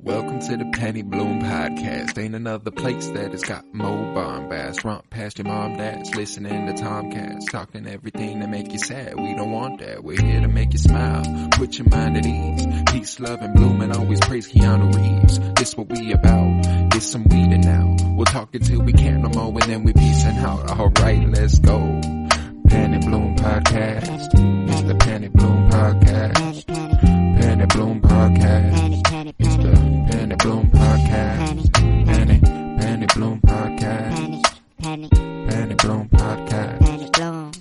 Welcome to the Penny Bloom Podcast. Ain't another place that has got more bombast. Romp past your mom, dads, listening to Tomcats, talking everything that make you sad. We don't want that. We're here to make you smile. Put your mind at ease. Peace, love, and bloom, and always praise Keanu Reeves. This what we about. Get some weed and now. We'll talk until we can't no more, and then we peacing out. Alright, let's go. Penny Bloom Podcast. It's the Penny Bloom Podcast. Penny Bloom Podcast. It's the Penny Bloom Podcast. Penny Bloom Podcast. Penny Bloom Podcast.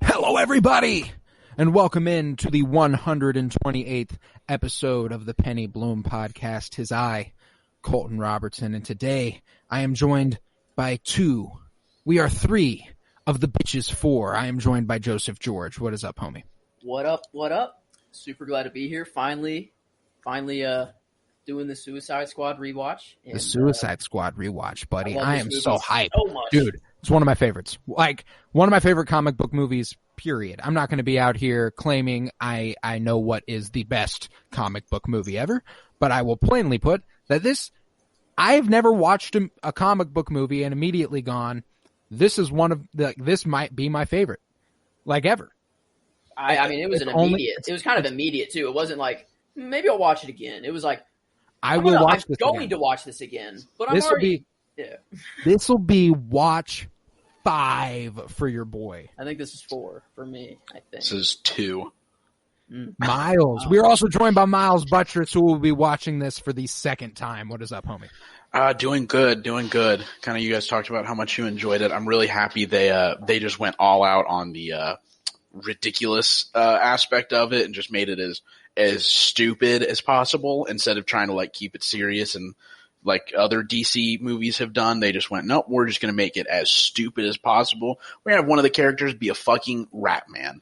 Hello, everybody, and welcome in to the 128th episode of the Penny Bloom Podcast. 'Tis I, Colton Robertson, and today I am joined by two. We are three of the bitches four. I am joined by Joseph George. What is up, homie? What up? What up? Super glad to be here. Finally, doing the Suicide Squad rewatch. And, the Suicide Squad rewatch, buddy. I am so hyped. So much. Dude, it's one of my favorites. Like, one of my favorite comic book movies, period. I'm not going to be out here claiming I know what is the best comic book movie ever, but I will plainly put that I've never watched a comic book movie and immediately gone, this might be my favorite, like, ever. I mean, it was it was kind of immediate too. It wasn't like, maybe I'll watch it again. It was like, I'm going to watch this again, but this will be watch 5 for your boy. I think this is 4 for me. I think this is 2. Miles. Wow. We are also joined by Miles Buttress, who will be watching this for the second time. What is up, homie? Doing good. Kind of, you guys talked about how much you enjoyed it. I'm really happy they just went all out on the ridiculous aspect of it and just made it as stupid as possible instead of trying to like keep it serious and like other DC movies have done. They just went, nope, we're just going to make it as stupid as possible. We're going to have one of the characters be a fucking rat man.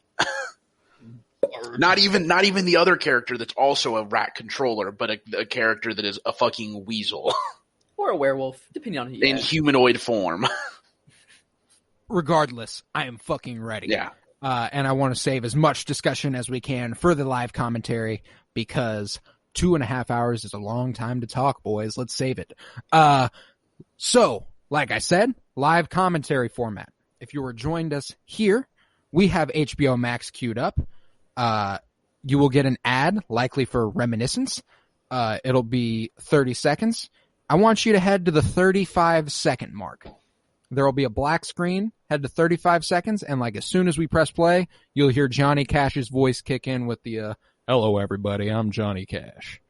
Not even the other character that's also a rat controller, but a character that is a fucking weasel. Or a werewolf, depending on who you in humanoid form. Regardless, I am fucking ready. Yeah. And I want to save as much discussion as we can for the live commentary because 2.5 hours is a long time to talk, boys. Let's save it. So, like I said, live commentary format. If you were joined us here, we have HBO Max queued up. You will get an ad, likely for Reminiscence. It'll be 30 seconds. I want you to head to the 35-second mark. There will be a black screen, head to 35 seconds, and like as soon as we press play, you'll hear Johnny Cash's voice kick in with the, hello everybody, I'm Johnny Cash.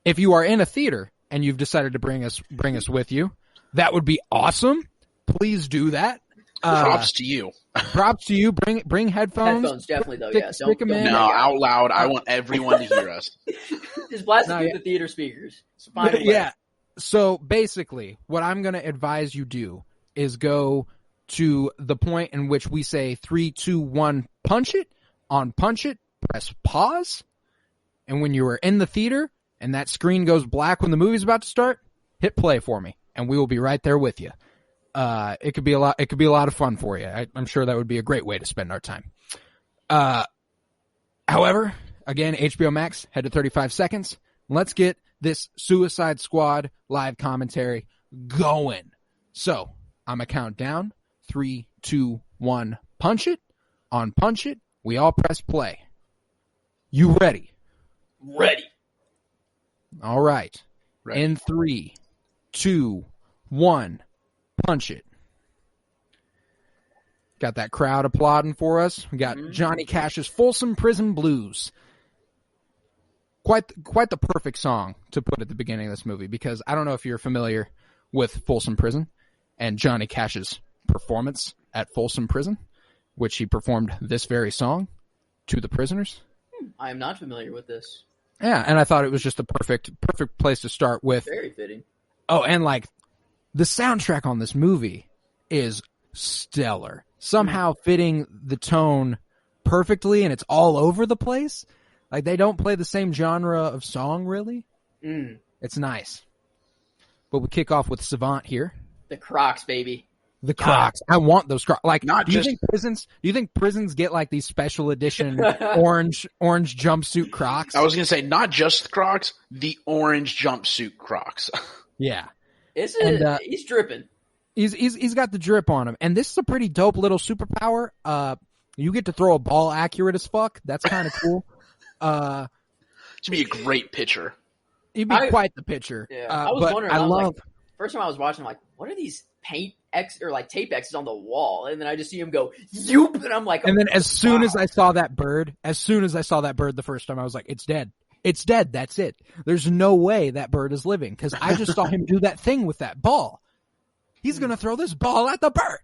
If you are in a theater and you've decided to bring us with you, that would be awesome. Please do that. Props to you. Props to you. Bring headphones. Headphones, definitely, though, yeah. Stick them in. No, out loud. I want everyone to hear us. Just blast it through the theater speakers. Find a way. Yeah. So basically, what I'm going to advise you do is go to the point in which we say 3, 2, 1, punch it. On punch it, press pause. And when you are in the theater and that screen goes black when the movie's about to start, hit play for me, and we will be right there with you. It could be a lot of fun for you. I'm sure that would be a great way to spend our time. However, again, HBO Max, head to 35 seconds. Let's get this Suicide Squad live commentary going. So, I'm going to count down. 3, 2, 1, punch it. On punch it, we all press play. You ready? Ready. All right. Ready. In 3, 2, 1, punch it. Got that crowd applauding for us. We got Johnny Cash's Folsom Prison Blues. Quite the perfect song to put at the beginning of this movie, because I don't know if you're familiar with Folsom Prison and Johnny Cash's performance at Folsom Prison, which he performed this very song to the prisoners. I am not familiar with this. Yeah, and I thought it was just the perfect place to start with. Very fitting. Oh, and like the soundtrack on this movie is stellar. Somehow fitting the tone perfectly, and it's all over the place. Like, they don't play the same genre of song, really. It's nice. But we kick off with Savant here. The Crocs, baby. The Crocs. I want those Crocs. Like, Not do you just- think prisons get like these special edition orange jumpsuit Crocs? I was gonna say not just Crocs, the orange jumpsuit Crocs. Yeah. He's dripping. He's got the drip on him. And this is a pretty dope little superpower. You get to throw a ball accurate as fuck. That's kind of cool. To be a great pitcher. He'd be quite the pitcher. Yeah, I was wondering. Like, first time I was watching, I'm like, what are these paint X or like tape X's on the wall? And then I just see him go, yoop, and I'm like, and then as soon as I saw that bird the first time, I was like, it's dead. It's dead. That's it. There's no way that bird is living because I just saw him do that thing with that ball. He's going to throw this ball at the bird.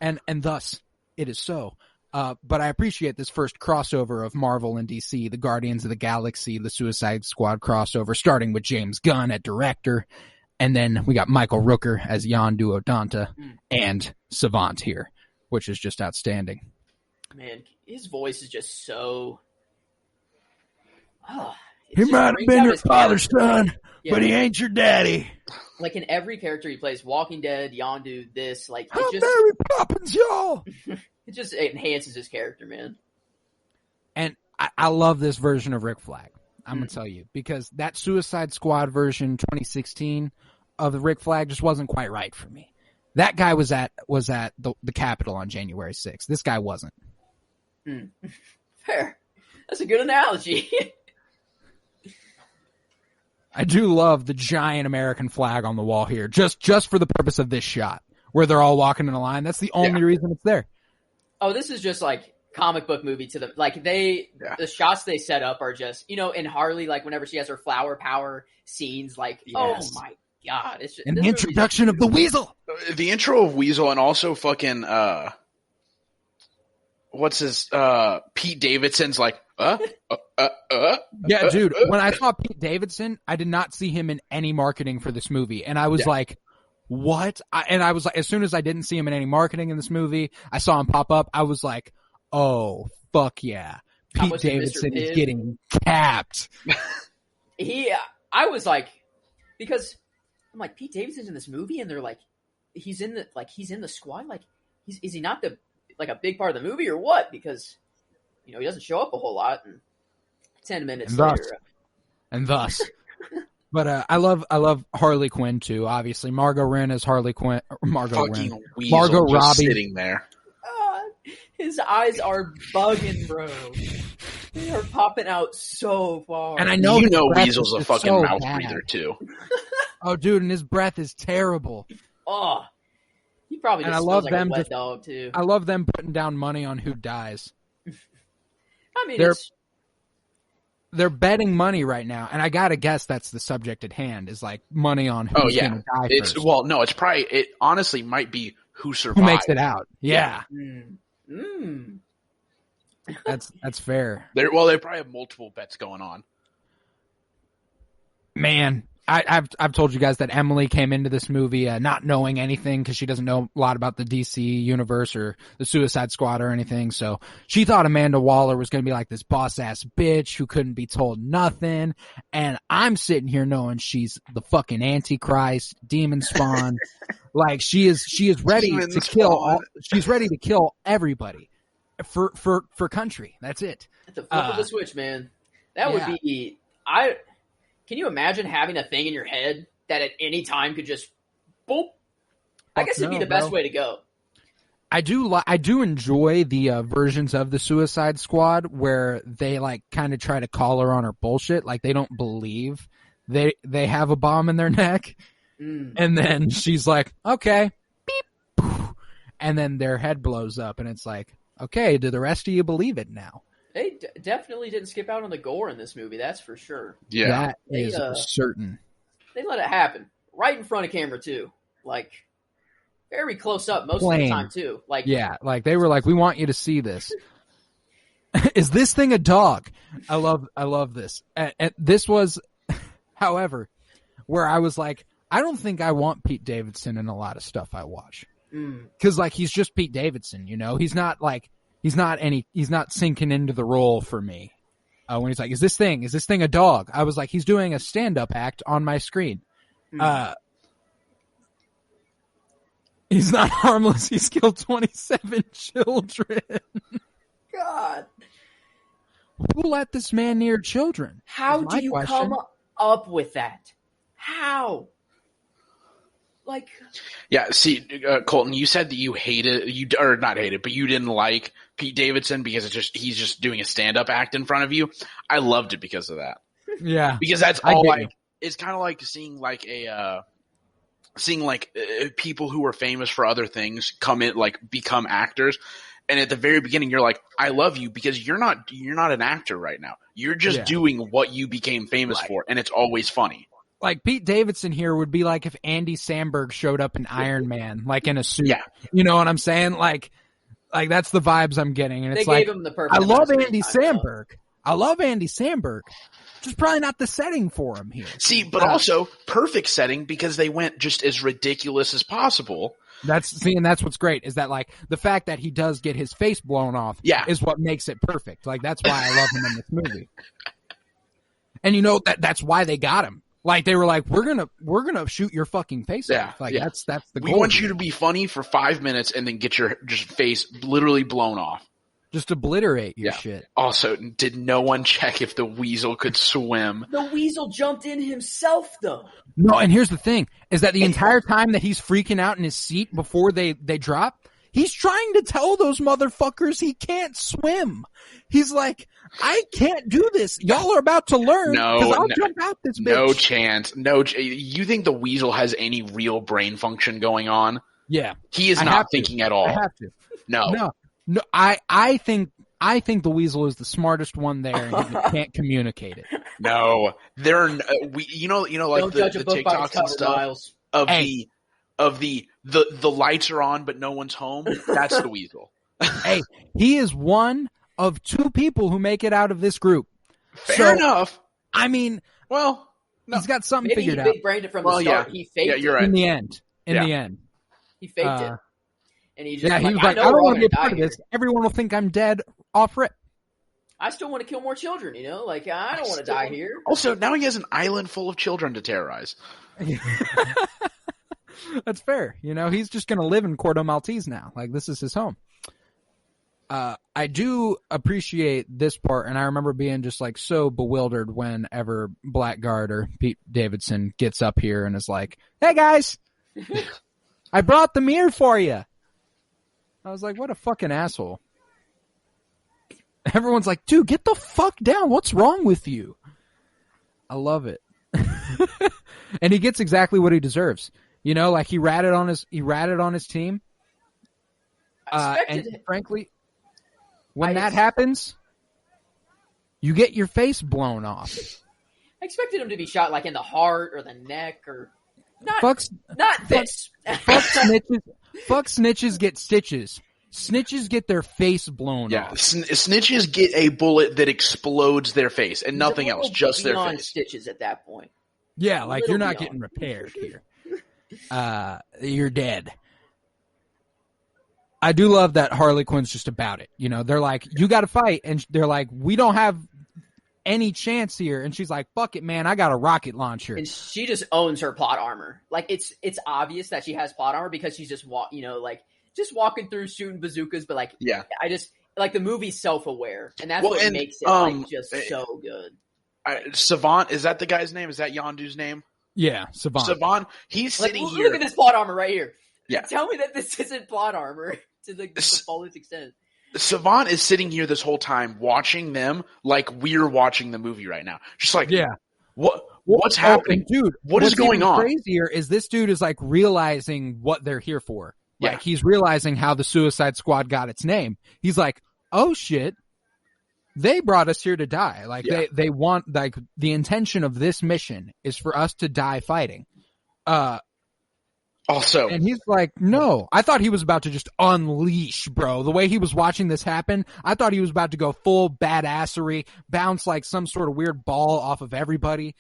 And thus it is so. But I appreciate this first crossover of Marvel and DC, the Guardians of the Galaxy, the Suicide Squad crossover, starting with James Gunn at director. And then we got Michael Rooker as Yondu Odonta and Savant here, which is just outstanding. Man, his voice is just so... He might have been your father's son, but he ain't your daddy. Like in every character he plays, Walking Dead, Yondu, this, like I'm Mary Poppins, y'all. It just enhances his character, man. And I love this version of Rick Flag. I'm gonna tell you because that Suicide Squad version 2016 of the Rick Flag just wasn't quite right for me. That guy was at the Capitol on January 6th. This guy wasn't. Fair. That's a good analogy. I do love the giant American flag on the wall here, just for the purpose of this shot, where they're all walking in a line. That's the only reason it's there. Oh, this is just like comic book movie to them. Like the shots they set up are just, in Harley, like whenever she has her flower power scenes, like, Oh my God. It's just, and the introduction of the Weasel. The intro of Weasel and also fucking, what's his, Pete Davidson's like, Yeah, dude, when I saw Pete Davidson, I did not see him in any marketing for this movie. And I was like, what? I was like, as soon as I didn't see him in any marketing in this movie, I saw him pop up. I was like, oh, fuck yeah. Pete Davidson is getting capped. I was like, because I'm like, Pete Davidson's in this movie and they're like, he's in the squad. Like, is he not a big part of the movie or what? Because, he doesn't show up a whole lot. And 10 minutes later. And thus. But I love Harley Quinn too. Obviously, Margot Wren as Harley Quinn. Margot Robbie sitting there. His eyes are bugging, bro. They are popping out so far. And I know Weasel's a fucking mouth breather too. Oh, dude, and his breath is terrible. Oh, he probably just smells like a wet dog too. I love them putting down money on who dies. I mean, they're betting money right now, and I gotta guess that's the subject at hand is like money on who's gonna die first. It honestly might be who survives. Who makes it out? Yeah. That's fair. They probably have multiple bets going on. Man, I've told you guys that Emily came into this movie not knowing anything because she doesn't know a lot about the DC universe or the Suicide Squad or anything. So she thought Amanda Waller was going to be like this boss ass bitch who couldn't be told nothing. And I'm sitting here knowing she's the fucking Antichrist, demon spawn. Like she is ready to kill. She's ready to kill everybody for country. That's it. That's a flip of the switch, man. That would be Can you imagine having a thing in your head that at any time could just boop? I guess it'd be the best way to go. I do enjoy the versions of the Suicide Squad where they like kind of try to call her on her bullshit, like they don't believe they have a bomb in their neck, and then she's like, "Okay, beep," and then their head blows up, and it's like, "Okay, do the rest of you believe it now?" They definitely didn't skip out on the gore in this movie, that's for sure. Yeah. That is certain. They let it happen. Right in front of camera, too. Like, very close up most of the time, too. Like, yeah, like, they were like, we want you to see this. Is this thing a dog? I love this. And this was, however, where I was like, I don't think I want Pete Davidson in a lot of stuff I watch. Because, like, he's just Pete Davidson, He's not, like... He's not sinking into the role for me. When he's like, is this thing a dog? I was like, he's doing a stand-up act on my screen. He's not harmless. He's killed 27 children. God. Who let this man near children? How is my do you question. come up with that? How? Like, Yeah, see, Colton, you said that you hated, or not hated, but you didn't like Pete Davidson because he's just doing a stand-up act in front of you. I loved it because of that. Yeah. Because that's I all get you. it's kind of like seeing people who are famous for other things come in, like become actors. And at the very beginning, you're like, I love you because you're not an actor right now. You're just doing what you became famous for. And it's always funny. Like Pete Davidson here would be like if Andy Samberg showed up in Iron Man, like in a suit. Yeah. You know what I'm saying? Like that's the vibes I'm getting. And they it's like, gave him the perfect I amount love of Andy screen time, though. Samberg. I love Andy Samberg. Just probably not the setting for him here. See, but also perfect setting because they went just as ridiculous as possible. And that's what's great is that like the fact that he does get his face blown off is what makes it perfect. Like that's why I love him in this movie. And you know that's why they got him. Like they were like, we're gonna shoot your fucking face off. Like that's the goal. We want you to be funny for 5 minutes and then get your just face literally blown off. Just obliterate your shit. Also, did no one check if the weasel could swim? The weasel jumped in himself, though. No, and here's the thing, is that the entire time that he's freaking out in his seat before they drop, he's trying to tell those motherfuckers he can't swim. He's like, I can't do this. Y'all are about to learn. I'll jump out this bitch. No chance. You think the weasel has any real brain function going on? Yeah. He is not thinking at all. I have to. No. No, I think the weasel is the smartest one there, and he can't communicate it. No, you know, like Don't judge a the book by its TikToks and cover, stuff Miles. of the lights are on but no one's home. That's the weasel. Hey, he is one of 2 people who make it out of this group. Fair enough. I mean, well, he's got something Maybe figured out. he big-brained it from the start. He faked you're it. right. In the end. He faked it. And he just he was like, I don't want to be a part of this. Everyone will think I'm dead off rip. I still want to kill more children, you know? Like, I don't want to die here. Also, now he has an island full of children to terrorize. That's fair. You know, he's just going to live in Cordo Maltese now. Like, this is his home. I do appreciate this part, and I remember being just like so bewildered whenever Blackguard or Pete Davidson gets up here and is like, hey guys, I brought the mirror for you. I was like, what a fucking asshole. Everyone's like, dude, get the fuck down. What's wrong with you? I love it. And he gets exactly what he deserves. You know, like he ratted on his team. And frankly, when that happens, you get your face blown off. I expected him to be shot like in the heart or the neck or not. Not this. Fuck snitches. Fuck snitches get stitches. Snitches get their face blown off. Snitches get a bullet that explodes their face and nothing else, just their face. Stitches at that point. Yeah, like you're not getting repaired here. You're dead. I do love that Harley Quinn's just about it. You know, they're like, you got to fight. And they're like, we don't have any chance here. And she's like, fuck it, man. I got a rocket launcher. And she just owns her plot armor. Like it's obvious that she has plot armor because she's just just walking through shooting bazookas. But like, I just like the movie's self-aware. And that's what makes it just so good. Savant, is that the guy's name? Is that Yondu's name? Yeah, Savant. Savant, he's sitting here. Look at this plot armor right here. Yeah. Tell me that this isn't plot armor to the fullest extent. Savant is sitting here this whole time watching them like we're watching the movie right now. Just like, what's happening? Dude, what is going on? What's crazier is this dude is like realizing what they're here for. Like he's realizing how the Suicide Squad got its name. He's like, oh shit. They brought us here to die. Like they want, like the intention of this mission is for us to die fighting. Also, and he's like, no, I thought he was about to just unleash, bro. The way he was watching this happen, I thought he was about to go full badassery, bounce like some sort of weird ball off of everybody.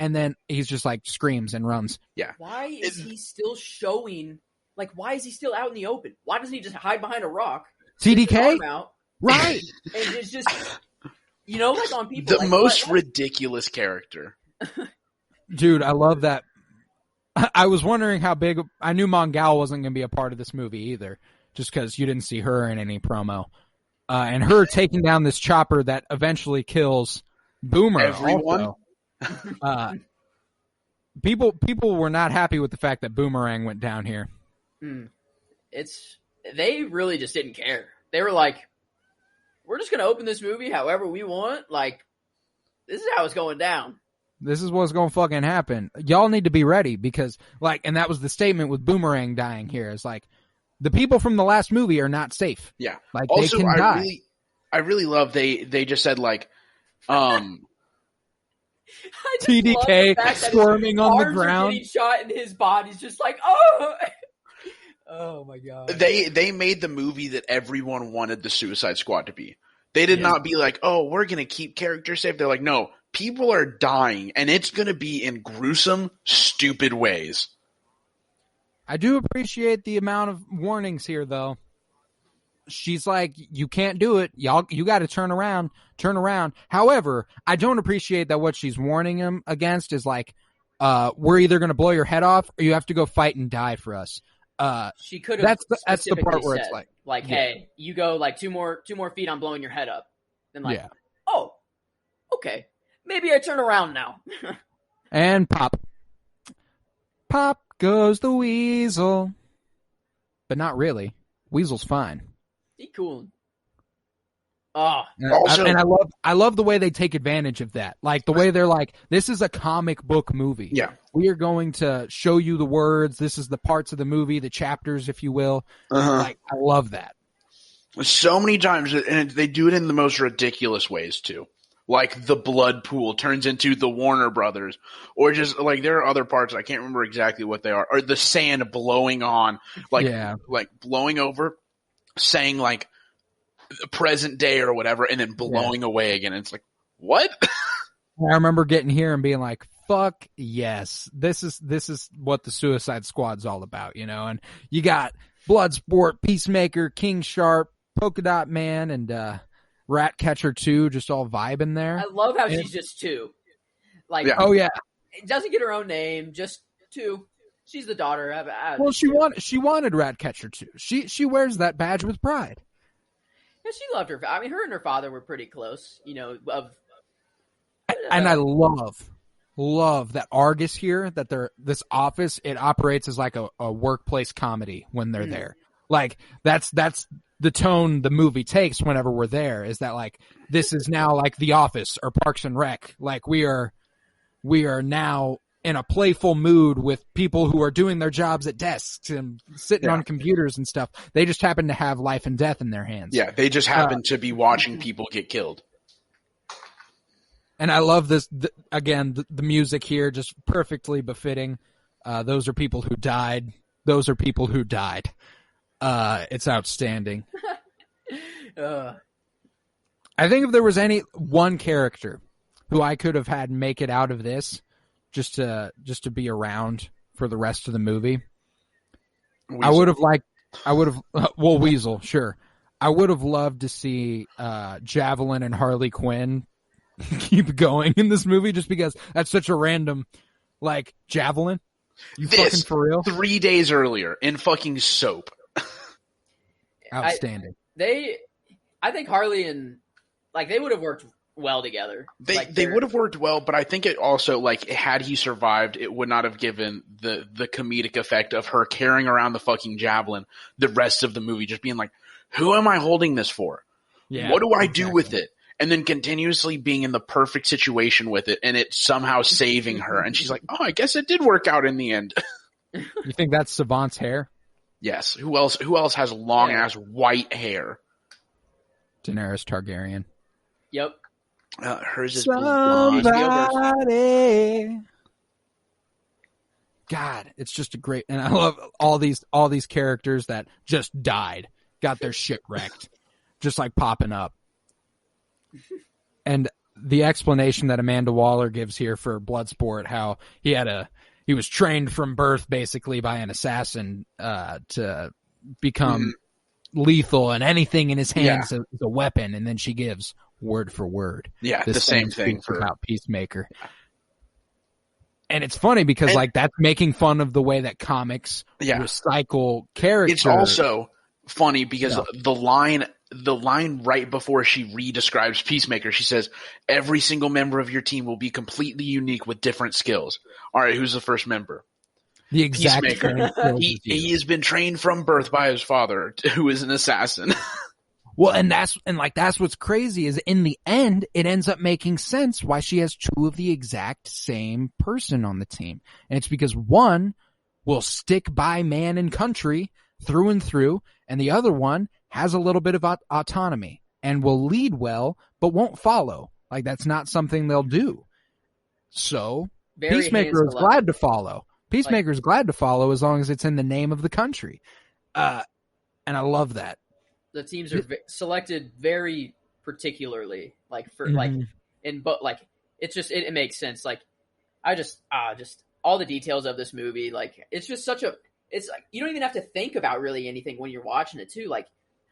And then he's just like screams and runs. Yeah. Why is he still showing, like, why is he still out in the open? Why doesn't he just hide behind a rock? TDK? Right. And it's just, you know, like on people. The most ridiculous character. Dude, I love that. I was wondering how big. I knew Mongal wasn't going to be a part of this movie either, just because you didn't see her in any promo. And her taking down this chopper that eventually kills Boomer. Everyone. Also. People were not happy with the fact that Boomerang went down here. They really just didn't care. They were like, we're just going to open this movie however we want. Like, this is how it's going down. This is what's going to fucking happen. Y'all need to be ready because, like, and that was the statement with Boomerang dying here. It's like, the people from the last movie are not safe. Yeah. Like, also, they can die. I really love they just said, like, I just TDK love the fact that squirming his on the arms are ground. getting shot and his body's just like, oh! Oh, my God. They made the movie that everyone wanted the Suicide Squad to be. They did not be like, oh, we're going to keep characters safe. They're like, no, people are dying, and it's going to be in gruesome, stupid ways. I do appreciate the amount of warnings here, though. She's like, you can't do it. You got to turn around. However, I don't appreciate that what she's warning him against is like, we're either going to blow your head off or you have to go fight and die for us. She could have. That's the part where it's like, hey, you go like two more feet, I'm blowing your head up. Then like, oh, okay, maybe I turn around now. And pop goes the weasel, but not really. Weasel's fine. He cool. Oh, and I love the way they take advantage of that. Like the way they're like, this is a comic book movie. Yeah. We are going to show you the words. This is the parts of the movie, the chapters, if you will. Like, I love that. So many times, and they do it in the most ridiculous ways too. Like the blood pool turns into the Warner Brothers, or just like there are other parts I can't remember exactly what they are, or the sand blowing on, like blowing over, saying like present day or whatever, and then blowing away again. It's like, what? I remember getting here and being like, fuck yes, this is what the Suicide Squad's all about, you know. And you got Bloodsport, Peacemaker, King Sharp, Polka Dot Man, and Ratcatcher 2 just all vibing there. I love how she's just two. Like, oh yeah, it doesn't get her own name, just two. She's the daughter. Well, she wanted Ratcatcher 2. She wears that badge with pride. Yeah, she loved her. I mean, her and her father were pretty close, you know. And I love that Argus here, that this office, it operates as like a workplace comedy when they're there. Like that's the tone the movie takes whenever we're there, is that like, this is now like The Office or Parks and Rec. Like we are now in a playful mood with people who are doing their jobs at desks and sitting on computers and stuff. They just happen to have life and death in their hands. Yeah, they just happen to be watching people get killed. And I love this, again, the music here, just perfectly befitting. Those are people who died. Those are people who died. It's outstanding. I think if there was any one character who I could have had make it out of this, just to be around for the rest of the movie, Weasel. Weasel, sure. I would have loved to see Javelin and Harley Quinn keep going in this movie, just because that's such a random, like, Javelin? You fucking for real? 3 days earlier in fucking soap. Outstanding. I think Harley and, like, they would have worked well together. They would have worked well, but I think it also, like, had he survived, it would not have given the comedic effect of her carrying around the fucking javelin the rest of the movie, just being like, who am I holding this for? Yeah, what do I do with it? And then continuously being in the perfect situation with it, and it somehow saving her. And she's like, oh, I guess it did work out in the end. You think that's Savant's hair? Yes. Who else has long ass white hair? Daenerys Targaryen. Yep. Hers is blonde. Somebody. God, it's just a great, and I love all these characters that just died, got their shit wrecked, just like popping up. And the explanation that Amanda Waller gives here for Bloodsport, how he was trained from birth basically by an assassin to become lethal, and anything in his hands is a weapon, and then she gives word for word. Yeah, the same thing about Peacemaker. And it's funny because And- like that's making fun of the way that comics Yeah. recycle characters. It's also funny because Yeah. the line right before she re-describes Peacemaker, she says, every single member of your team will be completely unique with different skills. All right, who's the first member? the exact Peacemaker. same skills He as you. he has been trained from birth by his father, who is an assassin. Well, and that's what's crazy is in the end, it ends up making sense why she has two of the exact same person on the team. And it's because one will stick by man and country through and through, and the other one has a little bit of autonomy and will lead well, but won't follow. Like that's not something they'll do. So Very Peacemaker hands is to glad to follow. Peacemaker is glad to follow as long as it's in the name of the country. And I love that. The teams are selected very particularly, like for Mhm. like, but like it's just it makes sense. Like I just all the details of this movie, like it's just it's like you don't even have to think about really anything when you're watching it too. Like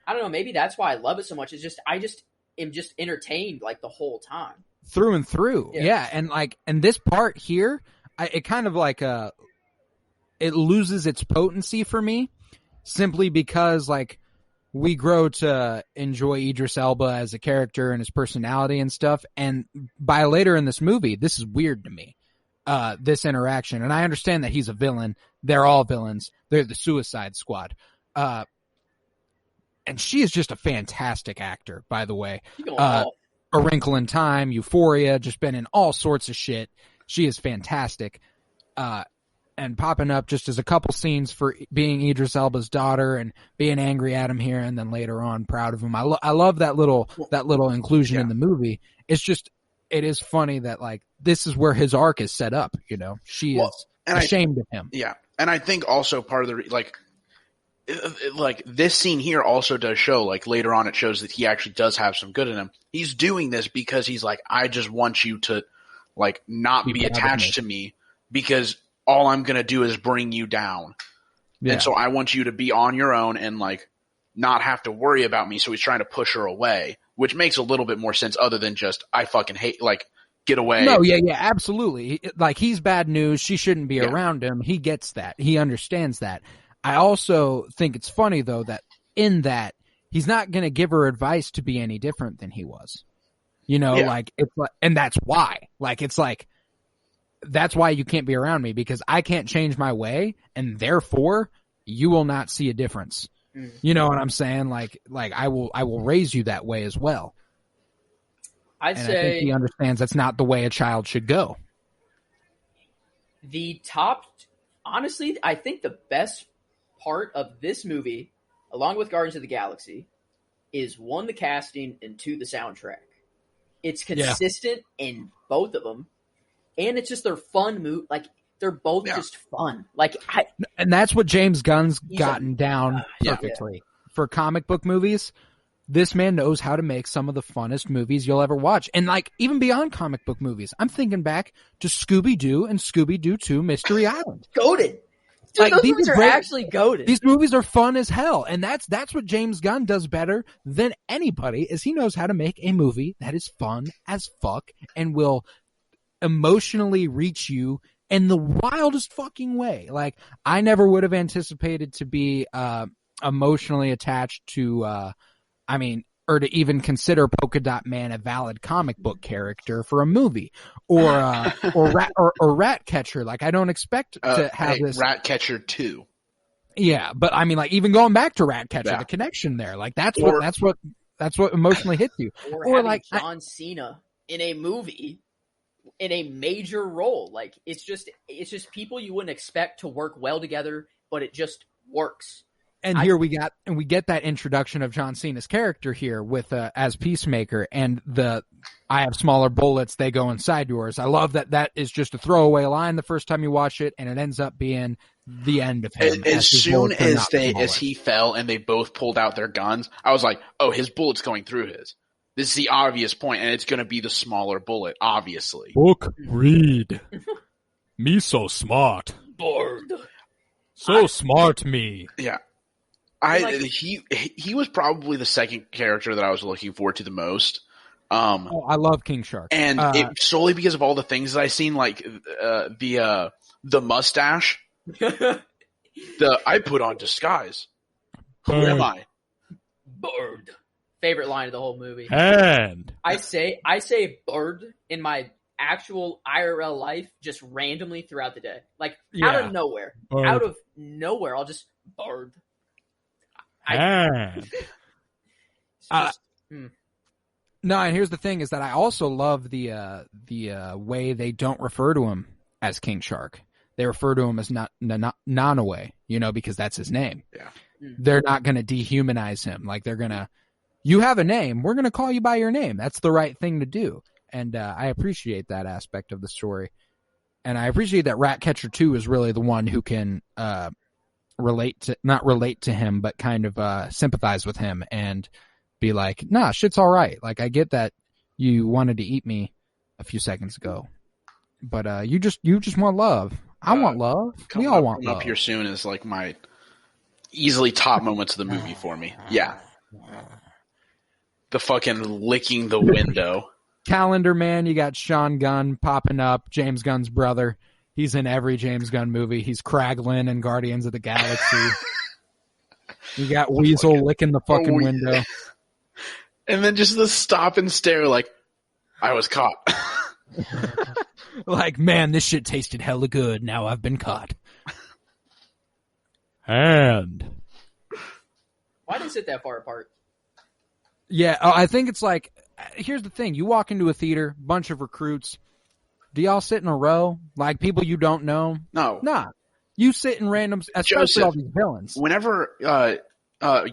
I don't know, maybe that's why I love it so much. It's just I just am just entertained like the whole time. Through and through. Yeah. Yeah. And this part here, it kind of like, it loses its potency for me simply because like we grow to enjoy Idris Elba as a character and his personality and stuff. And by later in this movie, this is weird to me. This interaction. And I understand that he's a villain. They're all villains. They're the Suicide Squad. And she is just a fantastic actor, by the way. You going off. A Wrinkle in Time, Euphoria, just been in all sorts of shit. She is fantastic. And popping up just as a couple scenes for being Idris Elba's daughter and being angry at him here and then later on proud of him. I love that little inclusion in the movie. It's just, it is funny that like, this is where his arc is set up, you know? She is ashamed of him. Yeah. And I think also part of the, like this scene here also does show, like later on it shows that he actually does have some good in him. He's doing this because he's like, I just want you to like not be attached to me because all I'm going to do is bring you down. Yeah. And so I want you to be on your own and like not have to worry about me. So he's trying to push her away, which makes a little bit more sense other than just, I fucking hate, like, get away. No, yeah, absolutely. Like he's bad news. She shouldn't be around him. He gets that. He understands that. I also think it's funny though that in that he's not going to give her advice to be any different than he was. You know, like it's like, and that's why. Like it's like that's why you can't be around me because I can't change my way, and therefore you will not see a difference. You know what I'm saying? Like I will raise you that way as well. I'd And say I think he understands that's not the way a child should go. Honestly, I think the best part of this movie, along with Guardians of the Galaxy, is one, the casting, and two, the soundtrack. It's consistent in both of them, and it's just their fun movie. Like they're both just fun. Like and that's what James Gunn's gotten down perfectly for comic book movies. This man knows how to make some of the funnest movies you'll ever watch. And like, even beyond comic book movies, I'm thinking back to Scooby-Doo and Scooby-Doo 2 Mystery Island. goated. Dude, Like, those these movies are are great. actually goated. These movies are fun as hell. And that's what James Gunn does better than anybody is he knows how to make a movie that is fun as fuck and will emotionally reach you in the wildest fucking way. Like, I never would have anticipated to be, emotionally attached to, or to even consider Polka Dot Man a valid comic book character for a movie, or Ratcatcher. Like I don't expect to have this Ratcatcher 2. Yeah, but I mean, like even going back to Ratcatcher, the connection there, like that's what emotionally hits you. Or like John Cena in a movie in a major role. Like it's just people you wouldn't expect to work well together, but it just works. And we get that introduction of John Cena's character here with as Peacemaker and I have smaller bullets, they go inside yours. I love that is just a throwaway line the first time you watch it, and it ends up being the end of him. As soon as he fell and they both pulled out their guns, I was like, oh, his bullet's going through his. This is the obvious point, and it's going to be the smaller bullet, obviously. Book read. Me so smart. Bored. So smart me. Yeah. He was probably the second character that I was looking forward to the most. I love King Shark. And it, solely because of all the things that I seen, like the mustache, I put on disguise. Who am I? Bird. Favorite line of the whole movie. And I say bird in my actual IRL life just randomly throughout the day. Like out of nowhere. Bird. Out of nowhere, I'll just bird. No, and here's the thing is that I also love the way they don't refer to him as King Shark. They refer to him as Nanaue, because that's his name. Yeah. They're not going to dehumanize him. Like they're going to, you have a name, we're going to call you by your name. That's the right thing to do. And I appreciate that aspect of the story. And I appreciate that Ratcatcher 2 is really the one who can not relate to him, but kind of sympathize with him and be like, nah, shit's all right. Like, I get that you wanted to eat me a few seconds ago, but you just want love. I want love. We all want love. Up here soon is like my easily top moments of the movie for me. Yeah. The fucking licking the window. Calendar Man, you got Sean Gunn popping up, James Gunn's brother. He's in every James Gunn movie. He's Kraglin in Guardians of the Galaxy. You got Weasel licking the fucking window. And then just the stop and stare like, I was caught. Like, man, this shit tasted hella good. Now I've been caught. And why do they sit that far apart? Yeah, I think it's like, here's the thing. You walk into a theater, bunch of recruits. Do y'all sit in a row? Like people you don't know? No. Nah. You sit in random, especially Joseph, all these villains. Whenever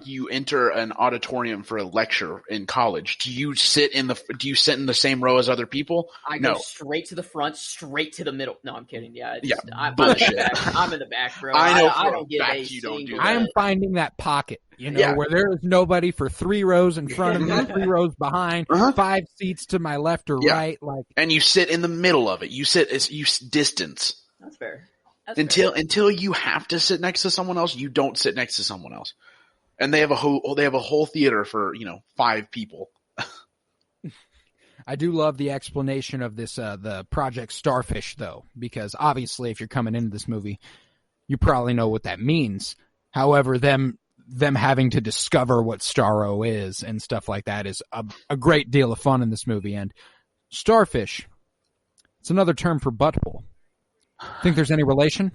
you enter an auditorium for a lecture in college, do you sit in the same row as other people? I go straight to the front, straight to the middle. No, I'm kidding. Yeah, I'm bullshit. I'm in the back, bro. I know. I don't get you don't do that. I am finding that pocket, where there is nobody for 3 rows in front of me, 3 rows behind, 5 seats to my left or right, like. And you sit in the middle of it. You distance. That's fair. Until you have to sit next to someone else, you don't sit next to someone else. And they have a whole theater for 5 people. I do love the explanation of this the Project Starfish though, because obviously if you're coming into this movie, you probably know what that means. However, them having to discover what Starro is and stuff like that is a great deal of fun in this movie. And Starfish, it's another term for butthole. Think there's any relation?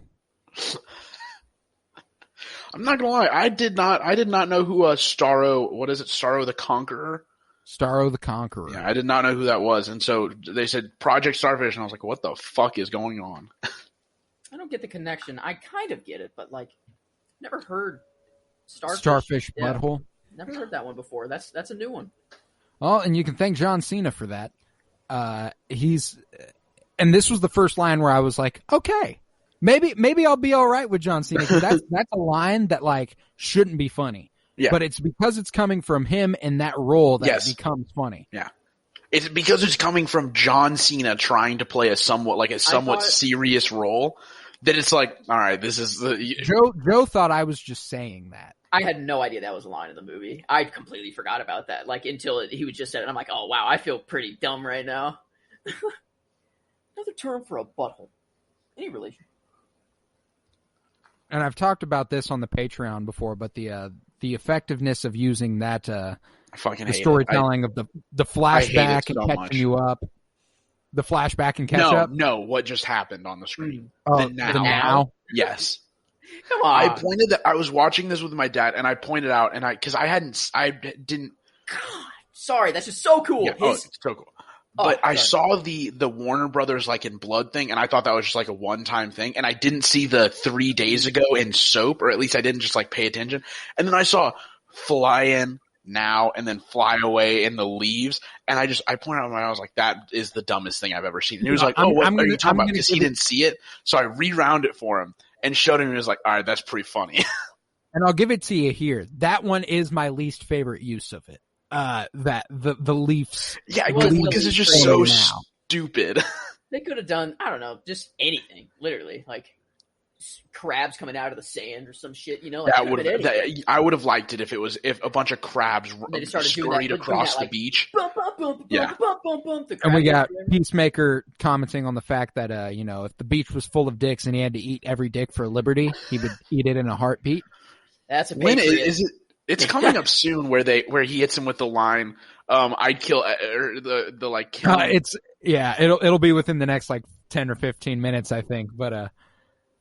I'm not gonna lie. I did not know who Starro. What is it? Starro the Conqueror. Starro the Conqueror. Yeah, I did not know who that was, and so they said Project Starfish, and I was like, "What the fuck is going on?" I don't get the connection. I kind of get it, but like, never heard Starfish butthole. Never heard that one before. That's a new one. Oh, and you can thank John Cena for that. And this was the first line where I was like, okay. Maybe I'll be all right with John Cena because that's a line that like shouldn't be funny. Yeah. But it's because it's coming from him in that role that it becomes funny. Yeah. It's because it's coming from John Cena trying to play a somewhat serious role that it's like, all right, this is Joe thought I was just saying that. I had no idea that was a line in the movie. I completely forgot about that. Like until he was just said it. I'm like, oh wow, I feel pretty dumb right now. Another term for a butthole. Any relation? And I've talked about this on the Patreon before, but the effectiveness of using that I fucking the hate storytelling of the flashback and catching you up. The flashback and catch up? No, what just happened on the screen. Oh, the now. Yes. Come on. I was watching this with my dad and I pointed out because I didn't. God, sorry, that's just so cool. Yeah, it's so cool. But I saw the Warner Brothers like in Blood thing, and I thought that was just like a one-time thing, and I didn't see the 3 days ago in Soap, or at least I didn't just like pay attention. And then I saw Fly In Now and then Fly Away in the Leaves, and I pointed out, I was like, that is the dumbest thing I've ever seen. And he was like, oh, what are you talking about? Because he didn't see it, so I rewound it for him and showed him. He was like, all right, that's pretty funny. And I'll give it to you here. That one is my least favorite use of it. That the Leafs. Yeah, because it's just so stupid. They could have done, I don't know, just anything, literally. Like, crabs coming out of the sand or some shit. You know, like, That would I would have liked it if a bunch of crabs they just started doing scurried that, across that, the like, beach. bump, bump, bump, Yeah. bump, bump, bump, the And we crab got everywhere. Peacemaker commenting on the fact that, if the beach was full of dicks and he had to eat every dick for liberty, he would eat it in a heartbeat. That's a When patriot. is it? It's coming up soon where he hits him with the line, I'd kill, or the like kill him. It'll be within the next like 10 or 15 minutes, I think. But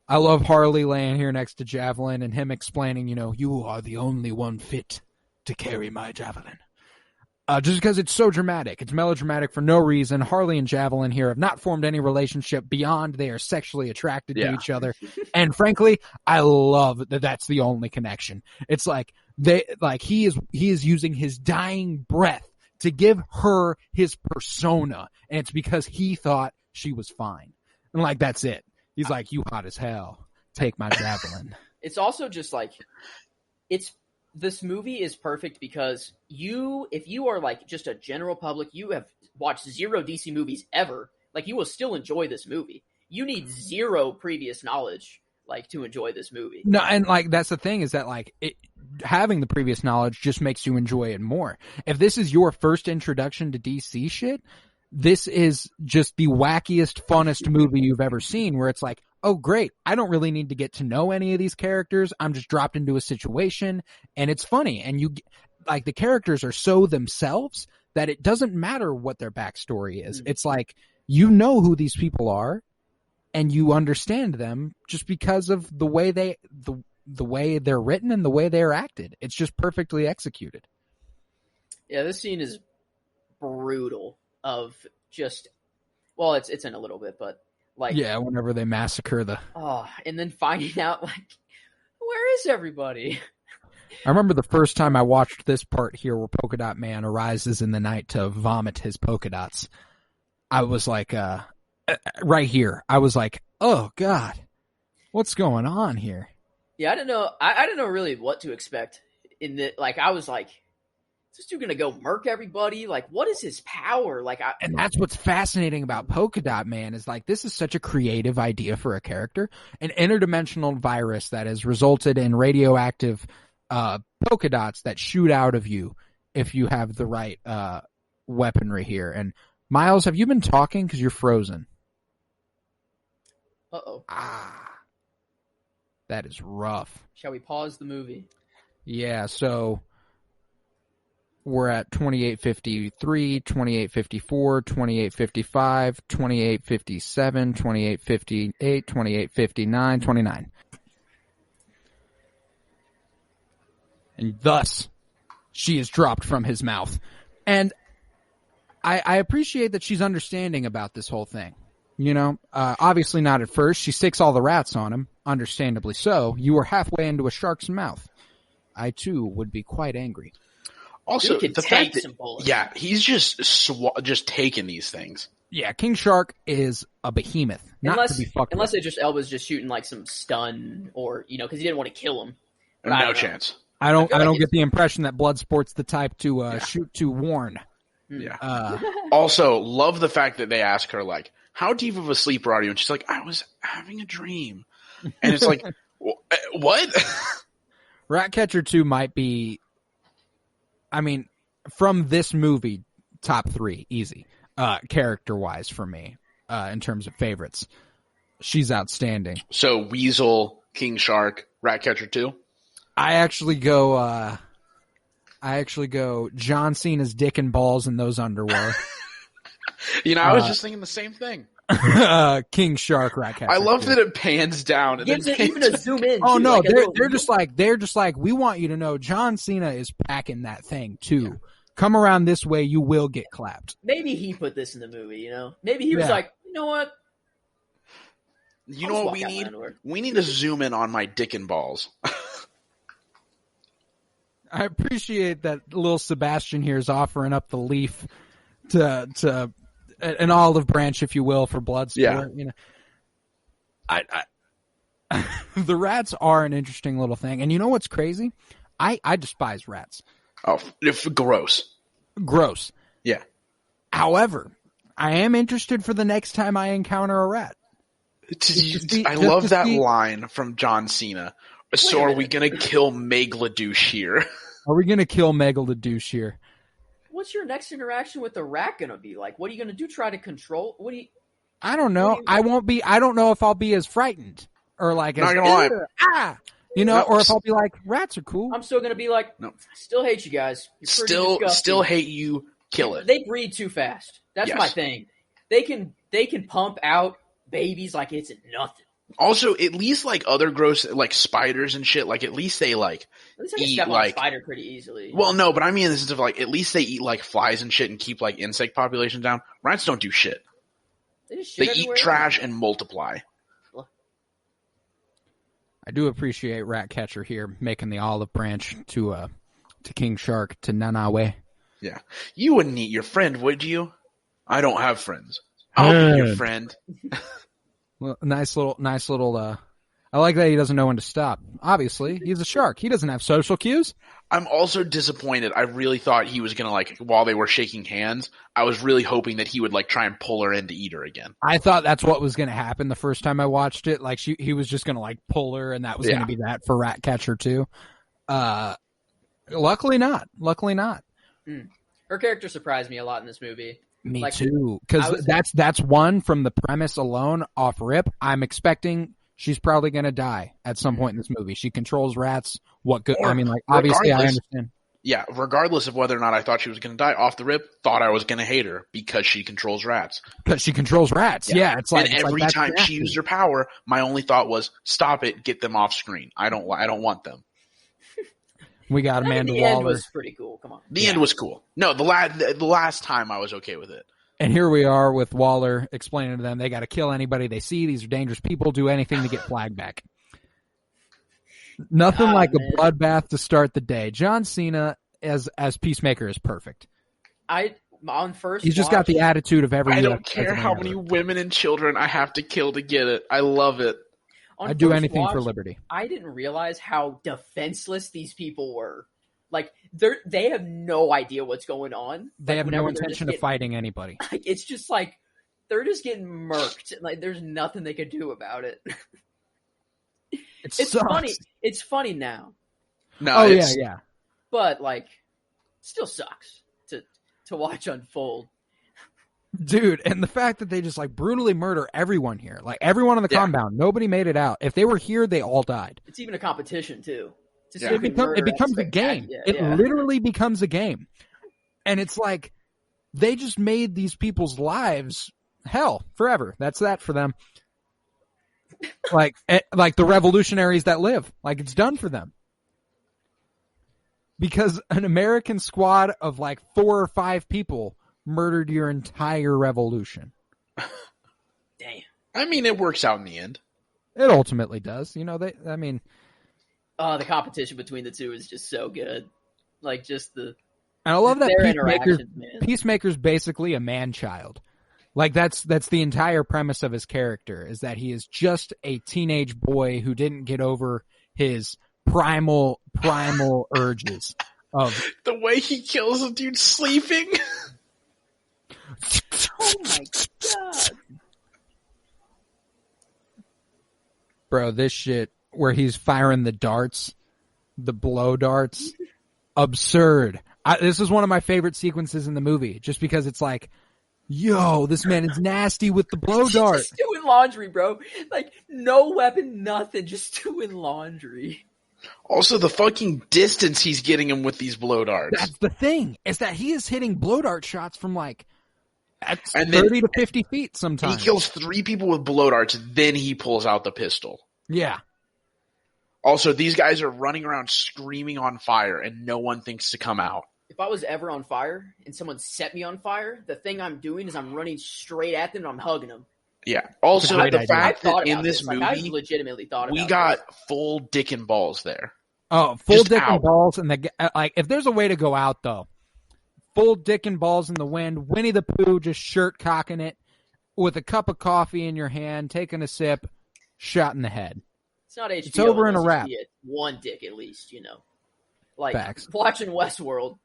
I love Harley laying here next to Javelin and him explaining, you are the only one fit to carry my javelin. Just because it's so dramatic. It's melodramatic for no reason. Harley and Javelin here have not formed any relationship beyond they are sexually attracted to each other. And frankly, I love that that's the only connection. It's like he is using his dying breath to give her his persona. And it's because he thought she was fine. And like, that's it. He's like, you hot as hell. Take my javelin. It's also just like, this movie is perfect because if you are like just a general public, you have watched 0 DC movies ever, like you will still enjoy this movie. You need 0 previous knowledge, like, to enjoy this movie. No, and like that's the thing is that like having the previous knowledge just makes you enjoy it more. If this is your first introduction to DC shit, this is just the wackiest, funnest movie you've ever seen where it's like, oh great, I don't really need to get to know any of these characters. I'm just dropped into a situation and it's funny. And like the characters are so themselves that it doesn't matter what their backstory is. It's like, you know who these people are and you understand them just because of the way the way they're written and the way they're acted. It's just perfectly executed. Yeah, this scene is brutal of just, well, it's in a little bit, but like, yeah, whenever they massacre and then finding out like, where is everybody? I remember the first time I watched this part here where Polka Dot Man arises in the night to vomit his polka dots. I was like, right here, I was like, oh God, what's going on here? Yeah, I didn't know. I didn't know really what to expect in the, like, I was like, is this dude gonna go murk everybody? Like, what is his power? And that's what's fascinating about Polka Dot Man is like, this is such a creative idea for a character, an interdimensional virus that has resulted in radioactive polka dots that shoot out of you if you have the right weaponry here. And Miles, have you been talking? Because you're frozen. Uh-oh. That is rough. Shall we pause the movie? Yeah, so we're at 2853, 2854, 2855, 2857, 2858, 2859, 29. And thus, she is dropped from his mouth. And I appreciate that she's understanding about this whole thing. Obviously not at first. She sticks all the rats on him, understandably so. You were halfway into a shark's mouth. I, too, would be quite angry. Also, the fact that, he's just taking these things. Yeah, King Shark is a behemoth, not to be fucked unless with. Elba's just shooting like some stun or, because he didn't want to kill him. But No chance. I don't get the impression that Bloodsport's the type to shoot to warn. Yeah. Also, love the fact that they ask her, like, how deep of a sleeper are you? And she's like, I was having a dream. And it's like, what? Ratcatcher 2 might be, I mean, from this movie, top 3, easy, character-wise for me, in terms of favorites. She's outstanding. So, Weasel, King Shark, Ratcatcher 2? I actually go John Cena's dick and balls in those underwear. I was just thinking the same thing. King Shark, Ratcatcher. I love 2. that it pans down and Gives then it even a zoom in. Oh too, no, like they're just like, we want you to know John Cena is packing that thing too. Yeah. Come around this way, you will get clapped. Maybe he put this in the movie, Maybe he was like, you know what? You know what we need? We need to zoom in on my dick and balls. I appreciate that little Sebastian here is offering up the leaf to an olive branch, if you will, for Bloodsport. Yeah. The rats are an interesting little thing. And you know what's crazy? I despise rats. Oh, gross. Gross. Yeah. However, I am interested for the next time I encounter a rat. I love that line from John Cena. So are we going to kill Megladouche here? Are we going to kill Megladouche here? What's your next interaction with the rat going to be like? What are you going to do? Try to control? I don't know. I don't know if I'll be as frightened or like, not gonna lie. Or if I'll be like, rats are cool. I'm still going to be like, I still hate you guys. You're still hate you. Kill it. They breed too fast. That's my thing. They can pump out babies like it's nothing. Also, at least like other gross like spiders and shit, like at least they like at least I can step on a spider pretty easily. Well, no, but I mean in the sense of like at least they eat like flies and shit and keep like insect populations down. Rats don't do shit. They eat trash and multiply. I do appreciate Ratcatcher here making the olive branch to King Shark to Nanawe. Yeah, you wouldn't eat your friend, would you? I don't have friends. I'll be your friend. Well, nice little. I like that he doesn't know when to stop. Obviously, he's a shark. He doesn't have social cues. I'm also disappointed. I really thought he was gonna like while they were shaking hands. I was really hoping that he would like try and pull her in to eat her again. I thought that's what was gonna happen the first time I watched it. Like he was just gonna like pull her, and that was gonna be that for Ratcatcher too. Luckily not. Her character surprised me a lot in this movie. Me too, because that's one from the premise alone off rip. I'm expecting she's probably going to die at some point in this movie. She controls rats. What good? I mean, like obviously, I understand. Yeah, regardless of whether or not I thought she was going to die off the rip, thought I was going to hate her because she controls rats. Because she controls rats. Yeah, it's like and every time she used her power, my only thought was, "Stop it! Get them off screen. I don't want them." We got Amanda Waller. The end was pretty cool. Come on. The end was cool. No, the last time I was okay with it. And here we are with Waller explaining to them they got to kill anybody they see. These are dangerous people. Do anything to get flag back. Nothing like a bloodbath to start the day. John Cena as Peacemaker is perfect. He's just got the attitude of every. I don't care how many women and children I have to kill to get it. I love it. I'd do anything for liberty. I didn't realize how defenseless these people were. Like they have no idea what's going on. They have no intention of fighting anybody. Like, it's just like they're just getting murked. Like there's nothing they could do about it. It's funny. It's funny now. No. Yeah. But like, still sucks to watch unfold. Dude, and the fact that they just like brutally murder everyone here, like everyone on the compound, nobody made it out. If they were here, they all died. It's even a competition too. It becomes a game. It literally becomes a game. And it's like, they just made these people's lives hell forever. That's that for them. Like the revolutionaries that live. Like it's done for them. Because an American squad of like 4 or 5 people murdered your entire revolution. Damn. I mean, it works out in the end. It ultimately does. You know, the competition between the two is just so good. Like, just the... And I love that Peacemaker's basically a man-child. Like, that's the entire premise of his character, is that he is just a teenage boy who didn't get over his primal urges of... The way he kills a dude sleeping... Oh my god. Bro, this shit where he's firing the darts, the blow darts, absurd. This is one of my favorite sequences in the movie, just because it's like, yo, this man is nasty with the blow dart. Just doing laundry, bro. Like, no weapon, nothing, just doing laundry. Also, the fucking distance he's getting him with these blow darts. That's the thing, is that he is hitting blow dart shots from like, at 30 to 50 feet sometimes. He kills 3 people with blow darts, then he pulls out the pistol. Yeah. Also, these guys are running around screaming on fire, and no one thinks to come out. If I was ever on fire, and someone set me on fire, the thing I'm doing is I'm running straight at them, and I'm hugging them. Yeah. Also, the fact that in this movie, I legitimately thought about we got full dick and balls there. Oh, full dick and balls, and like if there's a way to go out though, full dick and balls in the wind, Winnie the Pooh just shirt cocking it with a cup of coffee in your hand, taking a sip, shot in the head. It's not HBO. It's over in a wrap. One dick at least, you know. Like Facts. Watching Westworld.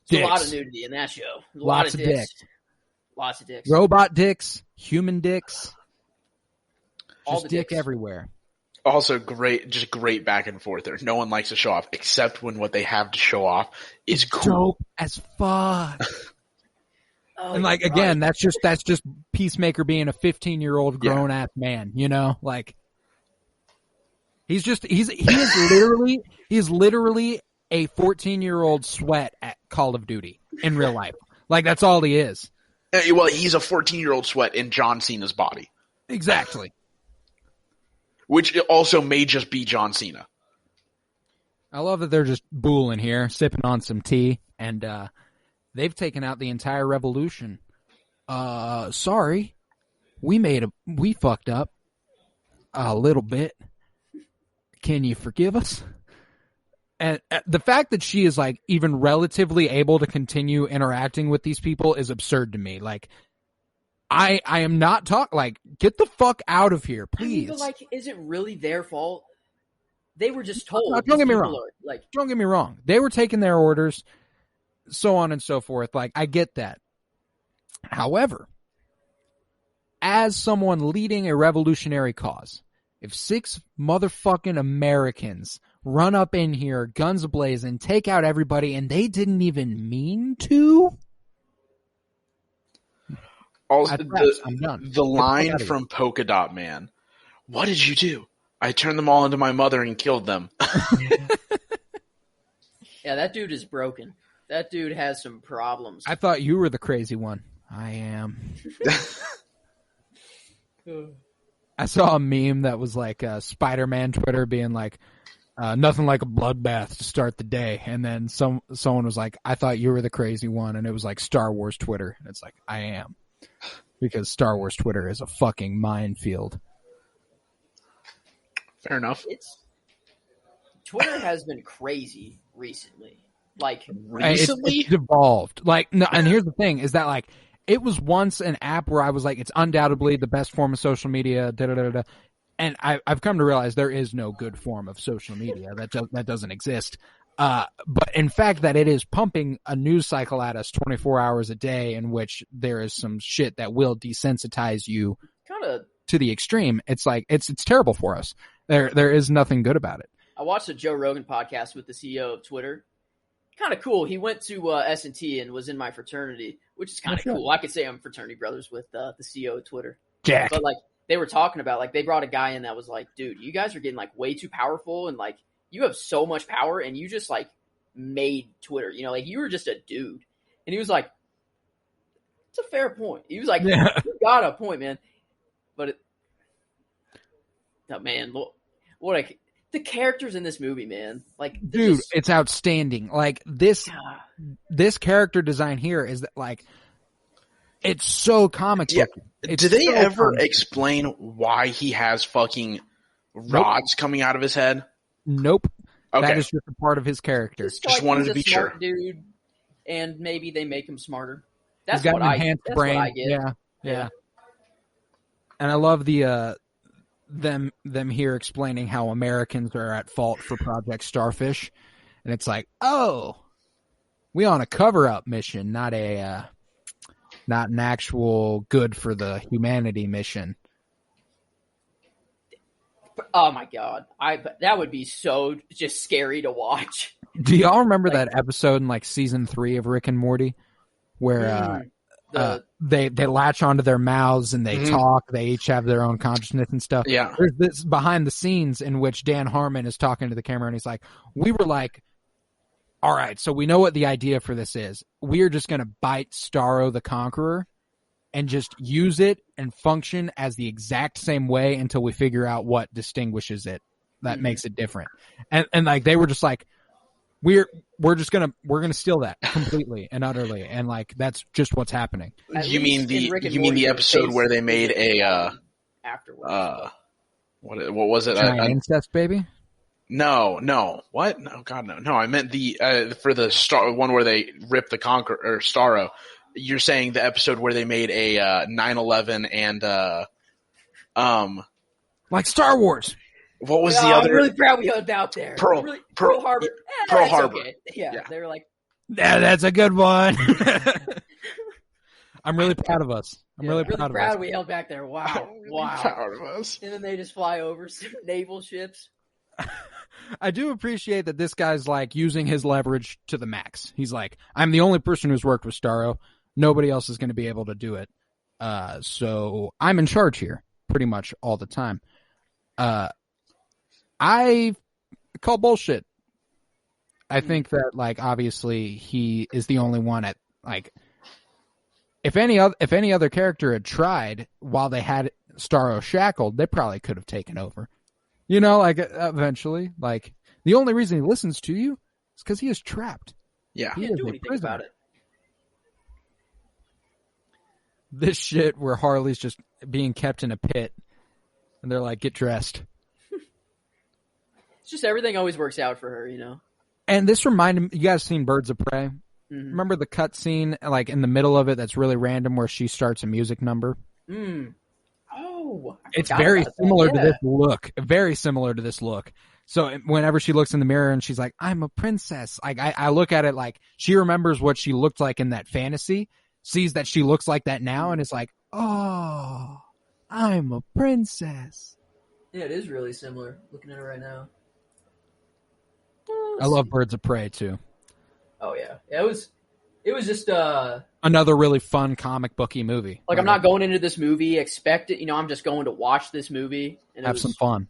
There's a lot of nudity in that show. Lots of dicks. Lots of dicks. Robot dicks, human dicks. all Just the dick dicks. everywhere. Also, great back and forth there. No one likes to show off, except when what they have to show off is cool. Dope as fuck. Oh, And like you're again, right. that's just Peacemaker being a 15-year-old grown ass man, you know? Like he is literally a 14-year-old sweat at Call of Duty in real life. Like that's all he is. Well, he's a 14-year-old sweat in John Cena's body, Exactly. which also may just be John Cena. I love that they're just booling here, sipping on some tea, and they've taken out the entire revolution. Sorry. We fucked up a little bit. Can you forgive us? And the fact that she is like even relatively able to continue interacting with these people is absurd to me. Like, I am not like, get the fuck out of here, I mean, please. but like, is it really their fault? They were just told. No, don't these get me people wrong. are, like, Don't get me wrong. They were taking their orders, so on and so forth. Like, I get that. However, as someone leading a revolutionary cause, if 6 motherfucking Americans run up in here, guns ablazing, take out everybody, and they didn't even mean to, Also, I'm done. the line outta here. from Polka Dot Man, "What did you do? I turned them all into my mother and killed them." yeah, that dude is broken. That dude has some problems. I thought you were the crazy one. I am. I saw a meme that was like Spider-Man Twitter being like, nothing like a bloodbath to start the day. And then someone was like, I thought you were the crazy one. And it was like Star Wars Twitter. And it's like, I am. Because Star Wars Twitter is a fucking minefield. Fair enough. Twitter has been crazy recently. Like, Recently? It's devolved. Like, no, and here's the thing is that like, it was once an app where I was like, it's undoubtedly the best form of social media, da-da-da-da. And I've come to realize there is no good form of social media. That doesn't exist. But in fact that it is pumping a news cycle at us 24 hours a day in which there is some shit that will desensitize you kind of. to the extreme. It's like, it's terrible for us. There is nothing good about it. I watched a Joe Rogan podcast with the CEO of Twitter. Kind of cool. He went to S&T and was in my fraternity, which is kind of cool. I could say I'm fraternity brothers with the CEO of Twitter. Jack. But like they were talking about, like they brought a guy in that was like, dude, you guys are getting like way too powerful and like you have so much power and you just like made Twitter, you know, like you were just a dude. And he was like, it's a fair point. He was like, you got a point, man. But man, the characters in this movie, man, like dude, it's outstanding. Like this character design here is that like it's so comic book. Yeah. Do they ever explain why he has fucking rods coming out of his head? Nope. Okay. That is just a part of his character. Just wanted he's to a be smart sure. dude, and maybe they make him smarter. He's got an enhanced brain. What I get. Yeah. And I love the them here explaining how Americans are at fault for Project Starfish, and it's like, oh, we on a cover-up mission, not an actual good for the humanity mission. Oh my god, that would be so just scary to watch. Do y'all remember that episode in like season 3 of Rick and Morty where they latch onto their mouths and they talk, they each have their own consciousness and stuff? Yeah. There's this behind the scenes in which Dan Harmon is talking to the camera and he's like, we were like, all right, so we know what the idea for this is. We are just going to bite Starro the Conqueror and just use it and function as the exact same way until we figure out what distinguishes it that makes it different. And like they were just like, we're gonna steal that completely and utterly, and like that's just what's happening. You mean the episode where they made a afterwards? what was it? Giant incest baby? No. What? No, God, no. No, I meant the for the one where they ripped the Conqueror or Starro. You're saying the episode where they made a 9/11 and like Star Wars. What was the other? I'm really proud we held out there. Pearl Harbor. Pearl Harbor. Okay. Yeah, they were like, Yeah, that's a good one. I'm really proud of us. I'm really proud of us. We held back there. Wow. I'm really Wow. proud of us. And then they just fly over some naval ships. I do appreciate that this guy's like using his leverage to the max. He's like, I'm the only person who's worked with Starro. Nobody else is going to be able to do it. So I'm in charge here pretty much all the time. I call bullshit. I think that like obviously he is the only one at like if any other character had tried while they had Starro shackled, they probably could have taken over. You know, like eventually, like the only reason he listens to you is because he is trapped. Yeah. He didn't do anything about it. This shit where Harley's just being kept in a pit, and they're like, "Get dressed." It's just everything always works out for her, you know. And this reminded me, you guys seen Birds of Prey? Mm-hmm. Remember the cut scene, like in the middle of it, that's really random, where she starts a music number? Oh, it's very similar to this look. Very similar to this look. So whenever she looks in the mirror and she's like, "I'm a princess," like I look at it like she remembers what she looked like in that fantasy, sees that she looks like that now, and it's like, "Oh, I'm a princess." Yeah, it is really similar. Looking at it right now. I love Birds of Prey too. Oh yeah, it was just another really fun comic booky movie. Like I'm not going into this movie expecting, you know, I'm just going to watch this movie and have some fun.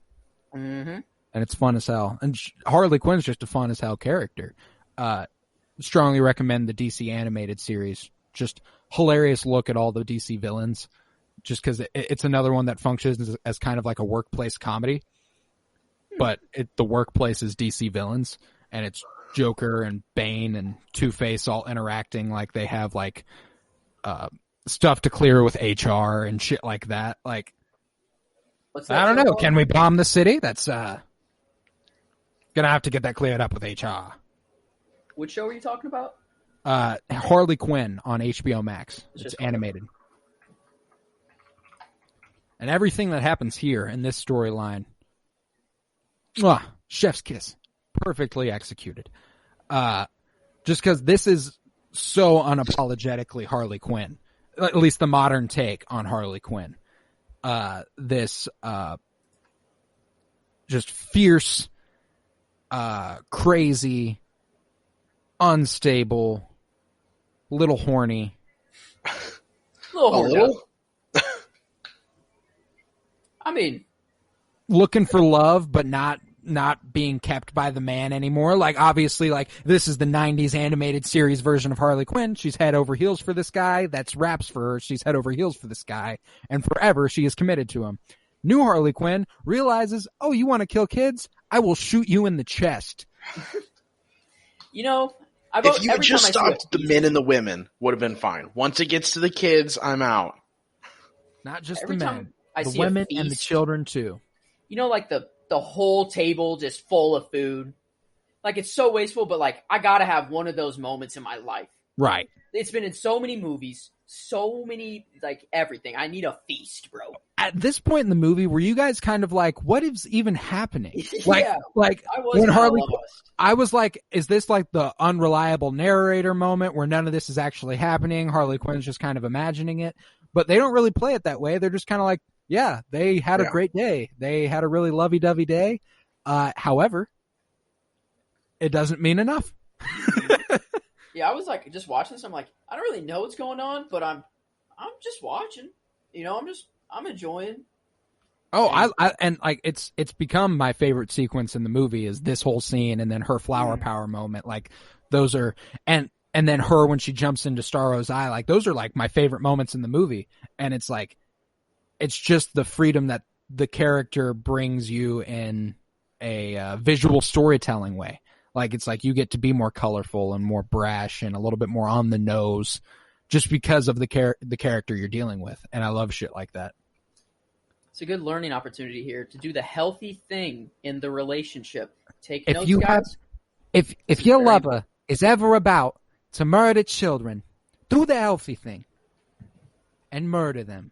Mm-hmm. And it's fun as hell. And Harley Quinn's just a fun as hell character. Strongly recommend the DC animated series. Just hilarious look at all the DC villains. Just because it's another one that functions as kind of like a workplace comedy. But the workplace is DC villains. And it's Joker and Bane and Two-Face all interacting like they have like stuff to clear with HR and shit like that. Like, I don't know. Can we bomb the city? That's gonna have to get that cleared up with HR. Which show are you talking about? Harley Quinn on HBO Max. It's animated. And everything that happens here in this storyline, chef's kiss. Perfectly executed. Just because this is so unapologetically Harley Quinn. At least the modern take on Harley Quinn. This just fierce, crazy, unstable, little horny. Little? I mean, looking for love, but not being kept by the man anymore. Like, obviously, like, this is the 90s animated series version of Harley Quinn. She's head over heels for this guy. That's raps for her. She's head over heels for this guy. And forever, she is committed to him. New Harley Quinn realizes, oh, you want to kill kids? I will shoot you in the chest. You know, if you just stopped the men and the women, would have been fine. Once it gets to the kids, I'm out. Not just the men. The see women and the children, too. You know, like the whole table just full of food. Like, it's so wasteful, but, like, I gotta have one of those moments in my life. Right. It's been in so many movies, so many, like, everything. I need a feast, bro. At this point in the movie, were you guys kind of like, what is even happening? Like, yeah, like I was when Harley, lost. I was like, is this like the unreliable narrator moment where none of this is actually happening? Harley Quinn's just kind of imagining it. But they don't really play it that way. They're just kind of like, yeah, they had a great day. They had a really lovey-dovey day. However, it doesn't mean enough. Yeah, I was like just watching this. I'm like, I don't really know what's going on, but I'm just watching. You know, I'm enjoying. Oh, I and like it's become my favorite sequence in the movie is this whole scene and then her flower power moment. Like those are and then her when she jumps into Starro's eye. Like those are like my favorite moments in the movie. And it's like it's just the freedom that the character brings you in a visual storytelling way. Like, it's like you get to be more colorful and more brash and a little bit more on the nose just because of the character you're dealing with. And I love shit like that. It's a good learning opportunity here to do the healthy thing in the relationship. Take if notes, you guys. have, if your lover is ever about to murder children, do the healthy thing and murder them.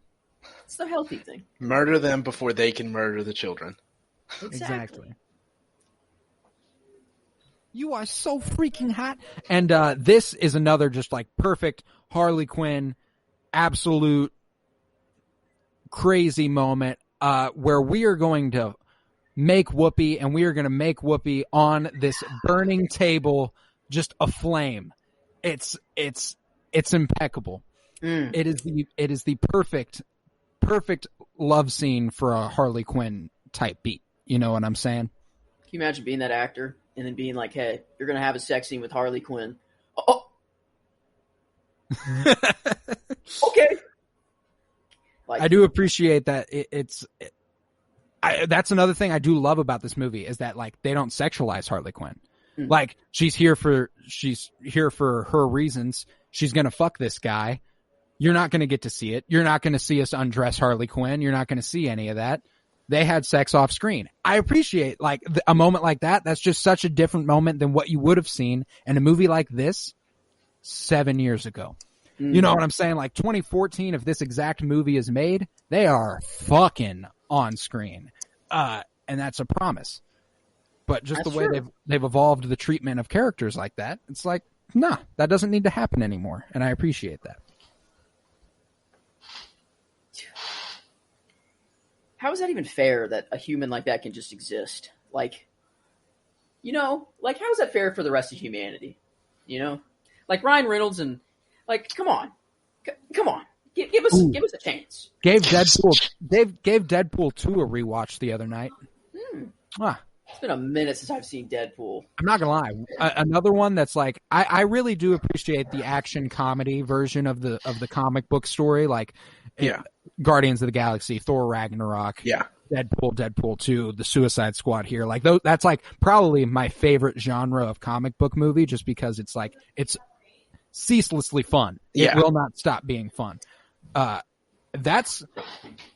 It's the healthy thing. Murder them before they can murder the children. Exactly. You are so freaking hot. And this is another just like perfect Harley Quinn absolute crazy moment where we are going to make Whoopi, and we are going to make Whoopi on this burning table just aflame. It's impeccable. It is the perfect love scene for a Harley Quinn type beat. You know what I'm saying? Can you imagine being that actor and then being like, "Hey, you're gonna have a sex scene with Harley Quinn." Oh, okay. Like, I do appreciate that. That's another thing I do love about this movie is that like they don't sexualize Harley Quinn. Like she's here for her reasons. She's gonna fuck this guy. You're not gonna get to see it. You're not gonna see us undress Harley Quinn. You're not gonna see any of that. They had sex off screen. I appreciate like a moment like that. That's just such a different moment than what you would have seen in a movie like this 7 years ago. You know what I'm saying? Like 2014, if this exact movie is made, they are fucking on screen. And that's a promise. But just That's the way true. they've evolved the treatment of characters like that, it's like, nah, that doesn't need to happen anymore. And I appreciate that. How is that even fair that a human like that can just exist? Like, you know, like how is that fair for the rest of humanity? You know, like Ryan Reynolds and like, come on, come on, give us a chance. Gave Deadpool 2 a rewatch the other night. It's been a minute since I've seen Deadpool. I'm not gonna lie. Another one that's like I really do appreciate the action comedy version of the comic book story, like Guardians of the Galaxy, Thor Ragnarok, Deadpool 2, the Suicide Squad here. Like that's like probably my favorite genre of comic book movie, just because it's like it's ceaselessly fun. It will not stop being fun. That's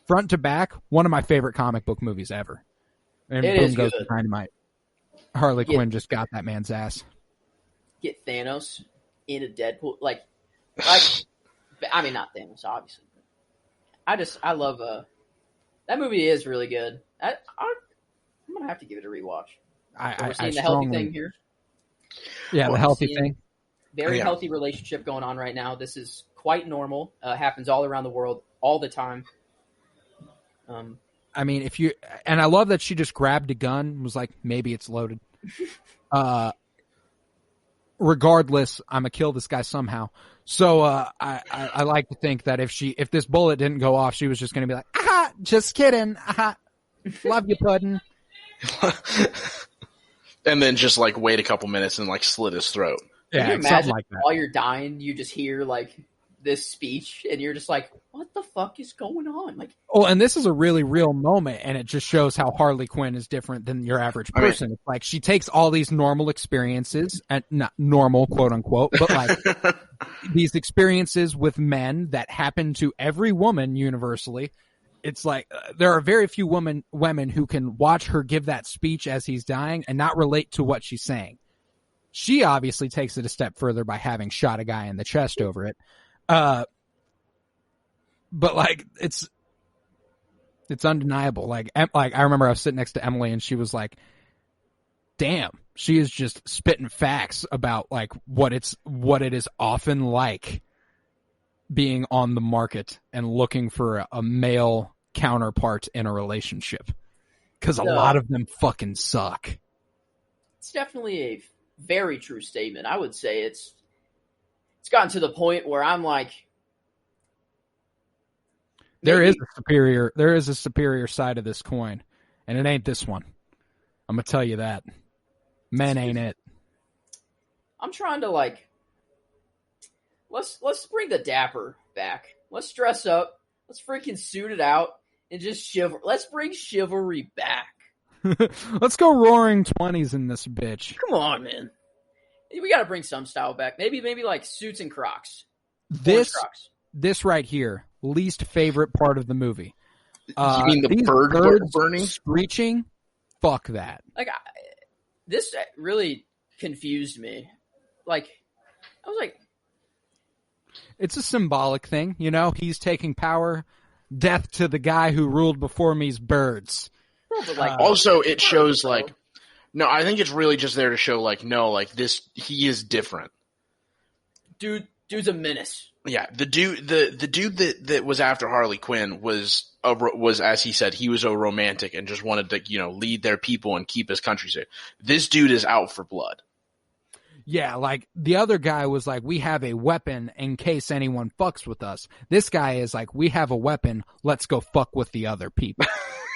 front to back one of my favorite comic book movies ever. And It boom is goes good. Dynamite. Harley Quinn just got that man's ass. Get Thanos into Deadpool, like I mean, not Thanos, obviously. I love that movie is really good. I'm gonna have to give it a rewatch. So we're seeing the healthy thing here. Yeah, the healthy thing. Very healthy relationship going on right now. This is quite normal. Happens all around the world all the time. I mean, and I love that she just grabbed a gun and was like, maybe it's loaded. Regardless, I'm gonna kill this guy somehow. So I like to think that if this bullet didn't go off, she was just gonna be like, aha, just kidding, aha, love you, puddin'. And then just like wait a couple minutes and like slit his throat. Can you Yeah, something imagine like that. while you're dying, you just hear like this speech, and you're just like, "What the fuck is going on?" Like, Oh, and this is a really real moment, and it just shows how Harley Quinn is different than your average person. It's like she takes all these normal experiences, and not normal, quote unquote, but like these experiences with men that happen to every woman universally. It's like there are very few women who can watch her give that speech as he's dying and not relate to what she's saying. She obviously takes it a step further by having shot a guy in the chest over it. But like it's undeniable. Like I remember I was sitting next to Emily and she was like, "Damn, she is just spitting facts about like what it is often like being on the market and looking for a male counterpart in a relationship, because a lot of them fucking suck." it's definitely a very true statement. I would say it's gotten to the point where I'm like, There is a superior side of this coin, and it ain't this one. I'm gonna tell you that. Men ain't it. I'm trying to like, let's bring the dapper back. Let's dress up. Let's freaking suit it out and just shiver. Let's bring chivalry back. Let's go roaring 20s in this bitch. Come on, man. We got to bring some style back. Maybe like suits and Crocs. This Crocs. this right here, least favorite part of the movie. You mean the these birds burning? Screeching? Fuck that. Like this really confused me. Like I was like, It's a symbolic thing, you know? He's taking power. Death to the guy who ruled before me's birds. bro, but like Also, it shows like, no, I think it's really just there to show like, no, like this, he is different. dude, Dude's a menace. Yeah, the dude that was after Harley Quinn was as he said, he was a romantic and just wanted to lead their people and keep his country safe. This dude is out for blood. Yeah, like the other guy was like, we have a weapon in case anyone fucks with us. This guy is like, we have a weapon, let's go fuck with the other people.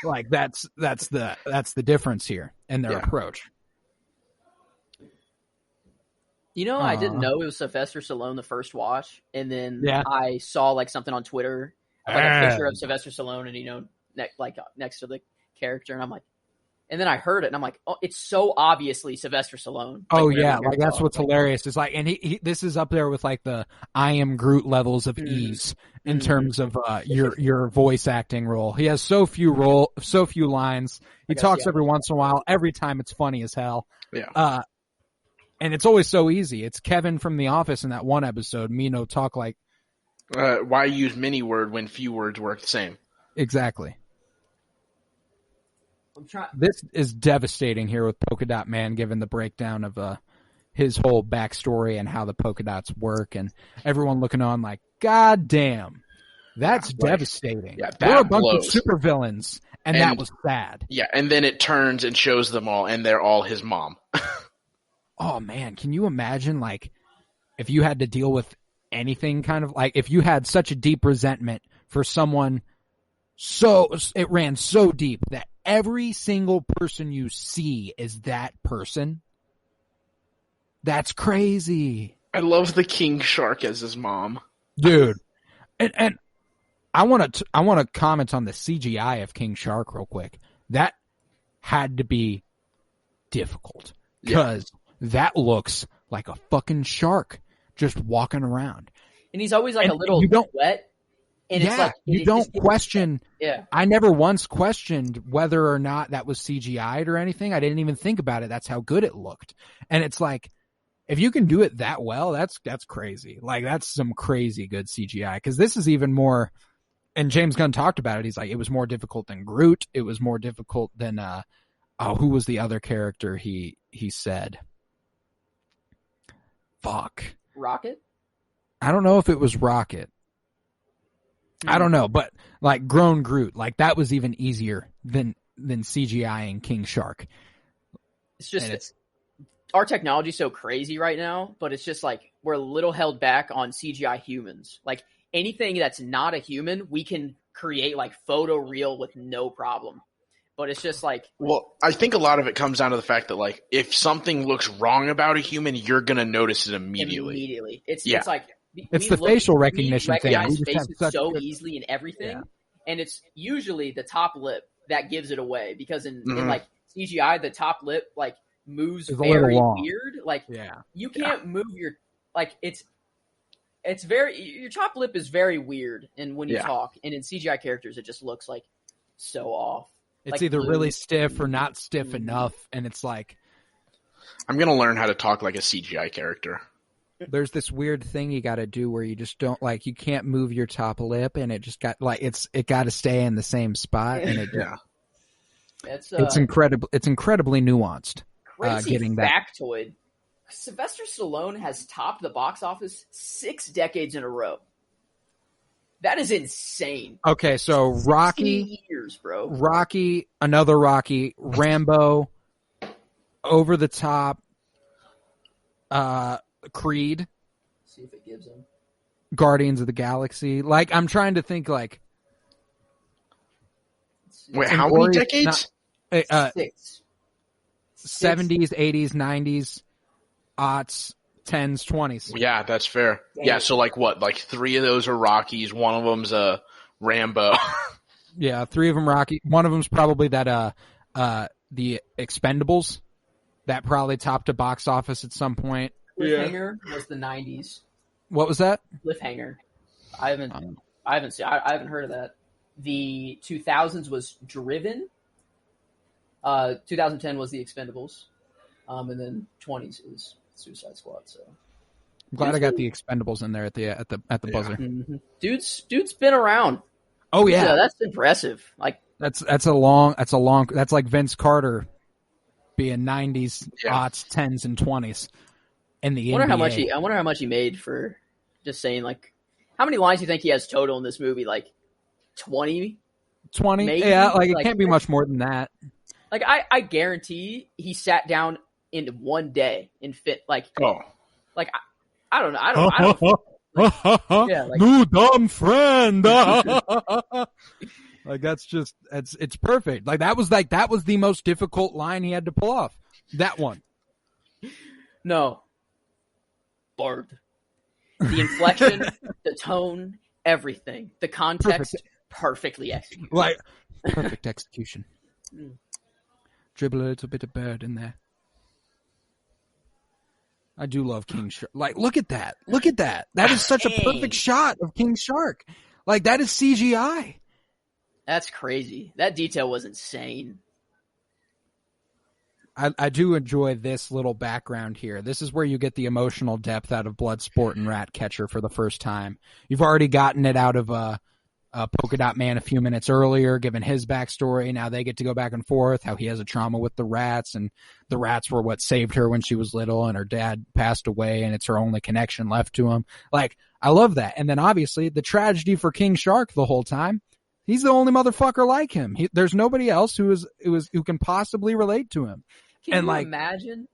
Like that's the difference here in their approach. I didn't know it was Sylvester Stallone the first watch, and then I saw like something on Twitter, like a picture of Sylvester Stallone, and next to the character, and I'm like, and then I heard it, and I'm like, oh, it's so obviously Sylvester Stallone. Oh yeah, like that's what's hilarious. It's like, and he this is up there with like the I am Groot levels of ease in terms of your voice acting role. He has so few lines. He talks every once in a while. Every time it's funny as hell. Yeah. And it's always so easy. It's Kevin from The Office in that one episode. Mino talk like, why use many word when few words work the same? Exactly. This is devastating here with Polka Dot Man, given the breakdown of his whole backstory and how the polka dots work, and everyone looking on like, God damn, that's devastating. Yeah, We're a bunch of supervillains, and that was sad. Yeah, and then it turns and shows them all, and they're all his mom. Oh man, can you imagine like if you had to deal with anything kind of like if you had such a deep resentment for someone, so it ran so deep that every single person you see is that person? That's crazy. I love the King Shark as his mom. Dude. And I want to comment on the CGI of King Shark real quick. That had to be difficult because that looks like a fucking shark just walking around. And he's always like a little wet. And it's like, you don't question. Yeah. I never once questioned whether or not that was CGI'd or anything. I didn't even think about it. That's how good it looked. And it's like, if you can do it that well, that's crazy. Like that's some crazy good CGI. Cause this is even more, and James Gunn talked about it. He's like, it was more difficult than Groot. It was more difficult than, who was the other character he said? Fuck. Rocket? I don't know if it was Rocket. I don't know, but like grown Groot, like that was even easier than CGI and King Shark. It's just our technology's so crazy right now, but it's just like we're a little held back on CGI humans. Like anything that's not a human, we can create like photoreal with no problem. But it's just like, well, I think a lot of it comes down to the fact that like if something looks wrong about a human, you're gonna notice it immediately. It's like. It's the facial recognition thing. We recognize faces so easily in everything, and it's usually the top lip that gives it away because in like CGI, the top lip like moves very weird. Like you can't move your like it's very your top lip is very weird, and when you talk, and in CGI characters, it just looks like so off. It's like, either really stiff or not stiff enough, and it's like I'm gonna learn how to talk like a CGI character. There's this weird thing you got to do where you just don't like you can't move your top lip, and it just got like it got to stay in the same spot, and it's incredibly nuanced. Crazy getting factoid. That. Sylvester Stallone has topped the box office 6 decades in a row. That is insane. Okay, so Rocky, years, bro. Rocky, another Rocky, Rambo, Over the Top, Creed. See if it gives him. Guardians of the Galaxy. Like, I'm trying to think, like... Wait, how many decades? 6. 70s, 80s, 90s, aughts, 10s, 20s. Yeah, that's fair. Damn. Yeah, so like what? Like 3 of those are Rockies, one of them's a Rambo. Yeah, 3 of them Rocky. One of them's probably that the Expendables. That probably topped a box office at some point. Cliffhanger was the 90s. What was that? Cliffhanger. I haven't heard of that. The 2000s was Driven. 2010 was the Expendables. And then 20s is Suicide Squad. So I'm glad I got the Expendables in there at the buzzer. Mm-hmm. Dude's been around. Oh yeah, that's impressive. Like that's like Vince Carter being 90s, aughts, 10s, and 20s in the NBA. I wonder how much he made for Just saying, like, how many lines do you think he has total in this movie? Like 20? 20? Maybe? Yeah, like it Like, can't be much more than that. Like, I guarantee he sat down in one day and fit, like, Oh, like I don't know. I don't yeah, like, New dumb friend. Like that's just it's perfect. Like that was the most difficult line he had to pull off. That one. no. Bard. The inflection, the tone, everything. The context, perfectly executed. Like perfect execution. Mm. Dribble a little bit of bird in there. I do love King Shark. Like, look at that. Look at that. That is such a perfect shot of King Shark. Like, that is CGI. That's crazy. That detail was insane. I do enjoy this little background here. This is where you get the emotional depth out of Bloodsport and Ratcatcher for the first time. You've already gotten it out of Polka Dot Man a few minutes earlier, given his backstory. Now they get to go back and forth, how he has a trauma with the rats, and the rats were what saved her when she was little, and her dad passed away, and it's her only connection left to him. Like, I love that. And then obviously the tragedy for King Shark the whole time. He's the only motherfucker like him. There's nobody else who can possibly relate to him. Can you imagine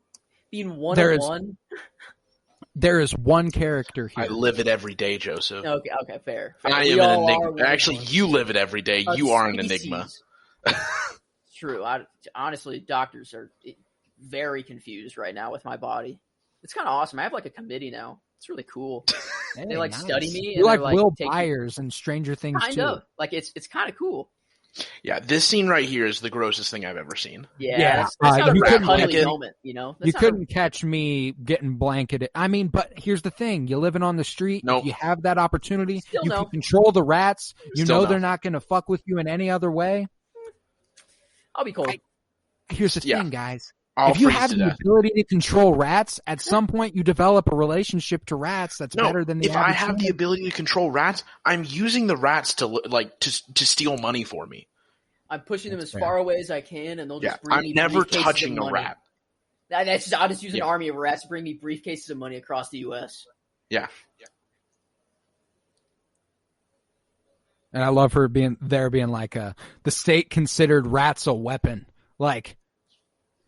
being one there on is- one? There is one character here. I live it every day, Joseph. Okay, fair. I We am an all are enigma. one Actually, on one. you live it every day. A You are an species. enigma. It's true. Honestly, doctors are very confused right now with my body. It's kind of awesome. I have like a committee now. It's really cool. Hey, They like nice. study me. You're and like they're, Will take- Byers and Stranger Things Kind too. of. Like it's kind of cool. Yeah, this scene right here is the grossest thing I've ever seen. Yeah. Yeah, That's not you a couldn't cuddly catch- moment, you know. That's You not couldn't catch me getting blanketed. I mean, but here's the thing. You living on the street. Nope. If you have that opportunity. Still you no. can control the rats. You Still know no. they're not going to fuck with you in any other way. I'll be cold. Here's the Yeah. thing, guys. I'll if you freeze have to the death. ability to control rats, at some point you develop a relationship to rats that's No, better than the if I average have the human. ability to control rats, I'm using the rats to steal money for me. I'm pushing them That's as fair. far away as I can, and they'll Yeah, just bring I'm me never briefcases touching of a money. rat. I'll just use an Yeah. army of rats to bring me briefcases of money across the U.S. Yeah. And I love her being like, the state considered rats a weapon. Like,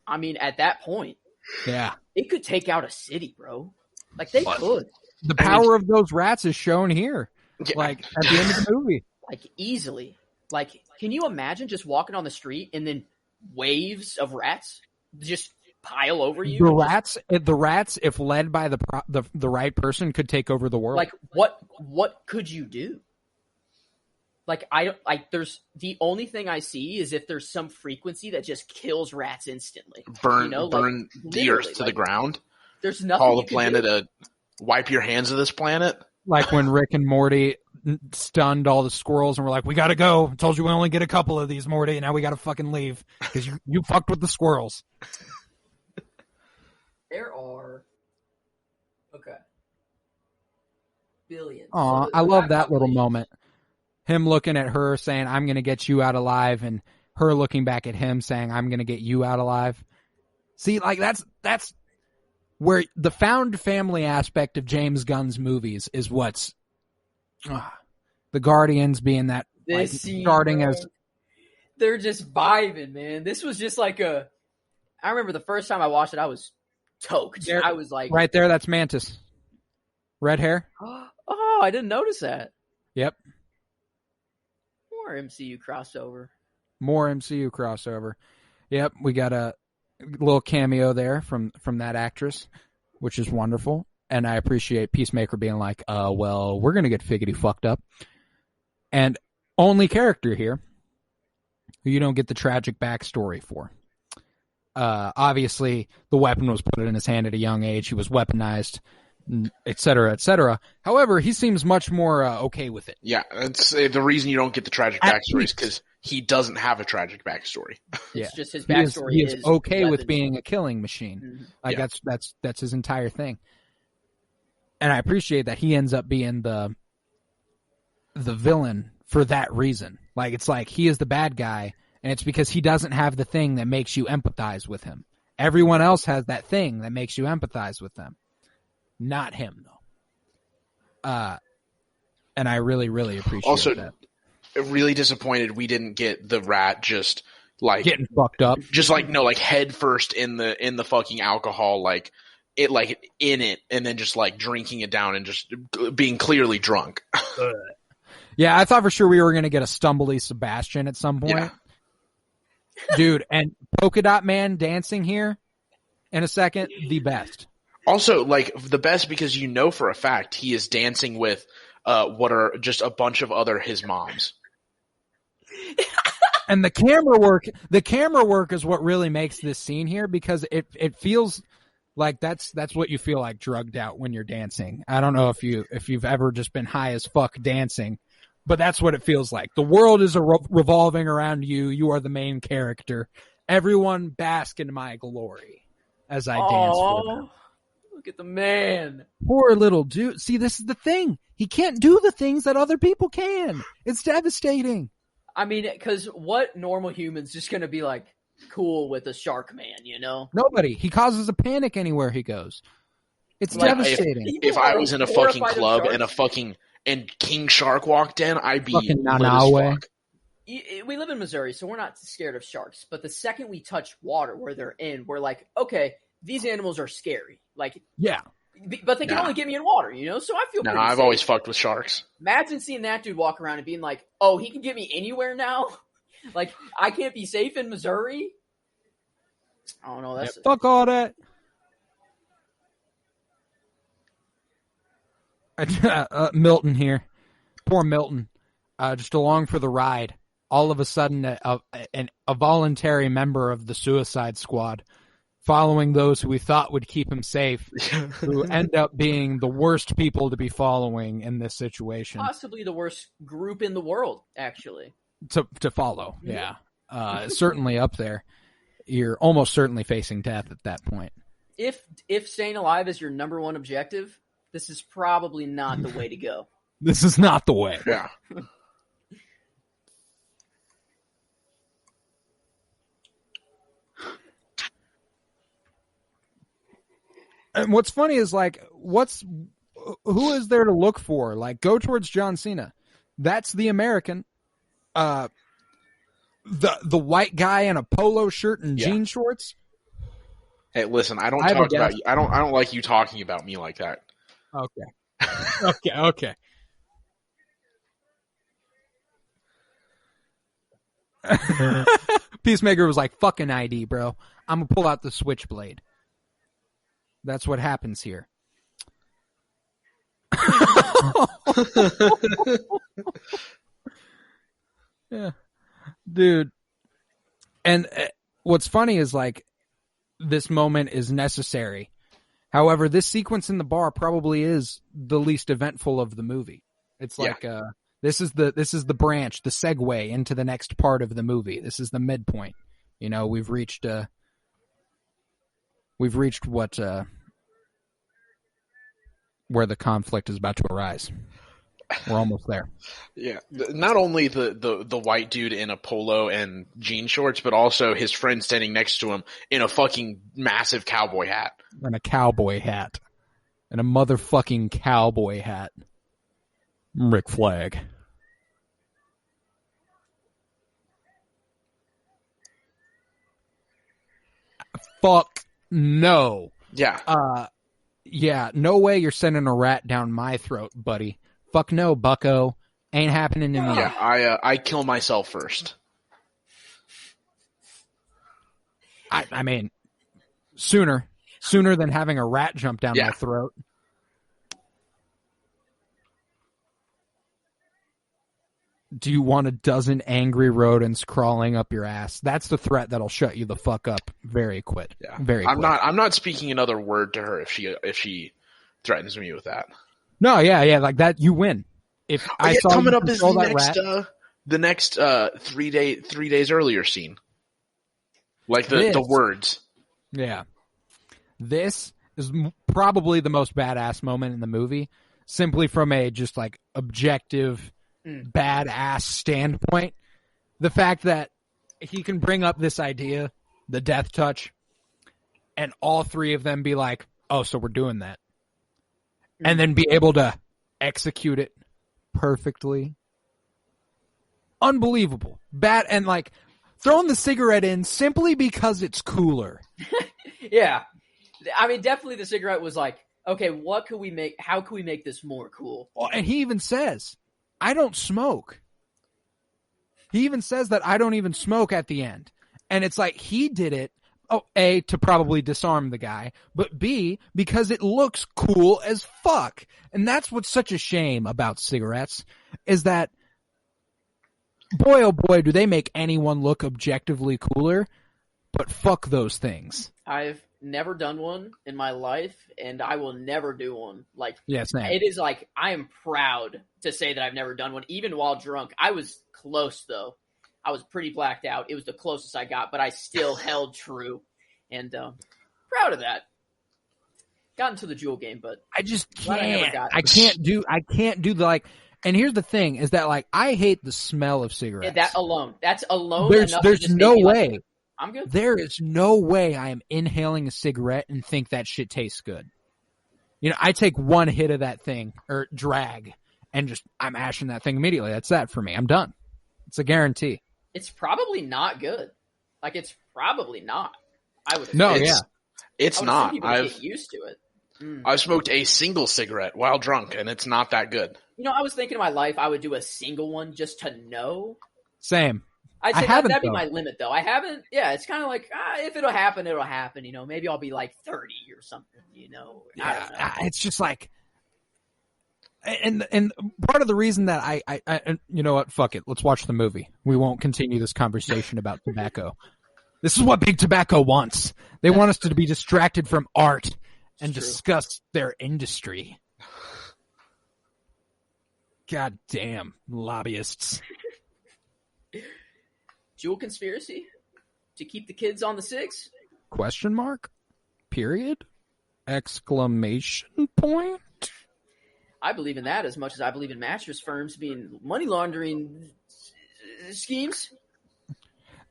I mean, at that point, yeah. it could take out a city, bro. Like they What? could, The power of those rats is shown here. Yeah. Like, at the end of the movie. like easily. Like, can you imagine just walking on the street and then waves of rats just pile over you? The rats, if led by the right person, could take over the world. Like, what could you do? Like, there's the only thing I see is if there's some frequency that just kills rats instantly. Burn You know, like, burn the literally, earth to the like, ground. There's nothing. Call you the can planet do. wipe your hands of this planet. Like when Rick and Morty stunned all the squirrels and were like, we gotta go. I told you we only get a couple of these, Morty, and now we gotta fucking leave. Because you fucked with the squirrels. There are billions. Aw, So I the love rat that little population- moment. Him looking at her saying, I'm gonna get you out alive, and her looking back at him saying, I'm gonna get you out alive. See, like that's where the found family aspect of James Gunn's movies is what's the Guardians being that like, This scene, starting bro, as they're just vibing, man. This was just like I remember the first time I watched it, I was toked. There- I was like, right there. That's Mantis, red hair. oh, I didn't notice that. Yep, More MCU crossover. more MCU crossover. Yep, we got a little cameo there from that actress, which is wonderful. And I appreciate Peacemaker being like, well, we're going to get figgity fucked up. And only character here who you don't get the tragic backstory for. Obviously, the weapon was put in his hand at a young age. He was weaponized, et cetera, et cetera. However, he seems much more okay with it. Yeah, it's the reason you don't get the tragic At backstory is least. because he doesn't have a tragic backstory. Yeah. It's just his He is, backstory. he is okay with weapons. being a killing machine. Mhm. Like Yeah. that's his entire thing. And I appreciate that he ends up being the villain for that reason. Like it's like he is the bad guy, and it's because he doesn't have the thing that makes you empathize with him. Everyone else has that thing that makes you empathize with them. Not him though. And I really, really appreciate Also, that. really disappointed we didn't get the rat just like Getting fucked up. just like no, like head first in the fucking alcohol, like in it, and then just like drinking it down and just being clearly drunk. Yeah, I thought for sure we were going to get a stumbly Sebastian at some point. Yeah. Dude, and Polka Dot Man dancing here in a second, the best. Also, like the best because you know for a fact he is dancing with what are just a bunch of other his moms. And the camera work is what really makes this scene here, because it feels like that's what you feel like drugged out when you're dancing. I don't know if you've ever just been high as fuck dancing, but that's what it feels like. The world is revolving around you. You are the main character. Everyone bask in my glory as I dance for them. Look at the man. Poor little dude. See, this is the thing. He can't do the things that other people can. It's devastating. I mean, because what normal human's just going to be like cool with a shark man, you know? Nobody. He causes a panic anywhere he goes. It's Like, devastating. If I was in a fucking Horrified of club sharks. and King Shark walked in, I'd be Fucking lit as Nanawe. fuck. We live in Missouri, so we're not scared of sharks. But the second we touch water where they're in, we're like, okay, these animals are scary. Like, Yeah. but they can Nah. only get me in water, you know? So I feel No, pretty I've safe. always fucked with sharks. Imagine seeing that dude walk around and being like, oh, he can get me anywhere now? Like, I can't be safe in Missouri? I don't know. That's Fuck all that. Milton here. Poor Milton. Just along for the ride. All of a sudden, a voluntary member of the Suicide Squad, following those who we thought would keep him safe, who end up being the worst people to be following in this situation. possibly the worst group in the world, actually. To follow, yeah. Certainly up there. You're almost certainly facing death at that point. If staying alive is your number one objective, this is probably not the way to go. This is not the way. Yeah. And what's funny is like, who is there to look for? Like, go towards John Cena. That's the American. The white guy in a polo shirt and jean shorts. Hey, listen, I don't I have a talk about guess. you. I don't like you talking about me like that. Okay. Okay. Peacemaker was like, fucking ID, bro. I'm gonna pull out the switchblade. That's what happens here. Yeah. Dude. And what's funny is like, this moment is necessary. However, this sequence in the bar probably is the least eventful of the movie. It's like, this is the branch, the segue into the next part of the movie. This is the midpoint. You know, we've reached what, where the conflict is about to arise. We're almost there. Yeah. Not only the white dude in a polo and jean shorts, but also his friend standing next to him in a fucking massive cowboy hat. And a cowboy hat. And a motherfucking cowboy hat. Rick Flag. Fuck no. Yeah. Yeah, no way you're sending a rat down my throat, buddy. Fuck no, bucko. Ain't happening to me. Yeah, I kill myself first. I mean, sooner than having a rat jump down my throat. Do you want a dozen angry rodents crawling up your ass? That's the threat that'll shut you the fuck up very quick. Yeah. Very quick. I'm not speaking another word to her if she threatens me with that. No, yeah, like that you win. If I saw coming you up is control that the next 3 days earlier scene. Like This. the words. Yeah. This is probably the most badass moment in the movie, simply from a just like objective badass standpoint. The fact that he can bring up this idea, the death touch, and all three of them be like, oh, so we're doing that. And then be able to execute it perfectly. Unbelievable. Bad, and like throwing the cigarette in simply because it's cooler. Yeah. I mean, definitely the cigarette was like, okay, what could we make? How can we make this more cool? Well, and he even says, I don't smoke. He even says that I don't even smoke at the end. And it's like he did it, A, to probably disarm the guy, but B, because it looks cool as fuck. And that's what's such a shame about cigarettes, is that, boy, oh boy, do they make anyone look objectively cooler, but fuck those things. I've never done one in my life, and I will never do one. Like, Yes, man. it is like, I am proud to say that I've never done one, even while drunk. I was close, though. I was pretty blacked out. It was the closest I got, but I still held true. And proud of that. Got into the Juul game, but I just glad I never can't. got I can't do the like. And here's the thing: is that like I hate the smell of cigarettes. that's alone. There's enough to just no make me way. like, I'm good. There is no way I am inhaling a cigarette and think that shit tastes good. You know, I take one hit of that thing or drag, and just I'm ashing that thing immediately. That's that for me. I'm done. It's a guarantee. It's probably not good. Like, it's probably not. I would. No, think. yeah. It's I would not. assume people get used to it. I've smoked a single cigarette while drunk, and it's not that good. You know, I was thinking in my life I would do a single one just to know. Same. I'd I say haven't, that'd be though. my limit, though. I haven't. Yeah, it's kind of like if it'll happen, it'll happen. You know, maybe I'll be like 30 or something. You know, I don't know. It's just like, and part of the reason that I you know what? Fuck it. Let's watch the movie. We won't continue this conversation about tobacco. This is what Big Tobacco wants. They want us to be distracted from art and True. discuss their industry. God damn, lobbyists. Juul conspiracy to keep the kids on the six. Question mark? Period? Exclamation point? I believe in that as much as I believe in mattress firms being money laundering schemes.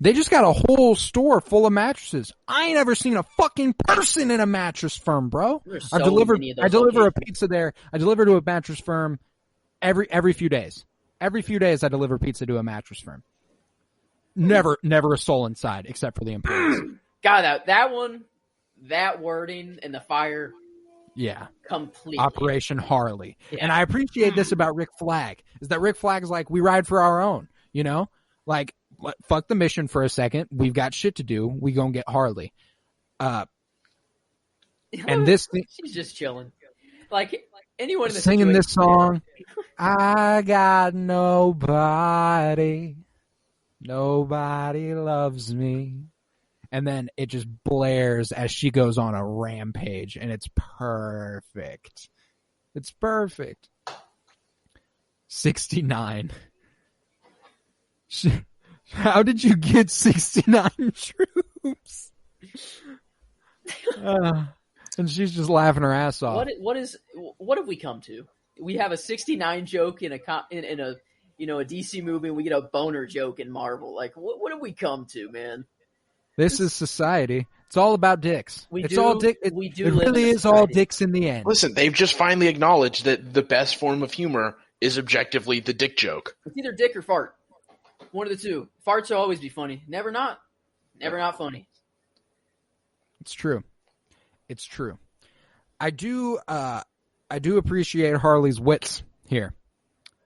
They just got a whole store full of mattresses. I ain't ever seen a fucking person in a mattress firm, bro. There's I so deliver many of those a locations. pizza there. I deliver to a mattress firm every few days. Every few days I deliver pizza to a mattress firm. Never a soul inside except for the employees. God, that one, that wording and the fire, Yeah. completely. Operation Harley. Yeah. And I appreciate this about Rick Flag, is that Rick Flag is like, we ride for our own, you know? Like, fuck the mission for a second. We've got shit to do. We gonna get Harley. And this thing, She's just chilling. Like anyone in the singing this situation- song, I got nobody. Nobody loves me. And then it just blares as she goes on a rampage, and it's perfect. It's perfect. 69. How did you get 69 troops? And she's just laughing her ass off. What have we come to? We have a 69 joke in a DC movie, and we get a boner joke in Marvel. Like, what have we come to, man? This is society. It's all about dicks. We It's do- all dick. It, we do it live in really a is all society. dicks in the end. Listen, they've just finally acknowledged that the best form of humor is objectively the dick joke. It's either dick or fart. One of the two. Farts will always be funny. Never not. Never not funny. It's true. It's true. I do appreciate Harley's wits here.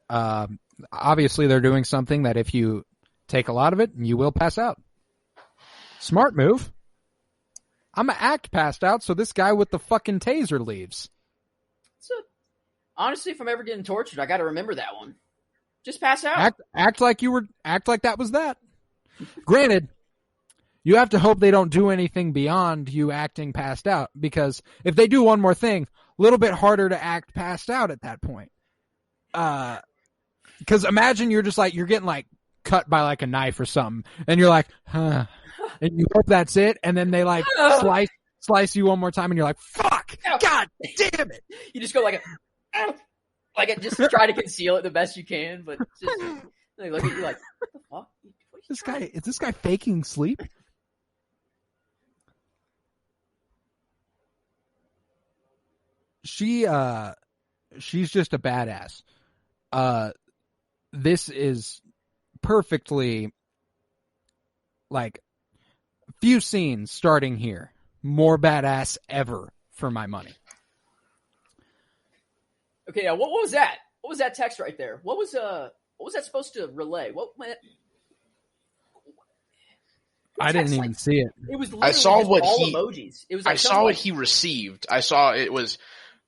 Obviously, they're doing something that if you take a lot of it, you will pass out. Smart move. I'm gonna act passed out so this guy with the fucking taser leaves. Honestly, if I'm ever getting tortured, I got to remember that one. Just pass out. Act like that was that. Granted, you have to hope they don't do anything beyond you acting passed out, because if they do one more thing, a little bit harder to act passed out at that point. Because imagine you're getting like cut by like a knife or something, and you're like, huh, and you hope that's it, and then they like slice you one more time, and you're like, fuck, god damn it. You just go like just try to conceal it the best you can, but just they look at you like, what the fuck? Is this guy faking sleep? she's just a badass. This is perfectly like few scenes starting here. More badass ever for my money. Okay, what was that? What was that text right there? What was that supposed to relay? I didn't even see it. It was literally I saw just what all he. emojis. It was. Like I saw what he received. I saw it was,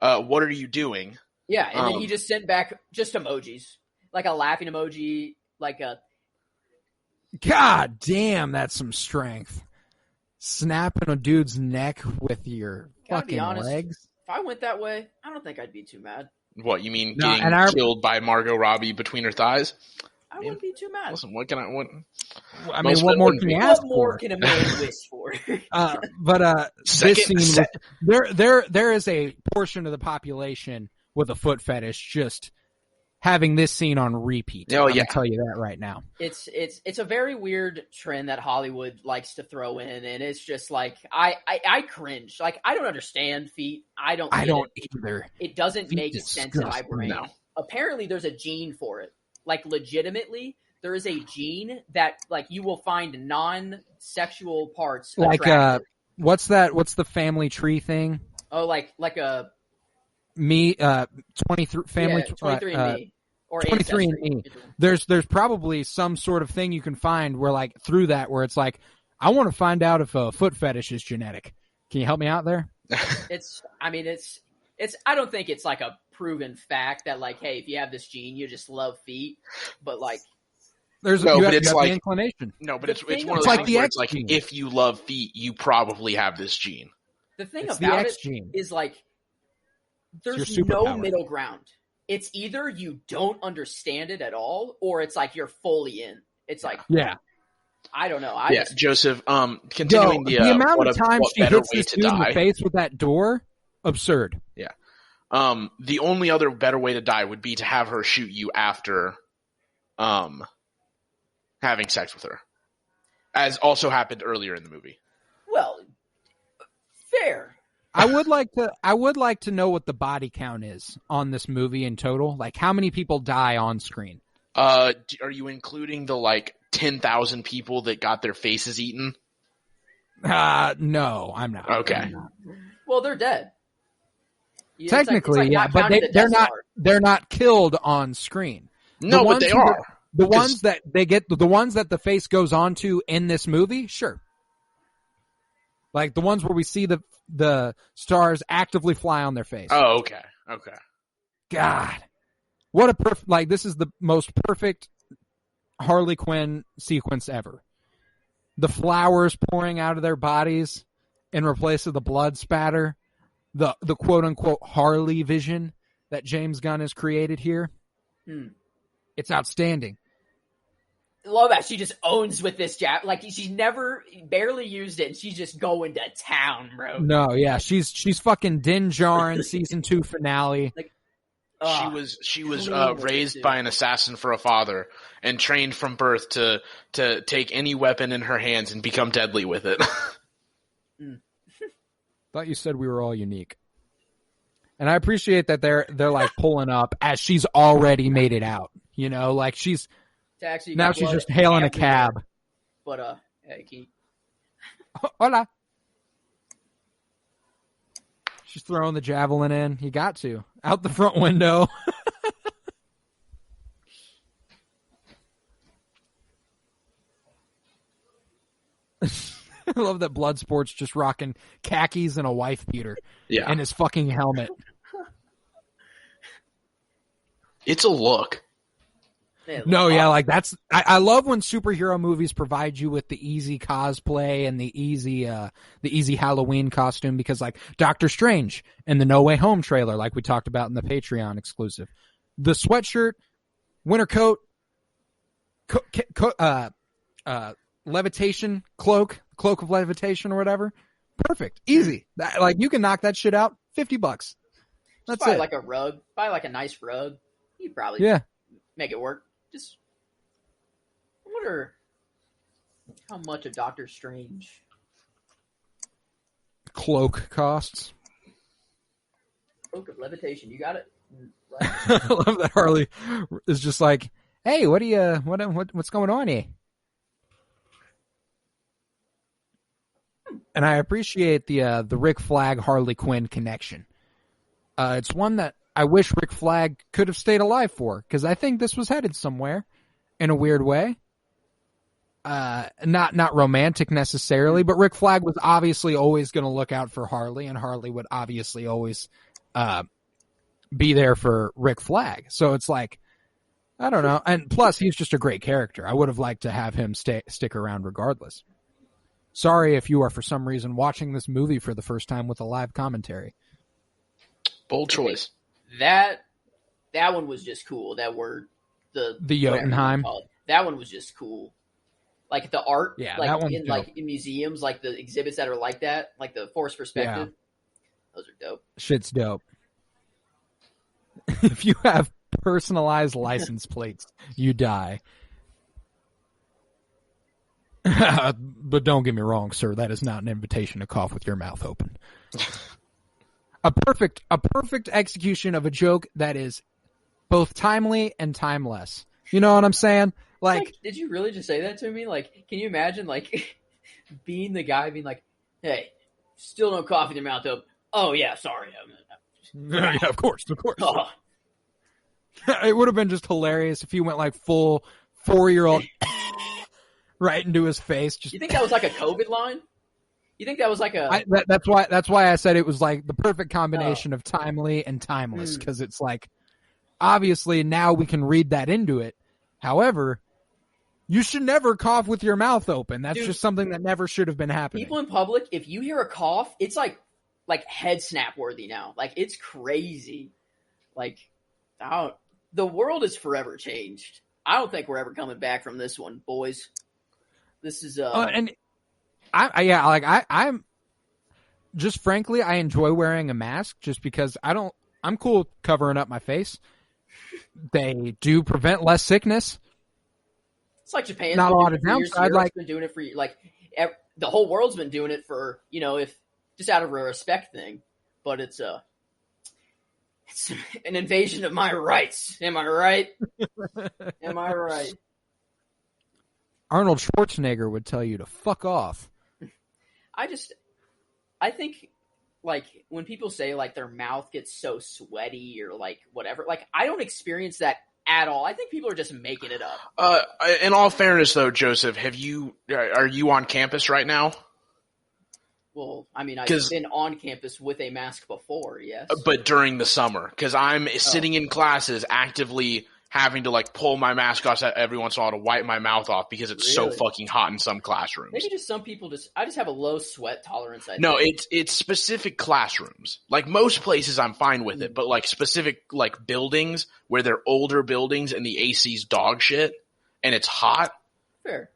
"What are you doing?" Yeah, and then he just sent back just emojis, like a laughing emoji, like a. God damn, that's some strength. Snapping a dude's neck with your Gotta be fucking honest, legs. If I went that way, I don't think I'd be too mad. What you mean? No, Getting and killed by Margot Robbie between her thighs? I wouldn't be too mad. Listen, what can I? What? I mean, Most what men more wouldn't can you be. ask What more for? can a man wish for? But Second- this scene, there is a portion of the population with a foot fetish just having this scene on repeat. Oh, I'm yeah. gonna tell you that right now. It's a very weird trend that Hollywood likes to throw in, and it's just like I cringe. Like I don't understand feet. I don't either. It doesn't Feet make sense in my disgust me. brain. No. Apparently, there's a gene for it. Like legitimately, there is a gene that like you will find non-sexual parts Like attractive. what's that? What's the family tree thing? Oh, like a 23 family 23andMe or 23andMe. Ancestry. There's probably some sort of thing you can find where like through that where it's like I want to find out if a foot fetish is genetic. Can you help me out there? It's I don't think it's like a proven fact that like, hey, if you have this gene, you just love feet. But like, There's No, you but have, it's you have like- the inclination. No, but The it's thing one of about- those It's like things the where X it's like gene. if you love feet, you probably have this gene. the thing It's the about X it gene. is like, there's your no superpower. middle ground. It's either you don't understand it at all, or it's like you're fully in. It's like, Yeah. I don't know. Yeah, Joseph. Continuing Yo, the amount what of time she better hits way this to dude in the die. face with that door, absurd. The only other better way to die would be to have her shoot you after, having sex with her, as also happened earlier in the movie. Well, fair. I would like to know what the body count is on this movie in total. Like how many people die on screen? Are you including the like 10,000 people that got their faces eaten? No, I'm not. Okay. I'm not. Well, they're dead. It's like- Technically, it's like yeah, not but counting the they're Death not Star. they're not killed on screen. No, but ones they who- are. The Because- ones that they get, the ones that the face goes on to in this movie, sure. Like the ones where we see the stars actively fly on their face. Oh, okay. Okay. God, what a like this is the most perfect Harley Quinn sequence ever. The flowers pouring out of their bodies in replace of the blood spatter, the quote unquote Harley vision that James Gunn has created here. It's outstanding. Love that she just owns with this jab. Like she's never barely used it, and she's just going to town, bro. No, yeah, she's fucking Din Djarin season 2 finale. She was clean with it, raised dude. by an assassin for a father and trained from birth to take any weapon in her hands and become deadly with it. Thought you said we were all unique. And I appreciate that they're like pulling up as she's already made it out. You know, like she's Taxi, now got she's blood just hailing a everywhere. cab. But hey, Keith. Hola. She's throwing the javelin in. You got to. Out the front window. I love that Bloodsport's just rocking khakis and a wife beater Yeah. and his fucking helmet. It's a look. Man, No, yeah, like that's I love when superhero movies provide you with the easy cosplay and the easy Halloween costume because like Doctor Strange and the No Way Home trailer, like we talked about in the Patreon exclusive, the sweatshirt, winter coat, levitation cloak of levitation or whatever, perfect, easy. Like you can knock that shit out, $50. That's buy it. like a rug. Buy like a nice rug. You probably Yeah. make it work. Just I wonder how much a Doctor Strange. Cloak costs. Cloak of levitation. You got it. I love that Harley is just like, hey, what's going on here? And I appreciate the Rick Flag Harley Quinn connection. It's one that I wish Rick Flag could have stayed alive for, because I think this was headed somewhere in a weird way. Not romantic necessarily, but Rick Flag was obviously always going to look out for Harley, and Harley would obviously always be there for Rick Flag. So it's like, I don't know. And plus, he's just a great character. I would have liked to have him stick around regardless. Sorry if you are for some reason watching this movie for the first time with a live commentary. Bold choice. That one was just cool. That word, the Jotunheim. That one was just cool. Like the art, yeah, like that one's in dope. like in museums, like the exhibits that are like that, like the forced perspective. Yeah. Those are dope. Shit's dope. If you have personalized license plates, you die. But don't get me wrong, sir. That is not an invitation to cough with your mouth open. A perfect execution of a joke that is both timely and timeless. You know what I'm saying? Like, did you really just say that to me? Like, can you imagine, like, being the guy being like, hey, still no cough in your mouth open. Oh, yeah, sorry. Yeah, of course. Oh. It would have been just hilarious if he went like full 4-year-old right into his face. Just, you think that was like a COVID line? You think that was like a... That's why I said it was like the perfect combination of timely and timeless, because it's like, obviously now we can read that into it. However, you should never cough with your mouth open. That's just something that never should have been happening. People in public, if you hear a cough, it's like head snap worthy now. Like, it's crazy. Like, the world is forever changed. I don't think we're ever coming back from this one, boys. This is and I'm just frankly, I enjoy wearing a mask just because I'm cool covering up my face. They do prevent less sickness. It's like Japan's not been a lot doing of it for years. downside. Europe's been doing it for the whole world's been doing it for, if just out of a respect thing. But it's an invasion of my rights. Am I right? Am I right? Arnold Schwarzenegger would tell you to fuck off. I think, like, when people say, like, their mouth gets so sweaty or, like, whatever, like, I don't experience that at all. I think people are just making it up. In all fairness, though, Joseph, are you on campus right now? Well, I mean, I've been on campus with a mask before, yes. But during the summer, because I'm sitting in classes actively having to, like, pull my mask off every once in a while to wipe my mouth off because it's so fucking hot in some classrooms. Maybe just some people I just have a low sweat tolerance. No, it's specific classrooms. Like, most places I'm fine with it, but, like, specific, like, buildings where they're older buildings and the AC's dog shit and it's hot. Fair.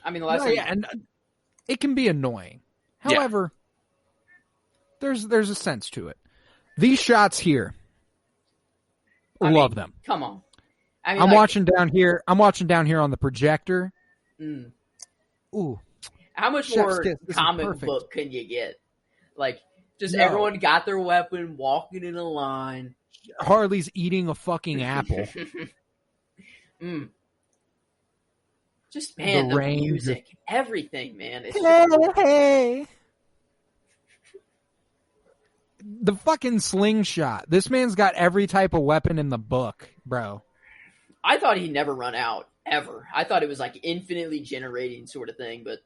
I mean, the last time... and it can be annoying. However, there's a sense to it. These shots here, love them. Come on. I mean, I'm watching down here on the projector. Ooh. How much more comic book can you get? Like, just everyone got their weapon, walking in a line. Harley's eating a fucking apple. Just, man, the music, everything, man. It's hey. The fucking slingshot. This man's got every type of weapon in the book, bro. I thought he'd never run out, ever. I thought it was like infinitely generating sort of thing, but...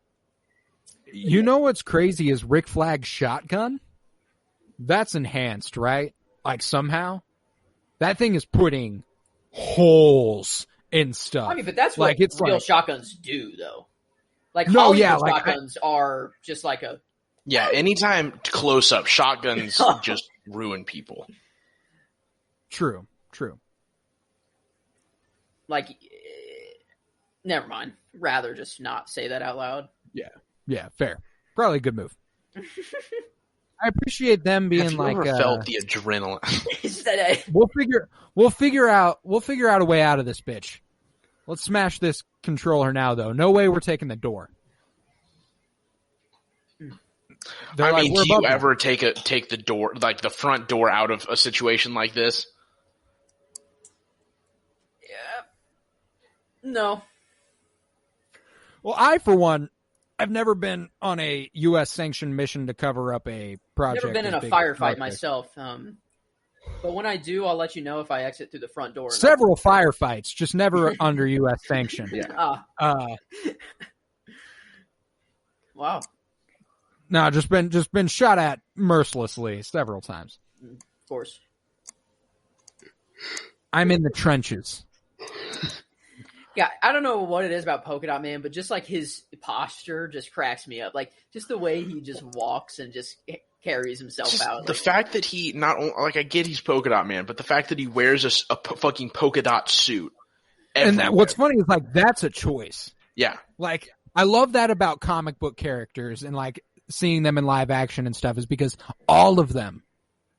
You know what's crazy is Rick Flag's shotgun? That's enhanced, right? Like, somehow? That thing is putting holes in stuff. I mean, but that's what real shotguns do, though. Like, shotguns are just like a... Yeah, anytime close-up, shotguns just ruin people. True. Like, never mind. Rather just not say that out loud. Yeah, fair. Probably a good move. I appreciate them being Have you like... ever felt the adrenaline? We'll figure out a way out of this bitch. Let's smash this controller now, though. No way we're taking the door. They're I like, mean, we're do you above that. ever take the door, like the front door, out of a situation like this? Yeah. No. Well, I, for one, I've never been on a U.S. sanctioned mission to cover up a project. Never been in a as big as firefight Project. myself. But when I do, I'll let you know if I exit through the front door. Several firefights, just never under U.S. sanction. Yeah. Wow. No, just been shot at mercilessly several times. Of course. I'm in the trenches. Yeah, I don't know what it is about Polka Dot Man, but just like his posture just cracks me up. Like just the way he just walks and just carries himself Just out. the Like, fact that he not only, like, I get he's Polka Dot Man, but the fact that he wears a fucking polka dot suit. And everywhere. what's funny is like that's a choice. Yeah. Like I love that about comic book characters and like seeing them in live action and stuff is because all of them,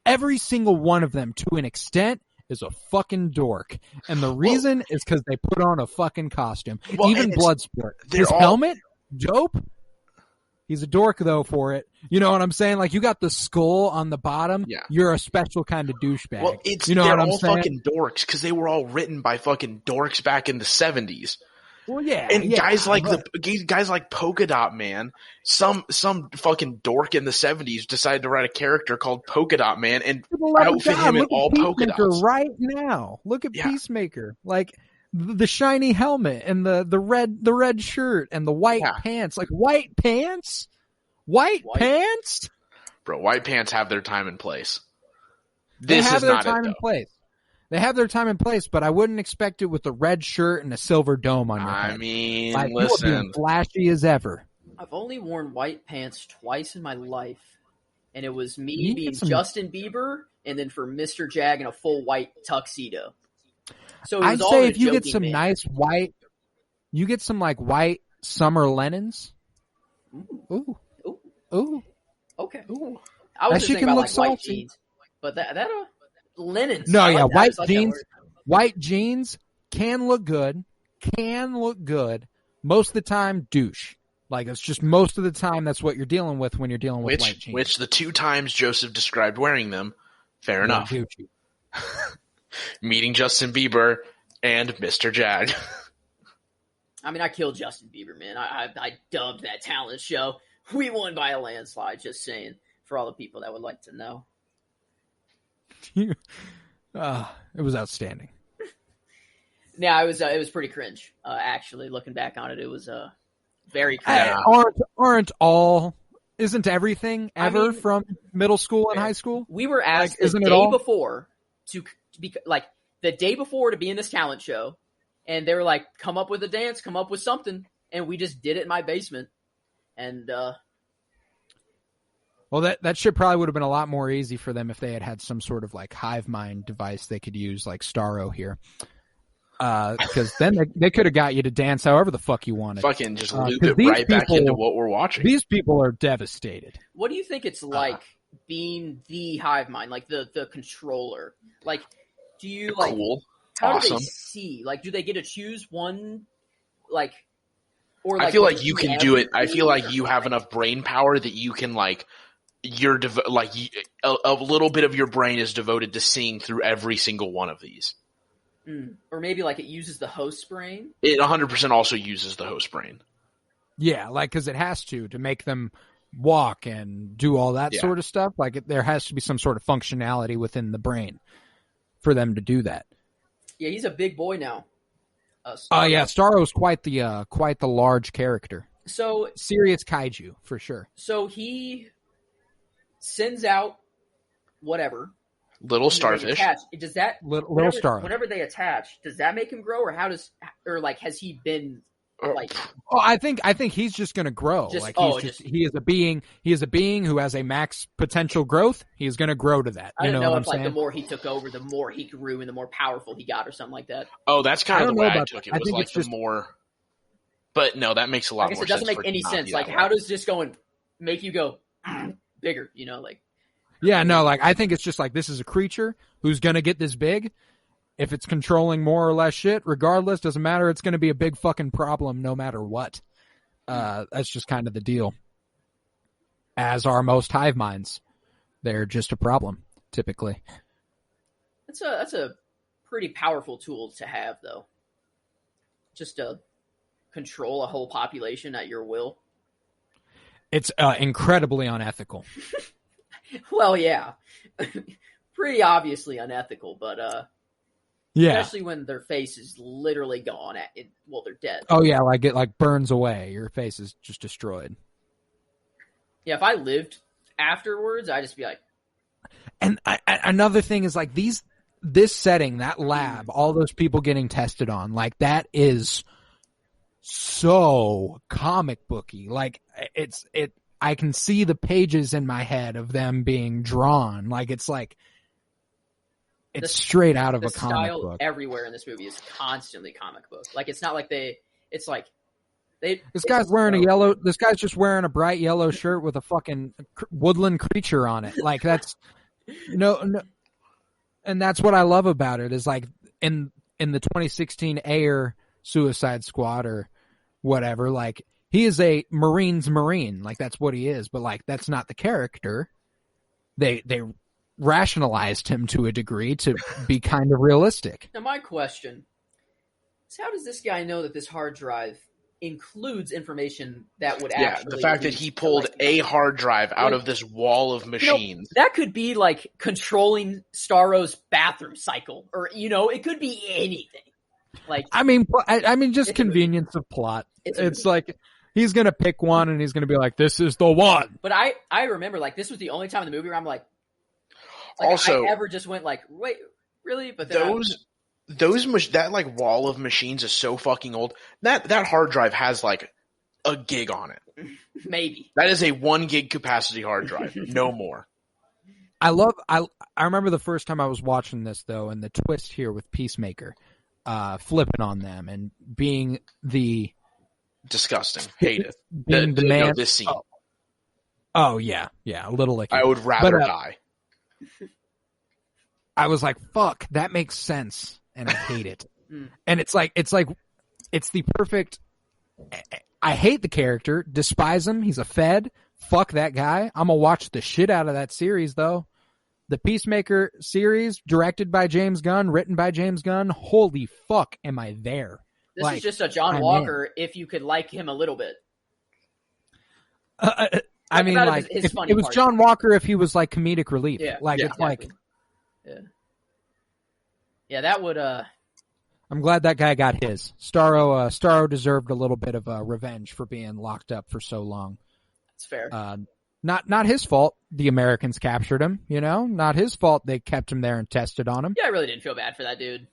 every single one of them to an extent is a fucking dork. And the reason is because they put on a fucking costume. Well, Even and it's- Bloodsport. they're His all- helmet, dope. He's a dork though for it. You know what I'm saying? Like you got the skull on the bottom. Yeah. You're a special kind of douchebag. Well, you know they're what I'm all saying? fucking dorks because they were all written by fucking dorks back in the 70s. Well, yeah. And yeah, guys like but- guys like Polka Dot Man, some fucking dork in the 70s decided to write a character called Polka Dot Man and For the love of outfit God, him in look at all polka Peacemaker dots. right now. Look at Yeah. Peacemaker. Like the shiny helmet and the red shirt and the white Yeah. pants. Like white pants? White pants? Bro, white pants have their time and place. They This have is their not time it, and though. place. They have their time and place, but I wouldn't expect it with a red shirt and a silver dome on your I head. mean, Like, you are listen. being flashy as ever. I've only worn white pants twice in my life, and it was me You being get some- Justin Bieber, and then for Mr. Jag in a full white tuxedo. So it I'd was all say in a if you get joking some manner. nice white, you get some like white summer linens. Ooh. Ooh. Ooh. Okay. Ooh. I was That just shit thinking can about look like white salty. jeans, but that linens. No, I like yeah, that. I white just like that jeans. word. White jeans can look good. Most of the time, douche. Like it's just most of the time that's what you're dealing with when you're dealing with white jeans. Which the two times Joseph described wearing them, fair enough. Gucci. Meeting Justin Bieber and Mr. Jag. I mean, I killed Justin Bieber, man. I dubbed that talent show. We won by a landslide. Just saying, for all the people that would like to know. It was outstanding. Yeah, it was pretty cringe. Actually, looking back on it, it was very cringe. Isn't everything I ever mean- from middle school and Yeah. high school? We were asked Like, isn't the it day all? before to be like the day before to be in this talent show, and they were like, "Come up with a dance, come up with something," and we just did it in my basement. And Well, that shit probably would have been a lot more easy for them if they had some sort of like hive mind device they could use, like Starro here. Because then they could have got you to dance however the fuck you wanted. Fucking just loop 'cause it these right back people- into what we're watching. These people are devastated. what do you think it's like being the hive mind, like the controller? Like, do you like? Cool. How do Awesome. they see? Like, do they get to choose one? Like, or I feel does like you he can do it. I everything? feel like you have enough brain power that you can like a little bit of your brain is devoted to seeing through every single one of these. Or maybe like it uses the host's brain. It 100% also uses the host brain. Yeah, like because it has to make them walk and do all that Yeah. sort of stuff. Like there has to be some sort of functionality within the brain for them to do that. Yeah, he's a big boy now. Oh yeah, Starro's quite the large character. So Serious kaiju for sure. he sends out whatever. Little When they starfish. attach. Does that Little star. Whenever they attach, does that make him grow, or has he been like? Oh, I think he's just gonna grow. Just- like oh, he is a being. He is a being who has a max potential growth. He's gonna grow to that. I You don't know know what if I'm like the saying? more he took over, the more he grew, and the more powerful he got, or something like that. Oh, that's kind I of don't the way know I about took it. that. I Was think like it's the just- more. But no, that makes a lot I guess more it doesn't sense. make for it any to not sense. be Like, that how way. does this going make you go bigger? You know, like Yeah, no, like I think it's just like this is a creature who's gonna get this big. If it's controlling more or less shit, regardless, doesn't matter. It's gonna be a big fucking problem no matter what. That's just kind of the deal. as are most hive minds. They're just a problem, typically. That's a pretty powerful tool to have, though. Just to control a whole population at your will. It's incredibly unethical. Well, yeah. Pretty obviously unethical, but Yeah. especially when their face is literally gone. Well, they're dead. Oh yeah, like it like burns away. Your face is just destroyed. Yeah, if I lived afterwards, I'd just be like, And another thing is like this setting, that lab, all those people getting tested on, like that is so comic booky. Like I can see the pages in my head of them being drawn. Like it's straight out of a comic style book. Everywhere in this movie is constantly comic book. Like it's not like this guy's wearing this guy's just wearing a bright yellow shirt with a fucking woodland creature on it. Like that's no. And that's what I love about it is like in the 2016 Ayer Suicide Squad or whatever, like he is a Marine's Marine. Like that's what he is, but like that's not the character. They rationalized him to a degree to be kind of realistic. Now my question is, how does this guy know that this hard drive includes information that would actually... Yeah, the fact that he pulled a hard drive out of this wall of machines. That could be like controlling Starro's bathroom cycle, or, it could be anything. Like, I mean, just convenience of plot. It's like, he's going to pick one and he's going to be like, this is the one. But I remember, like, this was the only time in the movie where I'm like also, I ever just went like, wait, really? But then that like wall of machines is so fucking old. That hard drive has like a gig on it. Maybe. That is a 1 gig capacity hard drive. No more. I remember the first time I was watching this though, and the twist here with Peacemaker, flipping on them and being the disgusting. Hate it. Being the man. This scene. Oh yeah. A little like I would rather die. I was like, fuck, that makes sense. And I hate it. And it's the perfect, I hate the character, despise him. He's a Fed. Fuck that guy. I'm gonna watch the shit out of that series though. The Peacemaker series, directed by James Gunn, written by James Gunn. Holy fuck, am I there? This is just a John Walker if you could like him a little bit. I mean, like, it was John Walker if he was like comedic relief. Yeah, like, yeah, it's like... Yeah, that would... I'm glad that guy got his. Starro deserved a little bit of revenge for being locked up for so long. That's fair. Not his fault the Americans captured him, Not his fault they kept him there and tested on him. Yeah, I really didn't feel bad for that dude.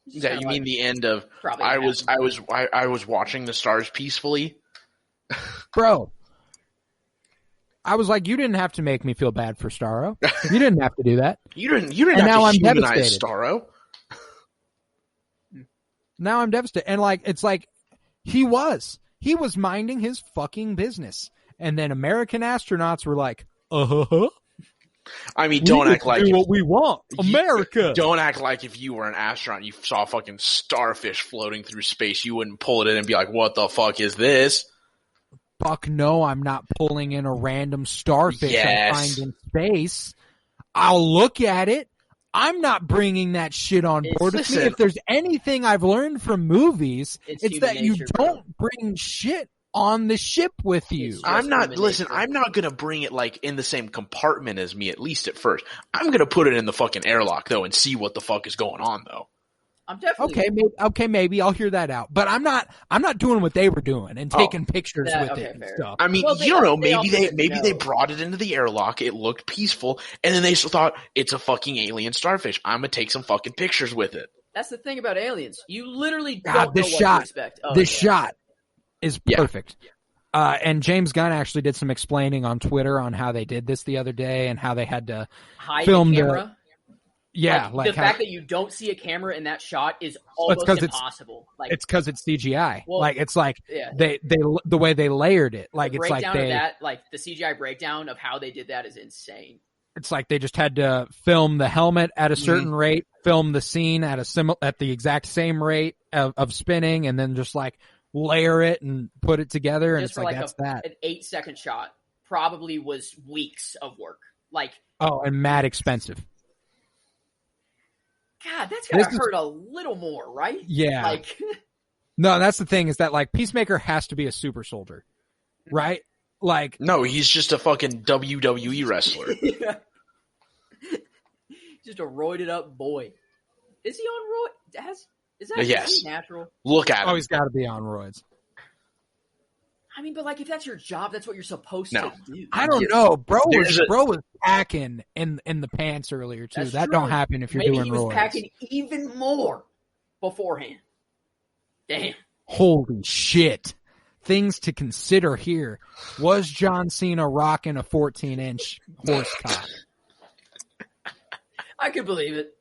Yeah, you mean the end of... I was watching the stars peacefully. Bro. I was like, you didn't have to make me feel bad for Starro. You didn't have to do that. You didn't and have now to I'm humanize devastated. Starro. Now I'm devastated. And like, it's like, he was minding his fucking business. And then American astronauts were like, I mean, don't act like do what we want. America. Don't act like if you were an astronaut, you saw a fucking starfish floating through space, you wouldn't pull it in and be like, what the fuck is this? Fuck no, I'm not pulling in a random starfish I find in space. I'll look at it. I'm not bringing that shit on board with me. If there's anything I've learned from movies, it's that you don't bring shit on the ship with you. I'm not going to bring it like in the same compartment as me, at least at first. I'm going to put it in the fucking airlock though and see what the fuck is going on though. I'm definitely maybe I'll hear that out. But I'm not doing what they were doing and taking pictures with it and stuff. I mean, you don't know, maybe they brought it into the airlock, it looked peaceful, and then they thought it's a fucking alien starfish. I'm gonna take some fucking pictures with it. That's the thing about aliens. You literally don't know what to expect. This shot is perfect. And James Gunn actually did some explaining on Twitter on how they did this the other day and how they had to film the camera. Yeah, the fact that you don't see a camera in that shot is almost impossible. It's because it's CGI. Well, it's like they the way they layered it. Like it's like the CGI breakdown of how they did that is insane. It's like they just had to film the helmet at a certain rate, film the scene at the exact same rate of spinning, and then just like layer it and put it together. And just it's like that's that. An 8-second shot probably was weeks of work. Like, Oh, and mad expensive. God, that's gotta This is- hurt a little more, right? Yeah. Like, No, that's the thing is that like Peacemaker has to be a super soldier, right? Like, No, he's just a fucking WWE wrestler. just a roided up boy. Is he on roid? Is that Yes. natural? Look at oh, him. he's got to be on roids. I mean, but like, if that's your job, that's what you're supposed No. to do. I don't know. Bro There's was packing in the pants earlier too. That's That true. don't happen if you're Maybe doing he was roids. packing even more beforehand. Damn. Holy shit. Things to consider here. Was John Cena rocking a 14-inch horse cock? I could believe it.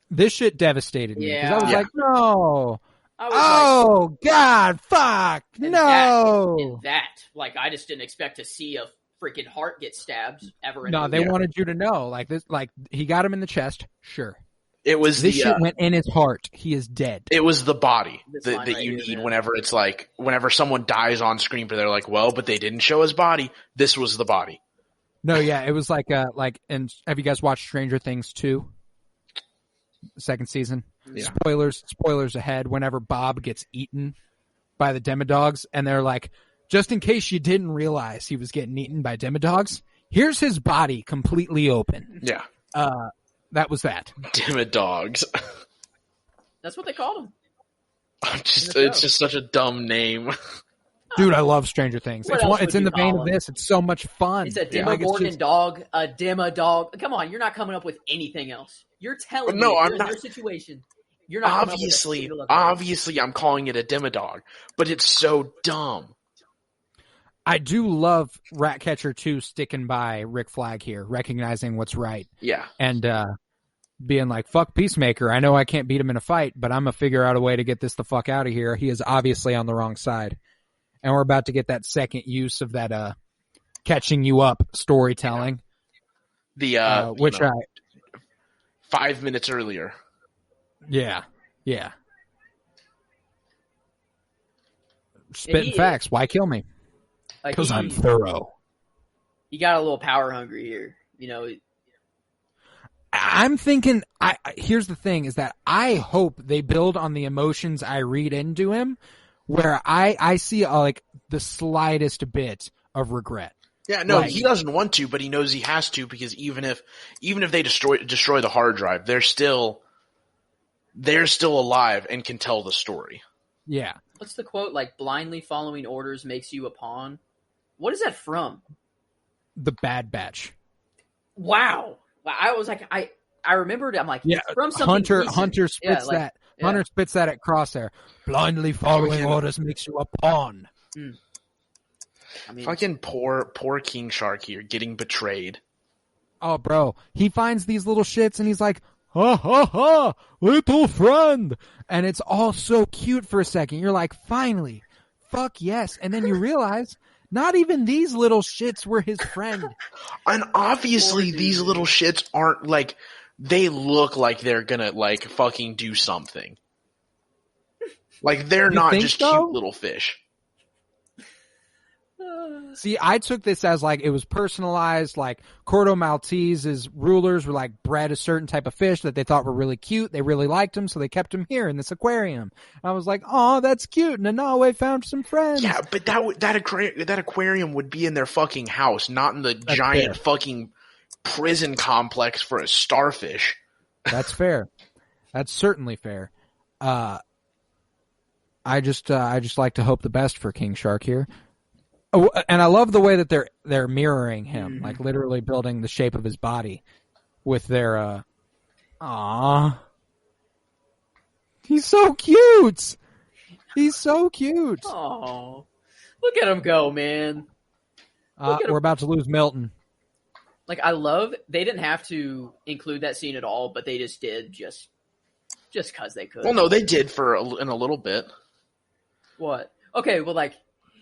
This shit devastated me because I was Yeah. like, no. I was Oh, God, fuck, And no. like, like, I just didn't expect to see a freaking heart get stabbed ever. In No, a they movie. wanted you to know. Like this, like he got him in the chest. Sure. It was This the shit went in his heart. He is dead. it was the body This that, line that right you here, need man. whenever it's like whenever someone dies on screen, but they're like, well, but they didn't show his body. This was the body. No, yeah, it was like and have you guys watched Stranger Things 2? Second season? Yeah. Spoilers ahead. Whenever Bob gets eaten by the Demodogs, and they're like, just in case you didn't realize he was getting eaten by Demodogs, here's his body completely open. Yeah, That was that. damn it, dogs. That's what they called him. It's In the just show. such a dumb name. Dude, I love Stranger Things. What It's else one, would it's in you the vein call of him? this. It's so much fun. It's a Yeah. Like, it's Demogorgon just- dog, a Demodog. Come on, you're not coming up with anything else. You're telling No, me if I'm you're in not- their situation. You're not coming up with a single other- Obviously, I'm calling it a Demodog, but it's so dumb. I do love Ratcatcher 2 sticking by Rick Flag here, recognizing what's right. Yeah, And being like, fuck Peacemaker. I know I can't beat him in a fight, but I'm going to figure out a way to get this the fuck out of here. He is obviously on the wrong side. And we're about to get that second use of that catching you up storytelling, the which 5 minutes earlier. yeah. Spitting he- facts. Why kill me? Like, Because I'm thorough. he got a little power hungry here. You know, I'm thinking, here's the thing is that I hope they build on the emotions I read into him, where I see like the slightest bit of regret. Yeah, no, Like- he doesn't want to, but he knows he has to because even if they destroy the hard drive, they're still alive and can tell the story. Yeah. what's the quote? Like, blindly following orders makes you a pawn. What is that from? The Bad Batch. Wow. I was like, I remembered. I'm like, Yeah, it's from something recent. Hunter spits Yeah, like, that. yeah. Hunter spits that at Crosshair. Blindly following Freaking- orders makes you a pawn. I mean, Fucking poor King Shark here getting betrayed. Oh, bro. He finds these little shits and he's like, ha ha ha, little friend. And it's all so cute for a second. You're like, finally, fuck yes. And then you realize not even these little shits were his friend. And obviously Poor these dude. little shits aren't like, they look like they're gonna like fucking do something. Like they're You not think just so? cute little fish. See, I took this as like it was personalized, like Cordo Maltese's rulers were like bred a certain type of fish that they thought were really cute. They really liked him, so they kept him here in this aquarium. I was like, oh, that's cute. Nanawe found some friends. Yeah, but that aquarium would be in their fucking house, not in the giant fair. fucking prison complex for a starfish. That's fair. That's certainly fair. I just like to hope the best for King Shark here. Oh, and I love the way that they're mirroring him, like literally building the shape of his body with their Aww. He's so cute. He's so cute. oh, look at him go, man. look at We're him. about to lose Milton. Like, I love, they didn't have to include that scene at all, but they just did, just because they could. Well, no, they did in a little bit. What? Okay, well, like,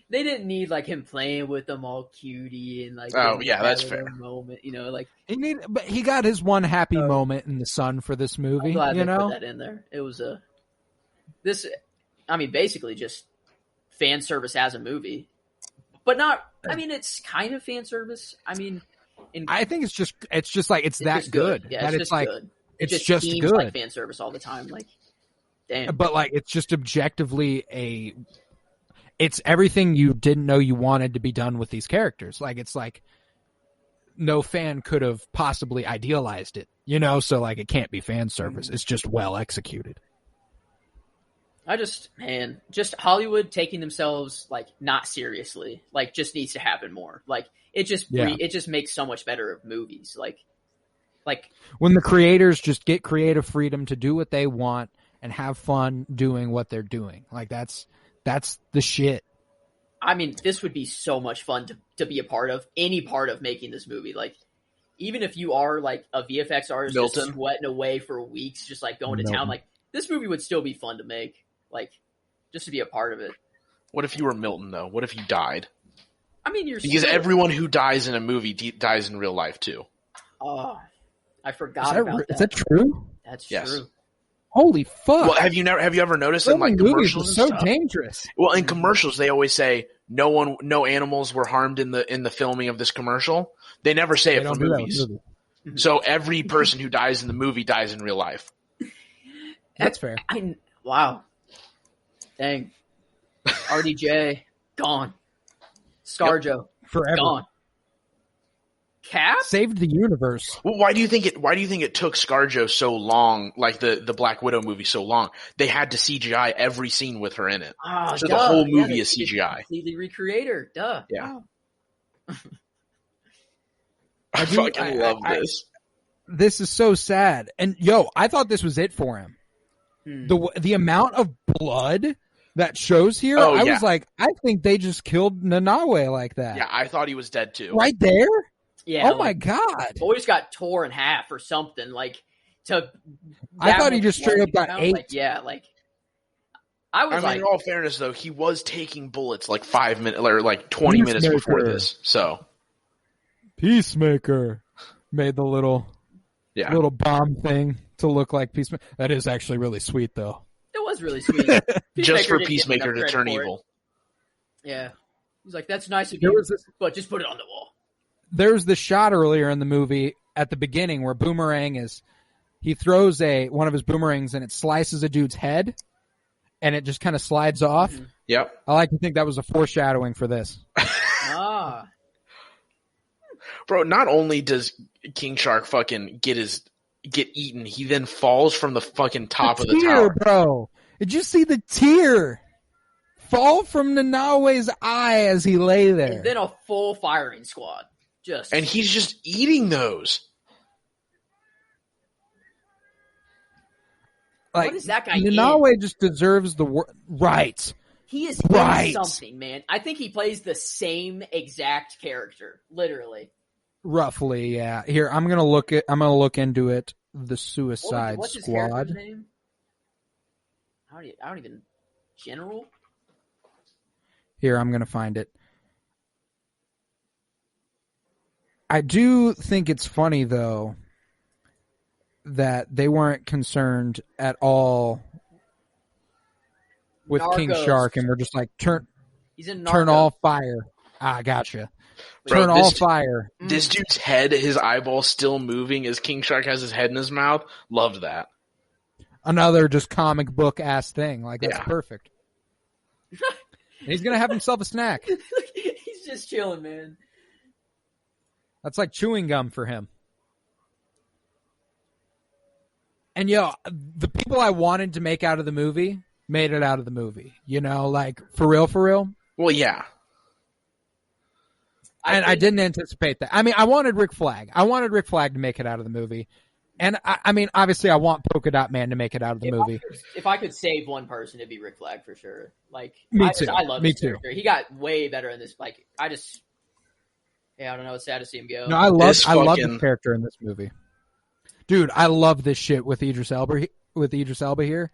they didn't need, like, him playing with them all cutie and, like, Oh, them yeah, that's having fair. a moment, you know, like, But he got his one happy moment in the sun for this I'm movie. glad You they know, put that in there. It was basically just fan service as a movie, but not. I mean, it's kind of fan service. I mean, I think it's just like it's that just good. Yeah, that it's it's just like good. it's It just seems good. like fan service all the time. Like, damn. But like it's just objectively it's everything you didn't know you wanted to be done with these characters. Like it's like no fan could have possibly idealized it, you know, so like it can't be fan service. It's just well executed. just Hollywood taking themselves like not seriously, like just needs to happen more. Like it just makes so much better movies. Like When the creators just get creative freedom to do what they want and have fun doing what they're doing. Like that's the shit. I mean, this would be so much fun to be a part of, any part of making this movie. Like, even if you are like a VFX artist just Milton. sweating away for weeks, just like going to Milton. town, like this movie would still be fun to make. Like, just to be a part of it. What if you were Milton though? What if you died? I mean, Because still, everyone who dies in a movie dies in real life too. Oh, I forgot about that. Is that true? That's Yes. true. Holy fuck. Well, have you ever noticed in like Filming movies commercials is and so stuff? dangerous. Well, in commercials they always say no animals were harmed in the filming of this commercial. They never say They it for don't do that with movies. movies. So every person who dies in the movie dies in real life. That's fair. Wow. Dang. RDJ gone. ScarJo Forever. gone. Cap? Saved the universe. Well, why do you think it took ScarJo so long, like the Black Widow movie so long? They had to CGI every scene with her in it. Oh, So duh. the whole movie they is CGI. Completely recreate her. Duh. Yeah. Oh. I fucking love this. This is so sad. And I thought this was it for him. The amount of blood that shows here, Oh, I yeah. was like, I think they just killed Nanawe like that. Yeah, I thought he was dead too. Right there? Yeah. Oh my god. Boys got tore in half or something. Like, to. I that thought he much just straight blood up got came out, ate. Like, yeah, like. I was I mean, like. in all fairness, though, he was taking bullets like 5 minutes or like 20 minutes before Peacemaker. this. So Peacemaker made the little bomb thing to look like Peacemaker. That is actually really sweet though. It was really sweet. just for didn't get Peacemaker enough to credit turn for it. evil. Yeah. He's like, that's nice of There you, was this but just put it on the wall. There's the shot earlier in the movie at the beginning where he throws one of his boomerangs and it slices a dude's head and it just kind of slides off. Mm-hmm. Yep. I like to think that was a foreshadowing for this. Ah. Bro, not only does King Shark fucking get eaten, he then falls from the fucking top of the tear, tower. bro. Did you see the tear fall from Nanawe's eye as he lay there? And then a full firing squad. And he's just eating those. Like, what is that guy Nanawe just deserves the right. He is Right. in something, man. I think he plays the same exact character, literally. Roughly, yeah. Here, I'm gonna look into it. The Suicide What's his Squad. character's name? I don't even. General? Here, I'm gonna find it. I do think it's funny though that they weren't concerned at all with King Narcos. Shark, and we're just like He's in turn Narcos. all fire. Ah, gotcha. Bro, Turn all fire. This dude's head, his eyeball still moving as King Shark has his head in his mouth. Loved that. Another just comic book ass thing. Like that's Yeah. perfect. And he's gonna have himself a snack. He's just chilling, man. That's like chewing gum for him. And the people I wanted to make out of the movie made it out of the movie. You know, like for real. Well, yeah. And I didn't anticipate that. I mean, I wanted Rick Flag. I wanted Rick Flag to make it out of the movie. And I mean, obviously I want Polka Dot Man to make it out of the movie. If I could save one person, it'd be Rick Flag for sure. Like, Me too. I love Me his too. character. He got way better in this. Like, I don't know. It's sad to see him go. No, I love fucking- the character in this movie. Dude, I love this shit with Idris Elba here.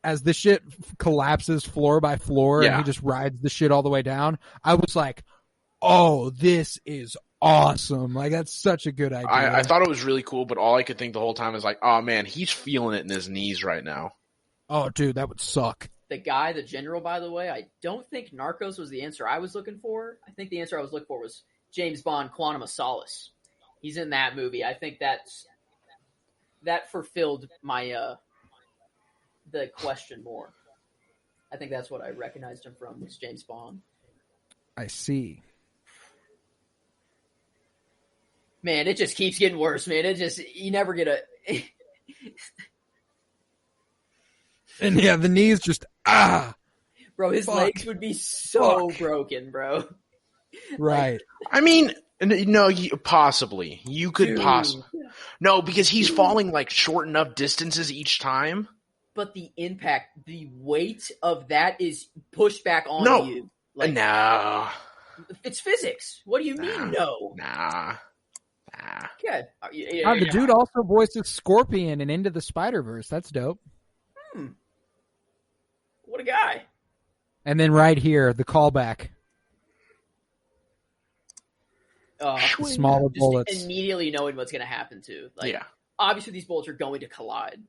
As the shit collapses floor by floor and Yeah. he just rides the shit all the way down, I was like, oh, this is awesome. Like, that's such a good idea. I thought it was really cool, but all I could think the whole time is like, oh man, he's feeling it in his knees right now. Oh, dude, that would suck. the guy, the general, by the way, I don't think Narcos was the answer I was looking for. I think the answer I was looking for was James Bond, Quantum of Solace. He's in that movie. I think that fulfilled my the question more. I think that's what I recognized him from, was James Bond. I see. Man, it just keeps getting worse, man. You never get a... And yeah, the knees just, Bro, his Fuck. legs would be so Fuck. broken, bro. right. I mean, no, possibly. You could Dude. possibly. No, because he's falling like short enough distances each time. But the impact, the weight of that is pushed back on No. you. No. It's physics. What do you mean, no? Nah. Good. The dude also voices Scorpion and Into the Spider-Verse. That's dope. What a guy. And then right here, the callback. Smaller Just bullets. immediately knowing what's going to happen, too. Yeah. Obviously, these bullets are going to collide.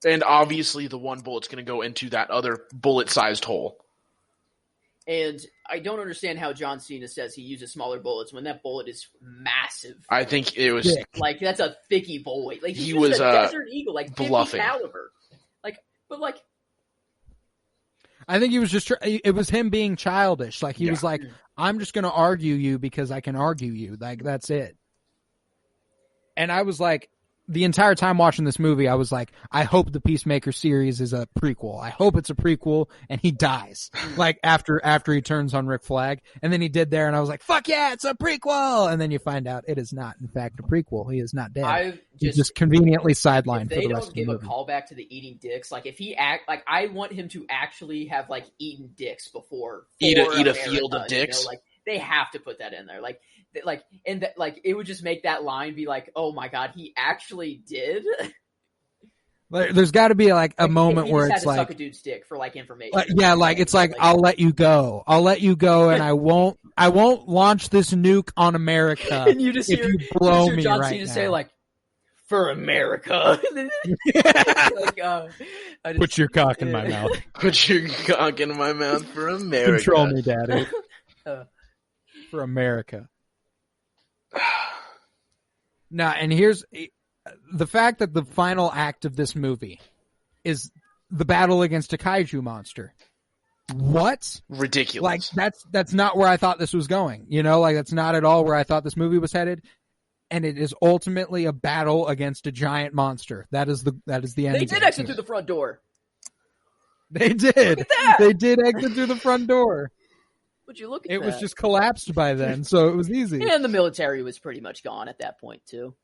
And obviously the one bullet's going to go into that other bullet-sized hole. And I don't understand how John Cena says he uses smaller bullets when that bullet is massive. I think it was... Dick. That's a thicky bullet. He He was, was a Desert Eagle, 50 bluffing. caliber. I think he was just, it was him being childish. He was like, I'm just going to argue you because I can argue you. That's it. And I was like, the entire time watching this movie, I was like, I hope the Peacemaker series is a prequel. I hope it's a prequel and he dies. After he turns on Rick Flag. And then he did there and I was like, fuck yeah, it's a prequel. And then you find out it is not, in fact, a prequel. He is not dead. He's just conveniently sidelined for the rest of the movie. They don't give a callback to the eating dicks. If he I want him to actually have eaten dicks before. Eat a America, field of dicks. They have to put that in there. It would just make that line be oh my god, he actually did. There's got to be a moment where it's had to suck a dude's dick for information. I'll let you go. I'll let you go, and I won't launch this nuke on America. And you just if hear, you blow me John right Cena now. say for America. Put your cock in my mouth. Put your cock in my mouth for America. Control me, Daddy. For America. Now, and here's the fact that the final act of this movie is the battle against a kaiju monster. What? Ridiculous. That's not where I thought this was going. That's not at all where I thought this movie was headed. And it is ultimately a battle against a giant monster. That is the end. They did exit through the front door. They did. They did exit through the front door. Would you look at It that? was just collapsed by then, so it was easy. And the military was pretty much gone at that point, too.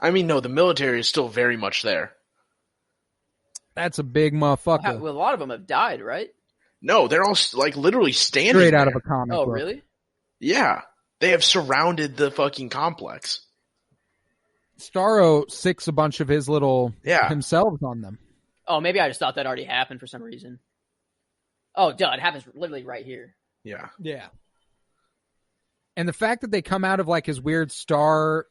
I mean, no, the military is still very much there. That's a big motherfucker. Well, a lot of them have died, right? No, they're all literally standing Straight there. out of a comic Oh, book. really? Yeah. They have surrounded the fucking complex. Starro sicks a bunch of his little himself on them. Oh, maybe I just thought that already happened for some reason. Oh, duh, it happens literally right here. Yeah. Yeah. And the fact that they come out of his weird storm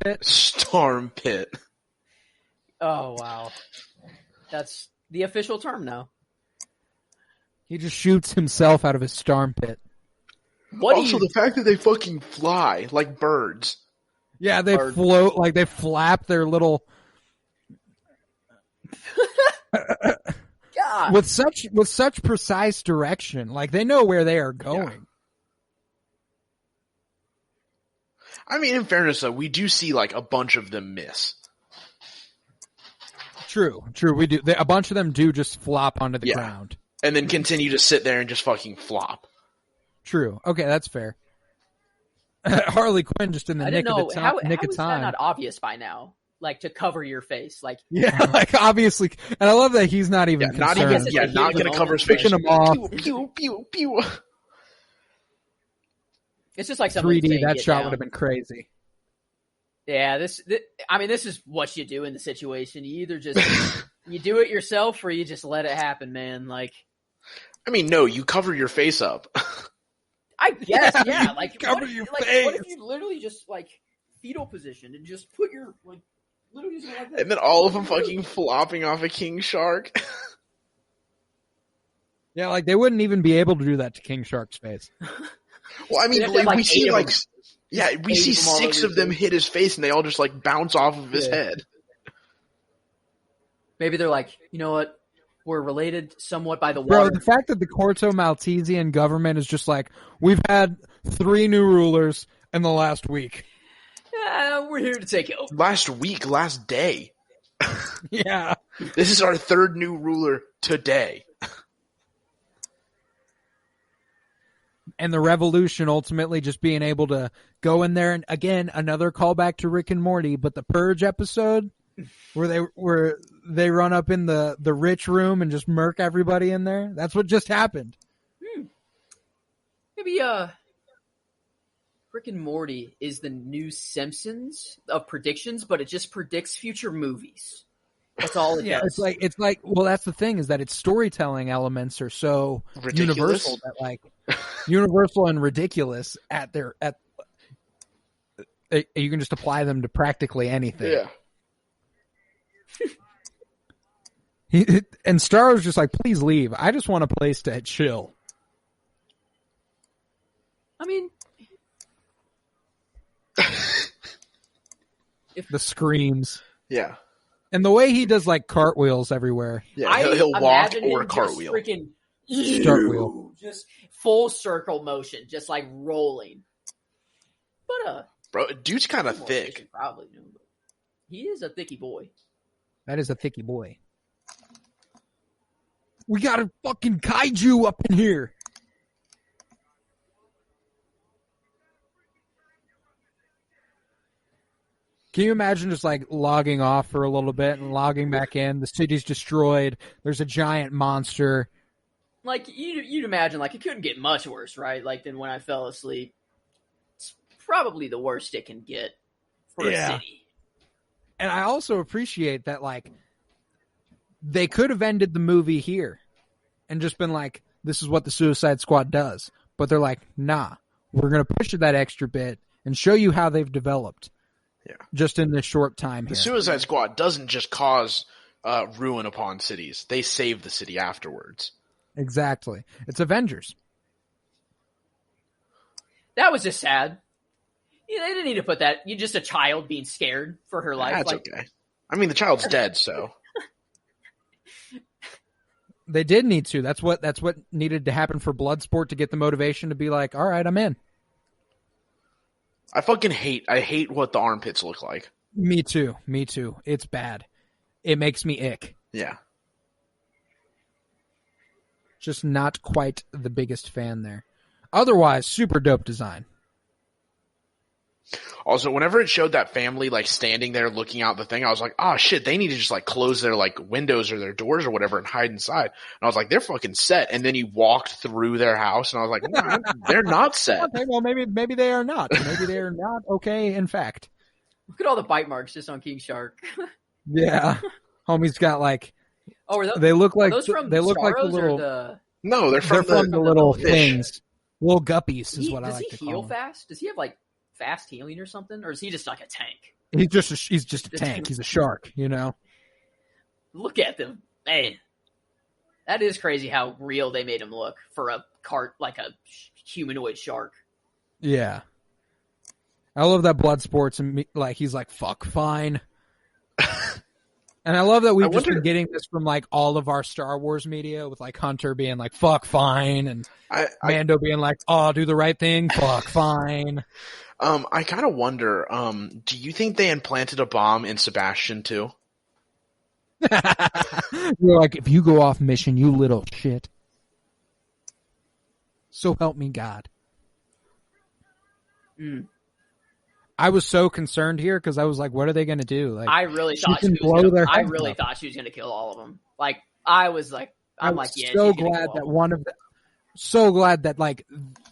pit. Storm pit. Oh, wow. That's the official term now. He just shoots himself out of his storm pit. The fact that they fucking fly like birds. Yeah, they float, they flap their little... God. With such precise direction. They know where they are going. Yeah. I mean, in fairness, though, we do see a bunch of them miss. True, we do. A bunch of them do just flop onto the ground. And then continue to sit there and just fucking flop. True. Okay, that's fair. Harley Quinn just in the nick of time. How is that not obvious by now? To cover your face. Yeah, obviously. And I love that he's not even concerned. Not going to cover his face. Picking him off. Pew, pew, pew. It's just 3D, that shot would have been crazy. Yeah, this is what you do in the situation. You either just you do it yourself or you just let it happen, man. I mean, no, you cover your face up. I guess, yeah. Cover your face. What if you literally just fetal position and just put your literally just went like this. And then all of them fucking flopping off a king shark. Yeah, like they wouldn't even be able to do that to King Shark's face. Well, I mean, They'd have to have, we like, see 8 of like, them. yeah, we 8 see of them all 6 over of them his hit his face, and they all just like bounce off of his Yeah. head. Maybe they're like, you know what? We're related somewhat by the Bro, water. the fact that the Corto Maltesian government is just like, we've had 3 new rulers in the last week. We're here to take over. Last day. Yeah. This is our 3rd new ruler today. And the revolution ultimately just being able to go in there, and again, another callback to Rick and Morty, but the Purge episode where they run up in the rich room and just murk everybody in there. That's what just happened. Maybe Rick and Morty is the new Simpsons of predictions, but it just predicts future movies. That's all it Yeah, does. it's like well, that's the thing, is that its storytelling elements are so Ridiculous. universal that like universal and ridiculous you can just apply them to practically anything. Yeah. And Star was just like, please leave. I just want a place to chill. I mean, The screams. Yeah. And the way he does like cartwheels everywhere. Yeah. He'll walk imagine or him cartwheel. Just freaking Cartwheel. just full circle motion, just like rolling. But Bro, dude's kind of more thick. efficient, probably. No, but he is a thicky boy. That is a thicky boy. We got a fucking kaiju up in here. Can you imagine just like logging off for a little bit and logging back in? The city's destroyed. There's a giant monster. Like you'd imagine, like it couldn't get much worse, right? Like than when I fell asleep. It's probably the worst it can get for Yeah. a city. And I also appreciate that, like, they could have ended the movie here and just been like, this is what the Suicide Squad does. But they're like, nah, we're going to push it that extra bit and show you how they've developed. Yeah. Just in this short time The here. Suicide Squad doesn't just cause ruin upon cities. They save the city afterwards. Exactly. It's Avengers. That was just sad. Yeah, they didn't need to put that. You just a child being scared for her life. That's like, okay. I mean, the child's dead, so. They did need to. That's what needed to happen for Bloodsport to get the motivation to be like, all right, I'm in. I hate what the armpits look like. Me too. It's bad. It makes me ick. Yeah. Just not quite the biggest fan there. Otherwise, super dope design. Also, whenever it showed that family like standing there looking out the thing, I was like, oh shit, they need to just like close their like windows or their doors or whatever and hide inside. And I was like, they're fucking set. And then he walked through their house and I was like, nah, they're not set. Okay, well, maybe they are not. Maybe they are not okay, in fact. look at all the bite marks just on King Shark. Yeah. Homie's got like, Oh, are those, they look like, are those from they look like the Staros or little, the... No, they're they're from from the little fish. things. Little guppies is what I does like he to heal call them. fast? Does he have like fast healing or something? Or is he just like a tank? He's just a tank. He's a shark, you know? Look at them. Man, that is crazy how real they made him look for a like a humanoid shark. Yeah. I love that Bloodsport's and like he's like, fuck, fine. And I love that we've just been getting this from like all of our Star Wars media with like Hunter being like, fuck, fine, and Mando being like, oh, do the right thing, fuck, fine. I kind of wonder, do you think they implanted a bomb in Sebastian too? You're like, if you go off mission, you little shit. So help me God. Mm. I was so concerned here because I was like, what are they going to do? Like, I really thought can blow their I heads really off. thought she was going to kill all of them. Like I was like, I'm like, yeah. so she's gonna glad kill all that of them. one of the, so glad that like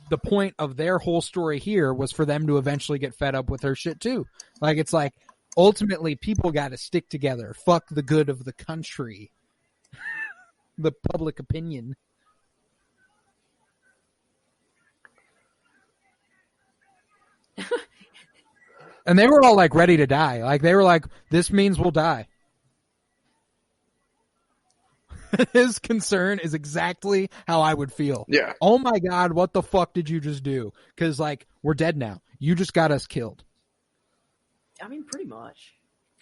the point of their whole story here was for them to eventually get fed up with her shit too. Like it's like ultimately people got to stick together. Fuck the good of the country, the public opinion. And they were all like ready to die. Like they were like, this means we'll die. His concern is exactly how I would feel. Yeah. Oh my God, what the fuck did you just do? Because like we're dead now. You just got us killed. I mean, pretty much.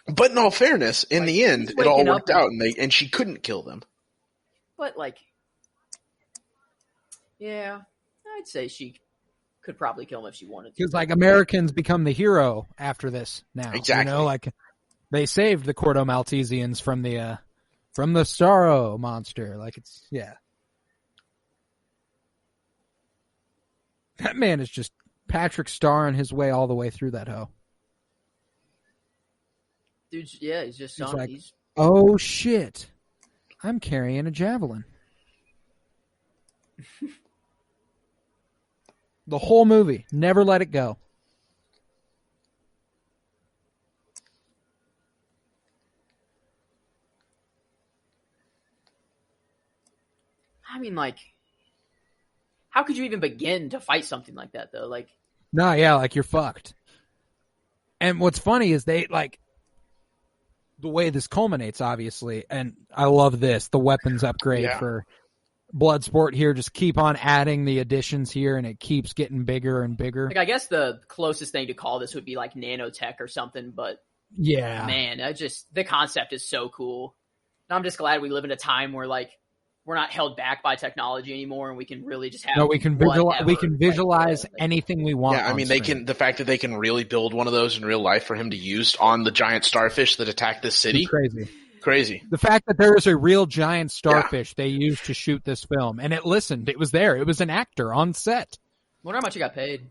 But in all fairness, in the end, he's it all waking up worked out, and she couldn't kill them. But like, yeah, I'd say she could probably kill him if she wanted to. Because like Americans become the hero after this now. Exactly. You know, like they saved the Corto Maltesians from the Starro monster. Like it's That man is just Patrick starring his way all the way through that hoe. Dude, yeah, he's just He's like, oh shit, I'm carrying a javelin. The whole movie, never let it go. I mean, like, how could you even begin to fight something like that, though? Like, No, yeah, like you're fucked. And what's funny is they like the way this culminates, obviously, and I love this, the weapons upgrade for Bloodsport here. Just keep on adding the additions here, and it keeps getting bigger and bigger. I guess the closest thing to call this would be like nanotech or something, but yeah, man, the concept is so cool. And I'm just glad we live in a time where like we're not held back by technology anymore, and we can really just have. No, we can visualize anything we want. Yeah, I mean, the fact that they can really build one of those in real life for him to use on the giant starfish that attacked this city. It's crazy. The fact that there is a real giant starfish they used to shoot this film, and it listened. It was there. It was an actor on set. Wonder how much he got paid.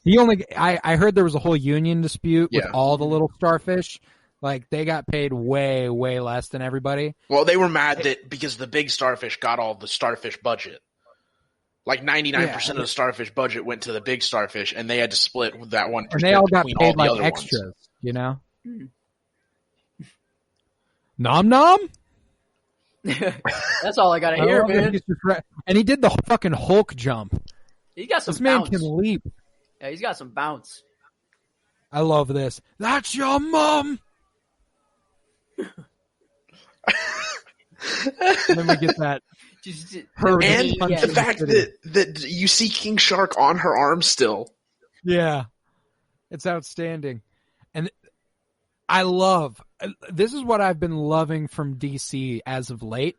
I heard there was a whole union dispute with all the little starfish. Like, they got paid way, way less than everybody. Well, they were mad that because the big starfish got all the starfish budget. Like 99% of the starfish budget went to the big starfish, and they had to split with that 1%. And they all got paid like other extras, ones. You know? Nom nom? That's all I gotta hear, man. And he did the fucking Hulk jump. He got some This man bounce. can leap. Yeah, he's got some bounce. I love this. That's your mom! And then we get that. And the fact that you see King Shark on her arm still. Yeah. It's outstanding. And this is what I've been loving from DC as of late.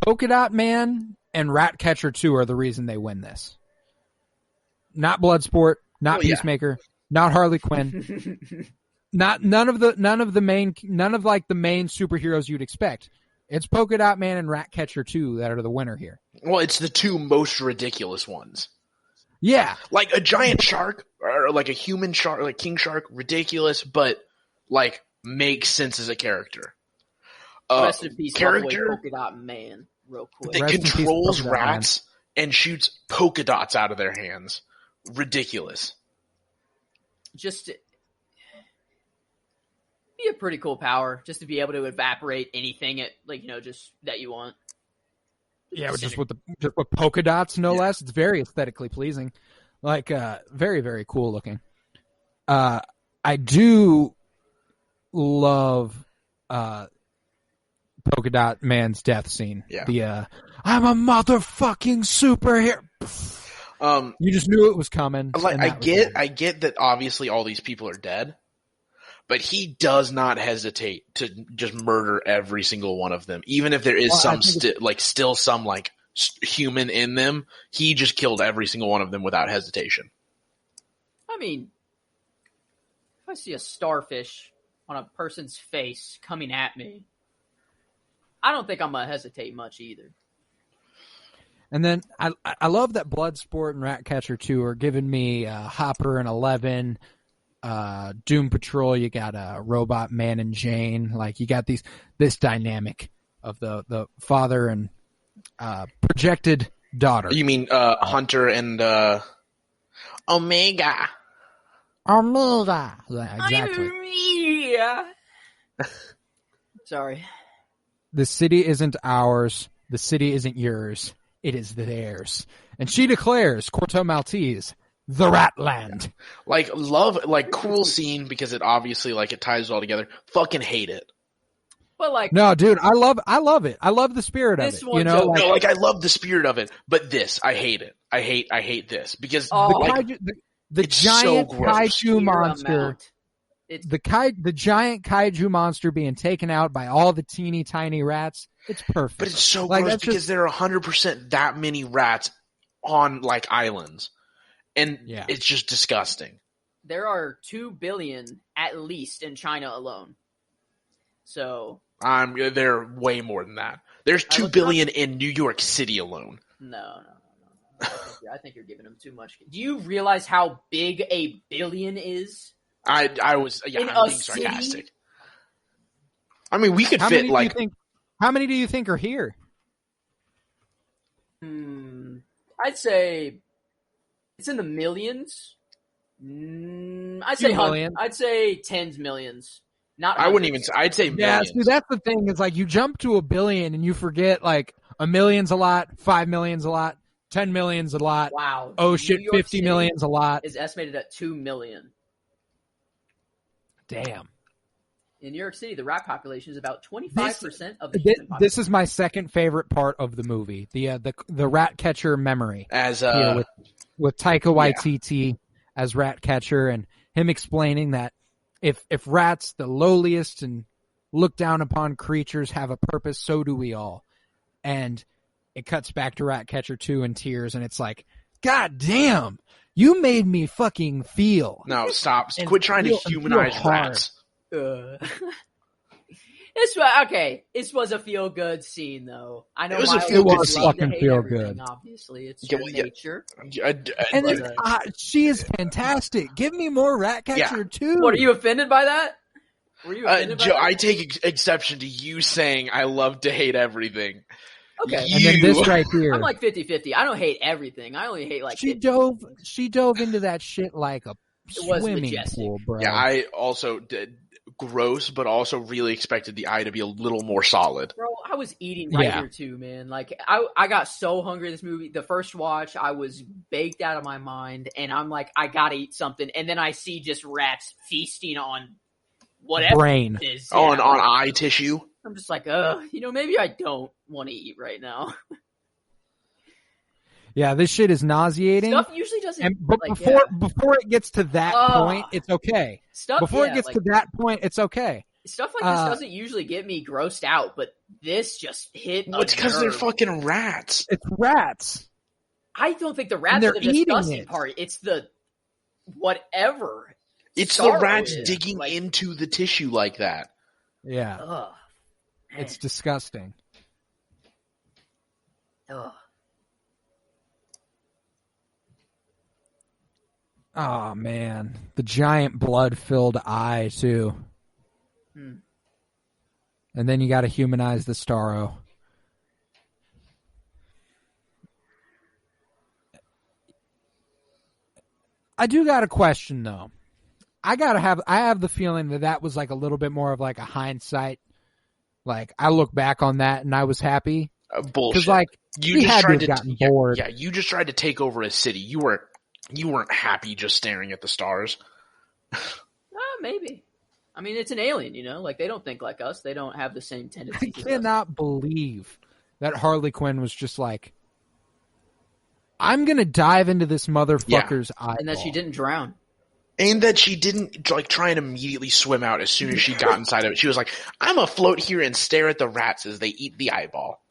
Polka Dot Man and Ratcatcher 2 are the reason they win this. Not Bloodsport, not Peacemaker, not Harley Quinn. None of the main superheroes you'd expect. It's Polka Dot Man and Ratcatcher 2 that are the winner here. Well, it's the two most ridiculous ones. Yeah. Like a giant shark or like a human shark, like King Shark, ridiculous, but like makes sense as a character. Rest in peace, character Polka Dot Man, real quick. that controls rats and shoots polka dots out of their hands. Ridiculous. Just be a pretty cool power, just to be able to evaporate anything just that you want. Yeah, just with polka dots, no less. It's very aesthetically pleasing. Like, very, very cool looking. I do love Polka Dot Man's death scene. Yeah. The I'm a motherfucking superhero. You just knew it was coming. Like, I get that obviously all these people are dead, but he does not hesitate to just murder every single one of them, even if there is still some human in them. He just killed every single one of them without hesitation. I mean, if I see a starfish on a person's face coming at me, I don't think I'm gonna hesitate much either. And then I love that Bloodsport and Ratcatcher 2 are giving me Hopper and 11. Doom Patrol, you got Robot Man and Jane. Like, you got this dynamic of the father and projected daughter. You mean Hunter and Omega? Exactly. Sorry. The city isn't ours. The city isn't yours. It is theirs. And she declares, Corto Maltese, the Ratland. Like, love, like, cool scene because it obviously, like, it ties it all together. Fucking hate it. But like, No, dude, I love it. I love the spirit of This it. one You know, just- like, No, like, I love the spirit of it, but this, I hate it. I hate this because, Oh, the, like, kaiju, the it's so giant gross. kaiju sheer monster. amount. It's The giant kaiju monster being taken out by all the teeny tiny rats. It's perfect. but it's so Like, gross that's because just- there are 100% that many rats on, like, islands. And Yeah. it's just disgusting. there are 2 billion at least in China alone. So There are way more than that. There's I 2 looked billion in New York City alone. no. I think you're giving them too much. Do you realize how big a billion is? I was, yeah, In I'm a being city? sarcastic. I mean, we could how fit, many like, how many do you think are here? I'd say it's in the millions. I'd Few say million. I'd say tens millions. Not I wouldn't even, hundreds. I'd say Yeah, millions. see, that's the thing. Is like you jump to a billion and you forget like a million's a lot, 5 million's a lot, 10 million's a lot. Wow. Oh New shit, York 50 City million's a lot. is estimated at 2 million. Damn. In New York City, the rat population is about 25% of the This, human population. this is my second favorite part of the movie. The rat catcher memory As, here with Taika Waititi as rat catcher and him explaining that if rats, the lowliest and looked down upon creatures, have a purpose, so do we all. And it cuts back to Ratcatcher 2 in tears, and it's like, God damn, you made me fucking feel. no, stop. And Quit trying to feel- and humanize feel hard. rats. This was a feel good scene though. I know It was a Miles feel-good would scene. love to Fucking hate feel everything, good. Obviously, it's Yeah, your well, yeah. nature. And But, then, she is fantastic. Give me more Ratcatcher 2. What, are you offended by that? Were you offended by Joe, that? I take exception to you saying I love to hate everything. Okay. And then this You- right here. I'm like 50-50. I don't hate everything. I only hate like she 50. dove into that shit like a was swimming majestic. pool, bro. Yeah, I also did gross, but also really expected the eye to be a little more solid. Bro, I was eating right Yeah. here too, man. Like I got so hungry this movie. The first watch, I was baked out of my mind, and I'm like, I gotta eat something. And then I see just rats feasting on whatever Brain. it is. On Yeah, on like, eye tissue. I'm just like, maybe I don't want to eat right now. Yeah, this shit is nauseating. Stuff usually doesn't. But like, before it gets to that Oh. point, it's okay. stuff Before yeah, it gets like, to that point, it's okay. stuff like this uh, doesn't usually get me grossed out, but this just hit. Well, it's because they're nerve. fucking rats. It's rats. I don't think the rats they're are the eating disgusting it. part. It's the whatever. It's the sorrow rats is. digging Like, into the tissue like that. Yeah, Ugh. it's disgusting. Ugh. Oh man, the giant blood-filled eye too. Hmm. And then you got to humanize the Starro. I do got a question though. I have the feeling that was like a little bit more of like a hindsight. Like I look back on that and I was happy Bullshit. because like you he just had to tried have to gotten yeah, bored. yeah, you just tried to take over a city. You weren't happy just staring at the stars. Maybe. I mean, it's an alien, you know? Like, they don't think like us. They don't have the same I tendencies as us. cannot believe that Harley Quinn was just like, I'm gonna dive into this motherfucker's eyeball. And that she didn't drown. And that she didn't like try and immediately swim out as soon as she got inside of it. She was like, I'm gonna float here and stare at the rats as they eat the eyeball.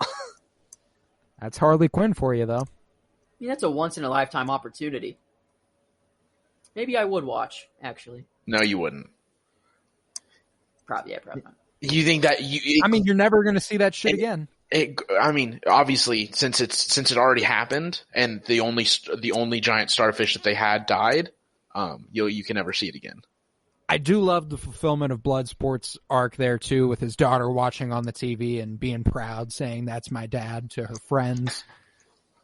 That's Harley Quinn for you, though. I mean, that's a once-in-a-lifetime opportunity. Maybe I would watch, actually. No, you wouldn't. Probably not. You think that I mean, you're never gonna see that shit again. I mean, obviously, since it already happened, and the only giant starfish that they had died, you can never see it again. I do love the fulfillment of Bloodsport's arc there too, with his daughter watching on the TV and being proud, saying "That's my dad" to her friends.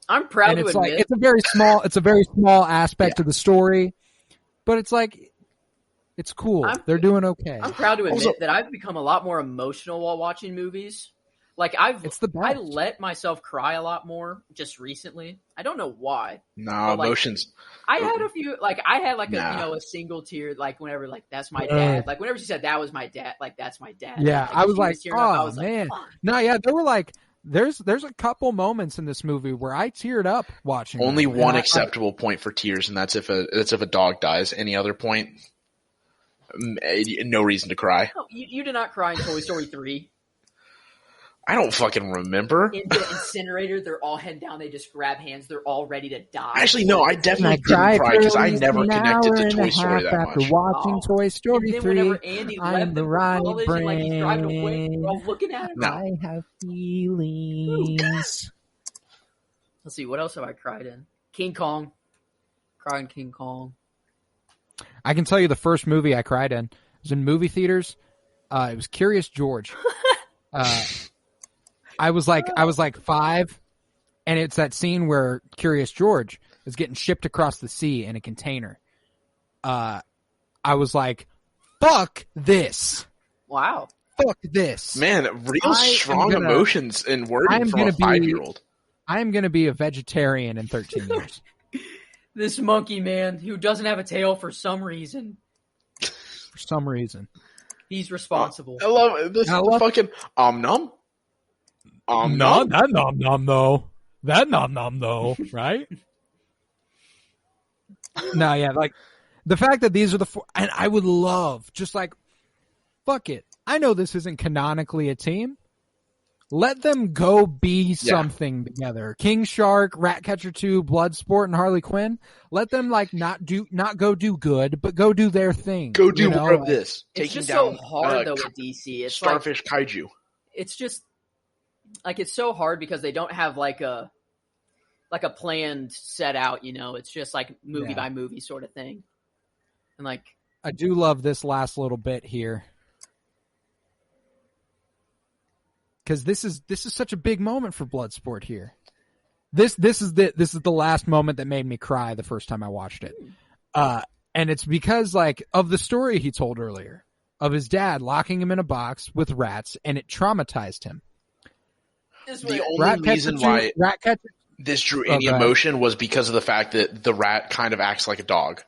I'm proud And to it's admit. like it's a very small aspect of the story, but it's like it's cool. They're doing okay. I'm proud to admit Also- that I've become a lot more emotional while watching movies. Like It's the best. I let myself cry a lot more just recently. I don't know why. No, But, like, emotions. I had a few, like I had like Nah. a single tear, like whenever like that's my dad, like whenever she said that was my dad, like that's my dad. Yeah, like, I if was she like, tearing up, I oh was man. like, fuck. No, yeah, there were like, there's a couple moments in this movie where I teared up watching. Only them, and one I- acceptable point for tears, and that's if a dog dies. Any other point, no reason to cry. No, you did not cry in Toy Story 3. I don't fucking remember. In the incinerator, they're all heading down. They just grab hands. They're all ready to die. Actually, no, I definitely And didn't cry because I for at least never an connected hour to and Toy a Story half that after much. watching Oh. Toy And Story then 3, whenever Andy I'm left the them for right college and like he's driving away, brain. we're all looking at him. No. I have feelings. Let's see, what else have I cried in? King Kong. Cried in King Kong. I can tell you the first movie I cried in. It was in movie theaters. It was Curious George. I was like 5, and it's that scene where Curious George is getting shipped across the sea in a container. I was like, fuck this. Wow. Fuck this. Man, real I am strong gonna- emotions in I wording am from a gonna be- 5-year-old. I am going to be a vegetarian in 13 years. This monkey man who doesn't have a tail for some reason. For some reason. He's responsible. I love it. This I love- fucking nom. No, Nom. that nom nom though. That nom nom though, right? No, yeah, like the fact that these are the four, and I would love just like, fuck it. I know this isn't canonically a team. Let them go be something together. King Shark, Ratcatcher 2, Bloodsport, and Harley Quinn. Let them like not go do good, but go do their thing. Go do you know? more of this. It's Taking just down so hard though with DC. It's like, Starfish Kaiju. it's just like it's so hard because they don't have like a planned set out, you know. It's just like movie by movie sort of thing. And like I do love this last little bit here. Because this is such a big moment for Bloodsport here. This is the last moment that made me cry the first time I watched it. And it's because like of the story he told earlier of his dad locking him in a box with rats, and it traumatized him. The only reason why this drew any emotion was because of the fact that the rat kind of acts like a dog.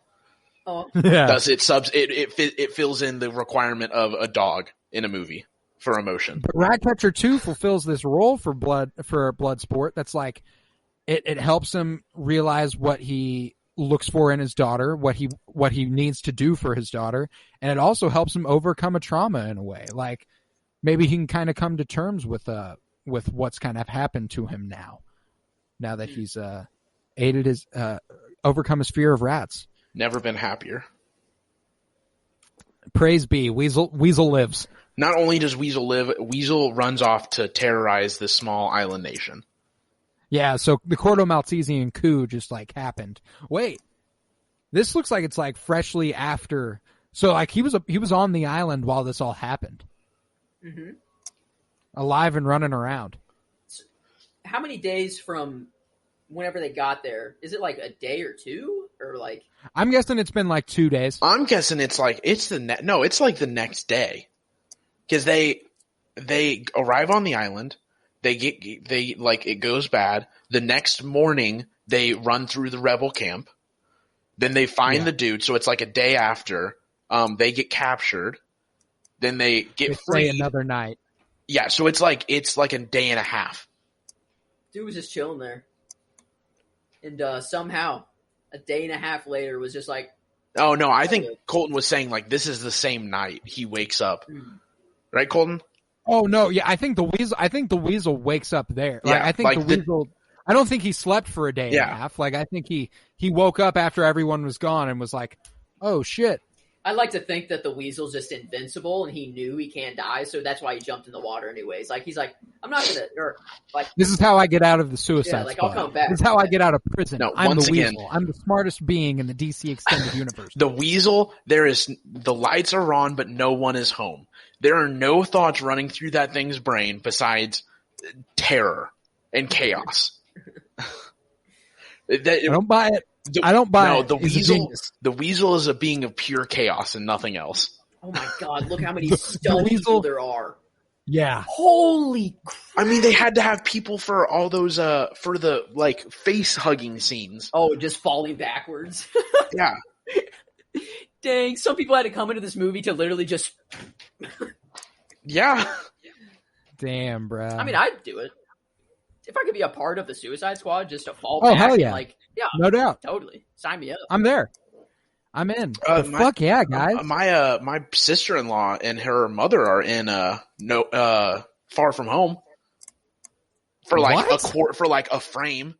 oh, Yeah. Does it fills in the requirement of a dog in a movie for emotion. But Ratcatcher 2 fulfills this role for Bloodsport. That's like, it helps him realize what he looks for in his daughter, what he needs to do for his daughter, and it also helps him overcome a trauma in a way. Like maybe he can kind of come to terms with what's kind of happened to him now that he's overcome his fear of rats. Never been happier. Praise be, Weasel lives. Not only does Weasel live, Weasel runs off to terrorize this small island nation. Yeah, so the Corto Maltesian coup just like happened. Wait, this looks like it's like freshly after. So like he was on the island while this all happened, alive and running around. how many days from whenever they got there? Is it like a day or two, or like? I'm guessing it's been like 2 days. I'm guessing it's like it's like the next day, because they arrive on the island. It goes bad. The next morning they run through the rebel camp. Then they find the dude. So it's like a day after. They get captured. Then they get free. Another night. Yeah. So it's like a day and a half. Dude was just chilling there, and somehow a day and a half later was just like. Oh no! I think Colton was saying like this is the same night he wakes up, right, Colton? Oh no! Yeah, I think the weasel wakes up there. Like, Yeah, I think like the weasel. I don't think he slept for a day and a half. Like I think he woke up after everyone was gone and was like, "Oh shit." I like to think that the weasel's just invincible and he knew he can't die, so that's why he jumped in the water anyways. Like he's like, I'm not gonna, or like This is how I get out of the suicide like, squad. I'll come back. This is how I get out of prison. No, I'm once the again- weasel. I'm the smartest being in the DC extended universe. The weasel. The lights are on, but no one is home. There are no thoughts running through that thing's brain besides terror and chaos. I don't buy it. I don't buy it. The He's a weasel. genius. The weasel is a being of pure chaos and nothing else. oh my god, look how many stunned people there are. Yeah. Holy crap. I mean, they had to have people for all those for the like face hugging scenes. Oh, just falling backwards. Yeah. Dang, some people had to come into this movie to literally just... Yeah. Damn, bro. I mean, I'd do it. If I could be a part of the Suicide Squad just to fall Oh, back hell and yeah. like, yeah, no doubt. totally. Sign me up. I'm there. I'm in. My- Fuck yeah, guys. My sister-in-law and her mother are in Far From Home for like What? for like a frame.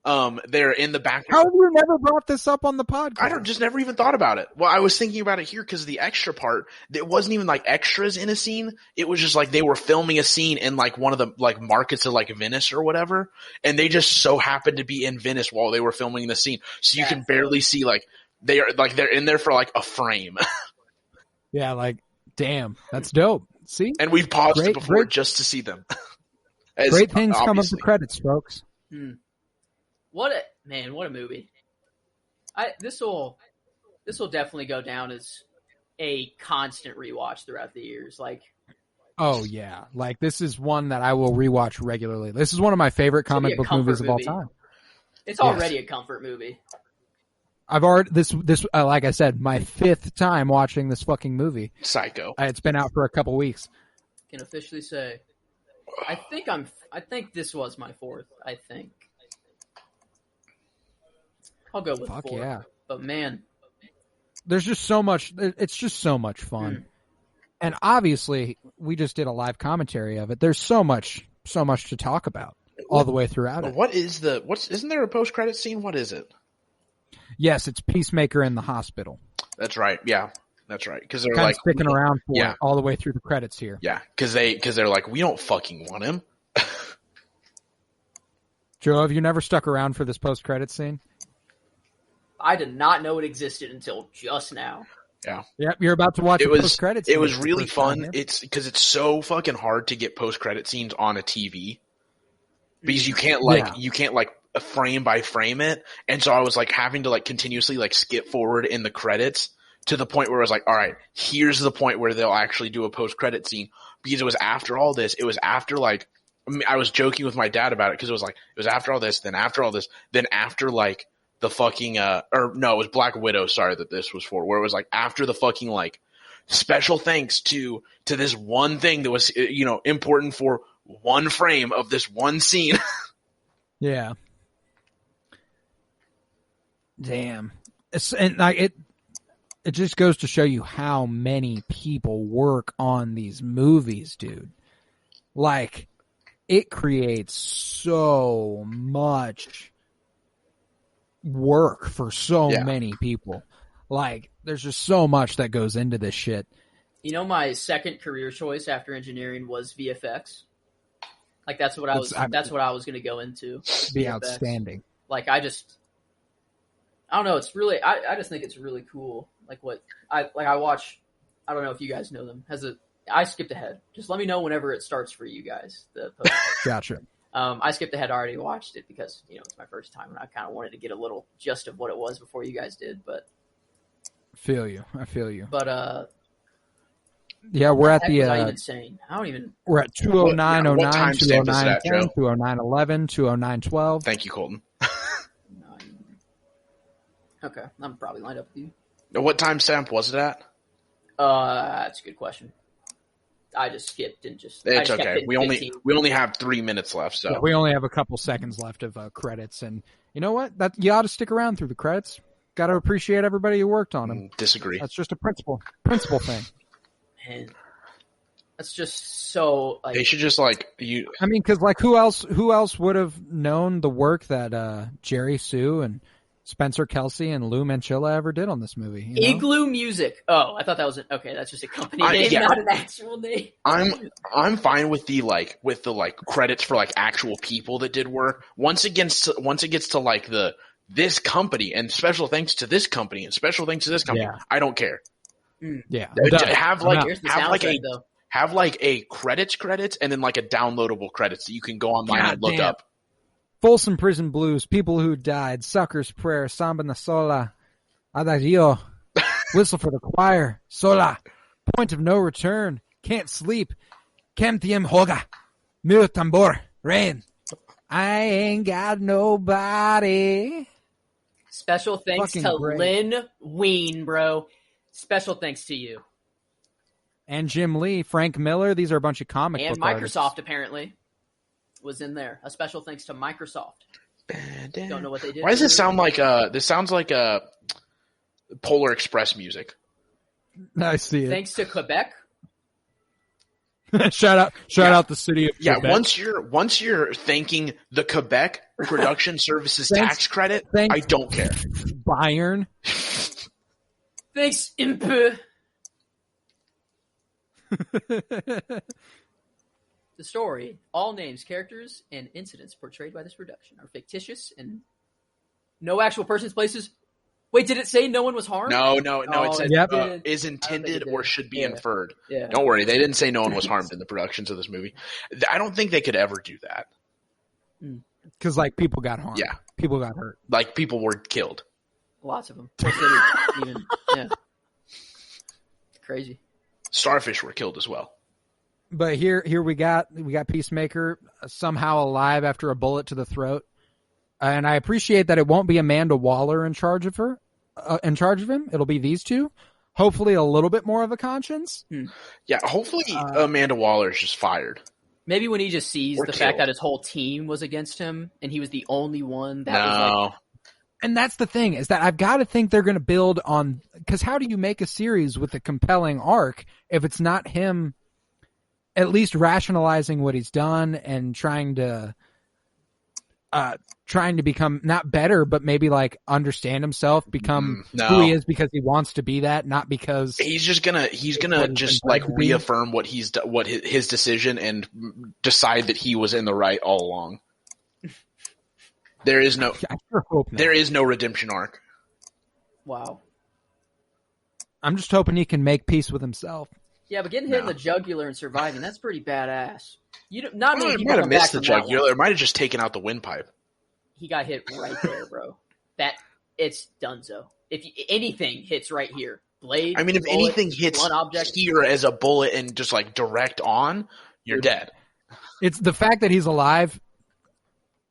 They're in the back. How have you never brought this up on the podcast? I just never even thought about it. Well, I was thinking about it here because the extra part, it wasn't even like extras in a scene. It was just like they were filming a scene in like one of the like markets of like Venice or whatever, and they just so happened to be in Venice while they were filming the scene, so you can barely see like they're in there for like a frame. Yeah, like, damn, that's dope. See, And we've paused it before great- just to see them. great things come of the Obviously. credits, folks. What a movie. This will definitely go down as a constant rewatch throughout the years. Like, Oh yeah, like this is one that I will rewatch regularly. This is one of my favorite It's gonna be comic a book comfort movies of all movie. time. it's already a comfort movie. I've already this like I said, my 5th time watching this fucking movie. Psycho. It's been out for a couple weeks. Can officially say. I think this was my 4th. I think. I'll go with Fuck 4. yeah. But man, There's just so much. It's just so much fun. And obviously, we just did a live commentary of it. There's so much to talk about all the way throughout it. Isn't there a post-credit scene? What is it? Yes, it's Peacemaker in the hospital. That's right. Yeah, that's right. Because they're Kind like of sticking around for yeah. it all the way through the credits here. Yeah, because they're like, we don't fucking want him. Joe, have you never stuck around for this post-credit scene? I did not know it existed until just now. Yeah, Yep, you're about to watch it the was post-credit scene. it was for the really first time fun. here. It's because it's so fucking hard to get post-credit scenes on a TV because you can't frame by frame it, and so I was like having to like continuously like skip forward in the credits to the point where I was like, all right, here's the point where they'll actually do a post-credit scene, because it was after all this. It was after like, I was joking with my dad about it because it was after all this, then after all this, then after like the fucking it was Black Widow, sorry, that this was for, where it was like after the fucking like special thanks to this one thing that was, important for one frame of this one scene. Yeah. Damn. And like it just goes to show you how many people work on these movies, dude. Like, it creates so much work for so many people. Like, there's just so much that goes into this shit. You know, my second career choice after engineering was VFX. Like that's what I was going to go into. Be VFX. outstanding. Like I don't know. It's really, I just think it's really cool. Like what I watch. I don't know if you guys know them. I skipped ahead. Just let me know whenever it starts for you guys. The post. Gotcha. I skipped ahead. I already watched it because it's my first time, and I kind of wanted to get a little gist of what it was before you guys did. But I feel you. But yeah, we're at heck the was I even saying? I don't even. we're at 20909, What timestamp is that, 20910, Joe? 20911, 20912. Thank you, Colton. Okay, I'm probably lined up with you. What timestamp was it at? That's a good question. I just skipped and just. I It's just kept okay. hitting We 15. only have 3 minutes left, so Yeah, we only have a couple seconds left of credits, and you know what? That you ought to stick around through the credits. Got to appreciate everybody who worked on them. disagree. That's just a principle thing. Man, that's just so like. They should just like you. I mean, because like who else would have known the work that Jerry Sue and Spencer Kelsey and Lou Manchilla ever did on this movie? You know? Igloo Music. Oh, I thought that was okay. That's just a company name, yeah. not an actual name. I'm fine with the credits for like actual people that did work. Once it gets to like this company and special thanks to this company and special thanks to this company, Yeah. I don't care. Yeah, Have like Here's the have like soundtrack, though. have like a credits and then like a downloadable credits that you can go online and look Goddamn. up. Folsom Prison Blues, People Who Died, Sucker's Prayer, Samba na Sola, Adagio, Whistle for the Choir, Sola, Point of No Return, Can't Sleep, Kemtium Hoga. Mil tambor. Rain. I ain't got nobody. Special thanks Fucking to great. Lynn Wein, bro. Special thanks to you. And Jim Lee, Frank Miller. These are a bunch of comic And book Microsoft, artists. apparently, was in there. A special thanks to Microsoft. Don't know what they did. Why does this sound like this sounds like Polar Express music? I see it. Thanks to Quebec. shout out the city of Yeah, Quebec. once you're thanking the Quebec Production Services Thanks- tax credit, thanks- I don't care. Bayern. Thanks, Imp. The story, all names, characters, and incidents portrayed by this production are fictitious and no actual persons, places. Wait, did it say no one was harmed? No, it Oh, said Yep. is intended or should be Yeah. inferred. Yeah. Don't worry, they didn't say no one was harmed in the productions of this movie. I don't think they could ever do that. Because like people got harmed. Yeah. People got hurt. Like people were killed. Lots of them. Poor city, even. Yeah. Crazy. Starfish were killed as well. But here we got Peacemaker somehow alive after a bullet to the throat, and I appreciate that it won't be Amanda Waller in charge of him. It'll be these two. Hopefully, a little bit more of a conscience. Yeah, hopefully Amanda Waller is just fired. Maybe when he just sees Or the fact killed. that his whole team was against him and he was the only one that was like, No. And that's the thing, is that I've got to think they're going to build on, because how do you make a series with a compelling arc if it's not him at least rationalizing what he's done and trying to become not better, but maybe like understand himself, become No. who he is because he wants to be that, not because He's gonna what just he's like been to be. reaffirm what his decision and decide that he was in the right all along. There is no I sure hope not. there is no redemption arc. wow. I'm just hoping he can make peace with himself. Yeah, but getting hit in No. the jugular and surviving, that's pretty badass. Not many It people might have come back missed the from that one. jugular. It might have just taken out the windpipe. He got hit right there, bro. It's donezo. If anything hits right here, blade. I mean, if bullet, anything hits blunt object, here as a bullet and just like direct on, you're dead. It's the fact that he's alive.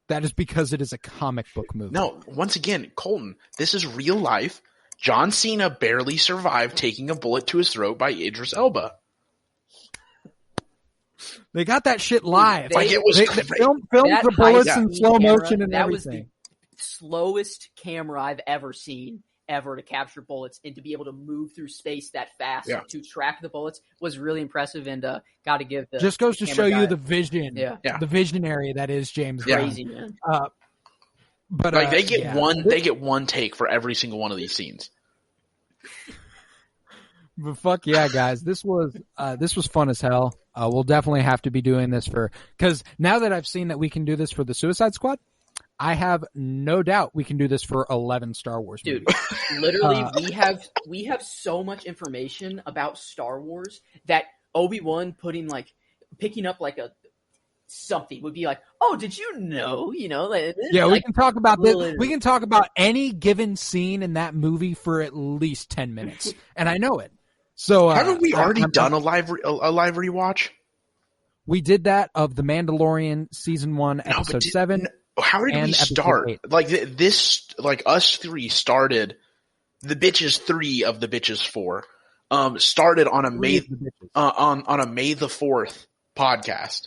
That is because it is a comic book movie. No, once again, Colton, this is real life. John Cena barely survived taking a bullet to his throat by Idris Elba. They got that shit live. Like, it was they great. filmed that the bullets in high-speed slow camera, motion and that everything. was the slowest camera I've ever seen to capture bullets and to be able to move through space that fast Yeah. to track the bullets was really impressive, and got to give the Just goes to camera show guy you the vision, Yeah. Yeah. the visionary that is James Yeah. Gunn. crazy, man. But Like they get yeah. they get one take for every single one of these scenes. But fuck yeah, guys, this was fun as hell. We'll definitely have to be doing this because now that I've seen that we can do this for the Suicide Squad, I have no doubt we can do this for 11 Star Wars Dude, movies. literally, we have so much information about Star Wars that Obi-Wan picking up like a something would be like, oh, did you know? You know, Yeah, we like, can talk about this. literally. We can talk about any given scene in that movie for at least 10 minutes, and I know it. So Haven't we already I'm- done a live rewatch? We did that of The Mandalorian season 1, No, but episode 7. How did and we episode start? 8. Like this, like us three started. The bitches 3 of the bitches 4 started on a Three May of the bitches. on a May the 4th podcast.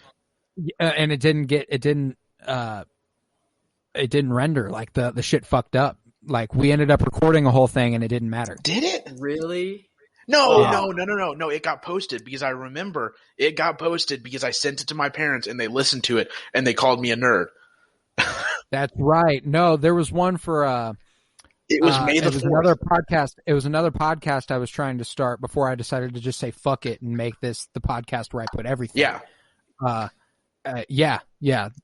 And it didn't render. Like the shit fucked up. Like we ended up recording a whole thing and it didn't matter. Did it? really? No, Yeah. no. It got posted because I remember it got posted because I sent it to my parents and they listened to it and they called me a nerd. That's right. No, there was one for It was May the it was 4th. another podcast. It was another podcast I was trying to start before I decided to just say fuck it and make this the podcast where I put everything. Yeah.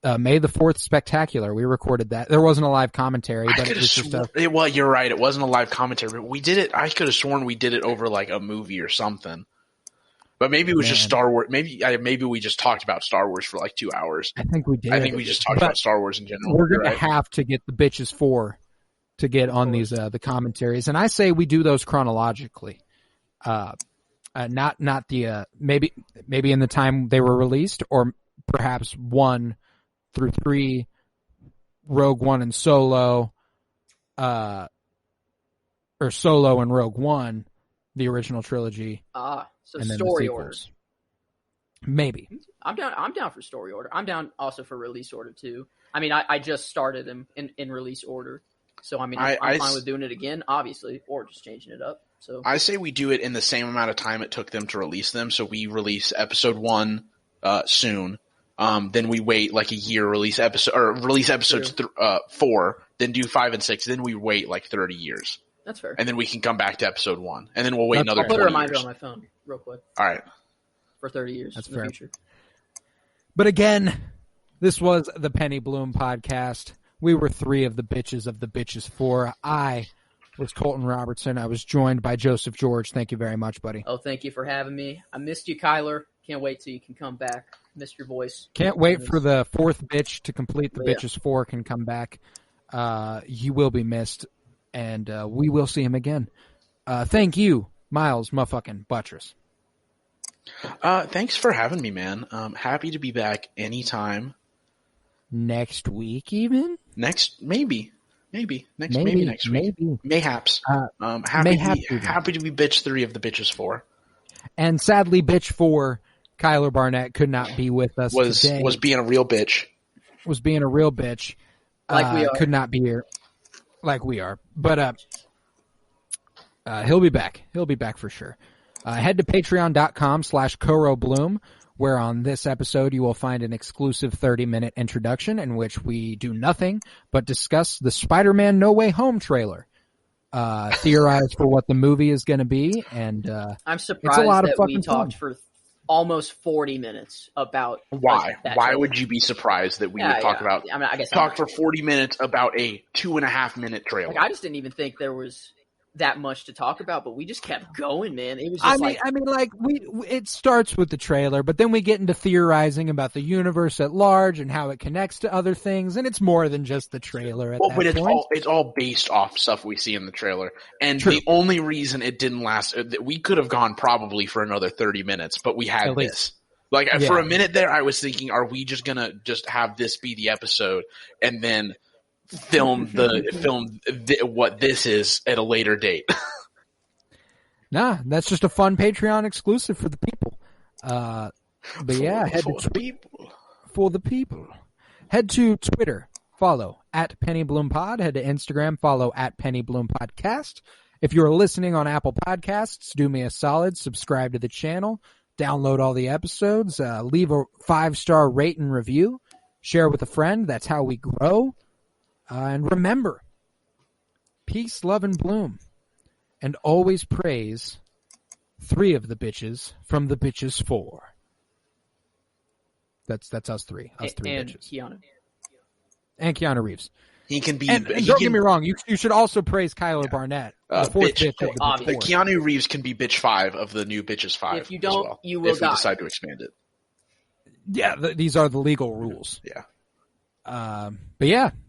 May the 4th Spectacular. We recorded that. There wasn't a live commentary, I but it could have was just sworn. Well, you're right. It wasn't a live commentary, but we did it. I could have sworn we did it over like a movie or something. But maybe it was just Man. Star Wars. Maybe we just talked about Star Wars for like 2 hours. I think we did. I think we just talked But about Star Wars in general. we're You're gonna right. have to get the bitches 4 to get on these the commentaries, and I say we do those chronologically. Not the maybe in the time they were released, or perhaps 1 through 3, Rogue One and Solo, or Solo and Rogue One, the original trilogy. So and then story the order. sequels. Maybe. I'm down for story order. I'm down also for release order too. I mean, I just started them in release order, so I mean, I'm fine with doing it again, obviously, or just changing it up. So I say we do it in the same amount of time it took them to release them. So we release episode 1 soon. Then we wait like a year, release episodes 4, then do 5 and 6. Then we wait like 30 years. That's fair. And then we can come back to episode 1. And then we'll wait another I'll put 20 a reminder years. on my phone real quick All right. for 30 years That's in fair. the future. But again, this was the Penny Bloom podcast. We were 3 of the bitches 4. I was Colton Robertson. I was joined by Joseph George. Thank you very much, buddy. Oh, thank you for having me. I missed you, Kyler. Can't wait till you can come back. Missed your voice. Can't wait for the 4th bitch to complete the Yeah. bitches 4 can come back. He will be missed, and we will see him again. Thank you, Miles motherfucking Buttress. Thanks for having me, man. Happy to be back anytime. Next week, even? Maybe next week. Maybe. Mayhaps. Happy to be bitch 3 of the bitches 4. And sadly, bitch 4, Kyler Barnett, could not be with us today. Was being a real bitch. Was being a real bitch. Like we are. Could not be here. Like we are. But he'll be back. He'll be back for sure. Head to patreon.com/KoroBloom, where on this episode you will find an exclusive 30-minute introduction in which we do nothing but discuss the Spider-Man No Way Home trailer. Theorize for what the movie is going to be, and I'm surprised lot of that we fucking talked fun. for almost 40 minutes about Why? that Why trailer. would you be surprised that we would talk about I mean, I guess talk for 40 minutes about a 2.5-minute trailer? Like, I just didn't even think there was that much to talk about, but we just kept going, man. It was just it starts with the trailer, but then we get into theorizing about the universe at large and how it connects to other things, and it's more than just the trailer at that but point. it's all based off stuff we see in the trailer. And True. the only reason it didn't last, we could have gone probably for another 30 minutes, but we had At this. least. Like, Yeah. for a minute there, I was thinking, are we just gonna just have this be the episode and then film what this is at a later date? Nah, that's just a fun Patreon exclusive for the people. But yeah, head for to the people. for the people. Head to Twitter, follow at Penny Bloom Pod. Head to Instagram, follow at Penny Bloom Podcast. If you're listening on Apple Podcasts, do me a solid, subscribe to the channel, download all the episodes, leave a 5-star rate and review, share with a friend. That's how we grow. And remember, peace, love, and bloom. And always praise 3 of the bitches from the bitches 4. That's us 3. Us 3 and bitches. Keanu. And Keanu Reeves. He can be. And don't get me wrong, you should also praise Kyler Barnett, the 4th bitch of the obviously. bitch 4. Keanu Reeves can be bitch 5 of the new bitches 5. If you don't, as well, you will if we die. decide to expand it. Yeah, these are the legal rules. Yeah. But yeah, fuck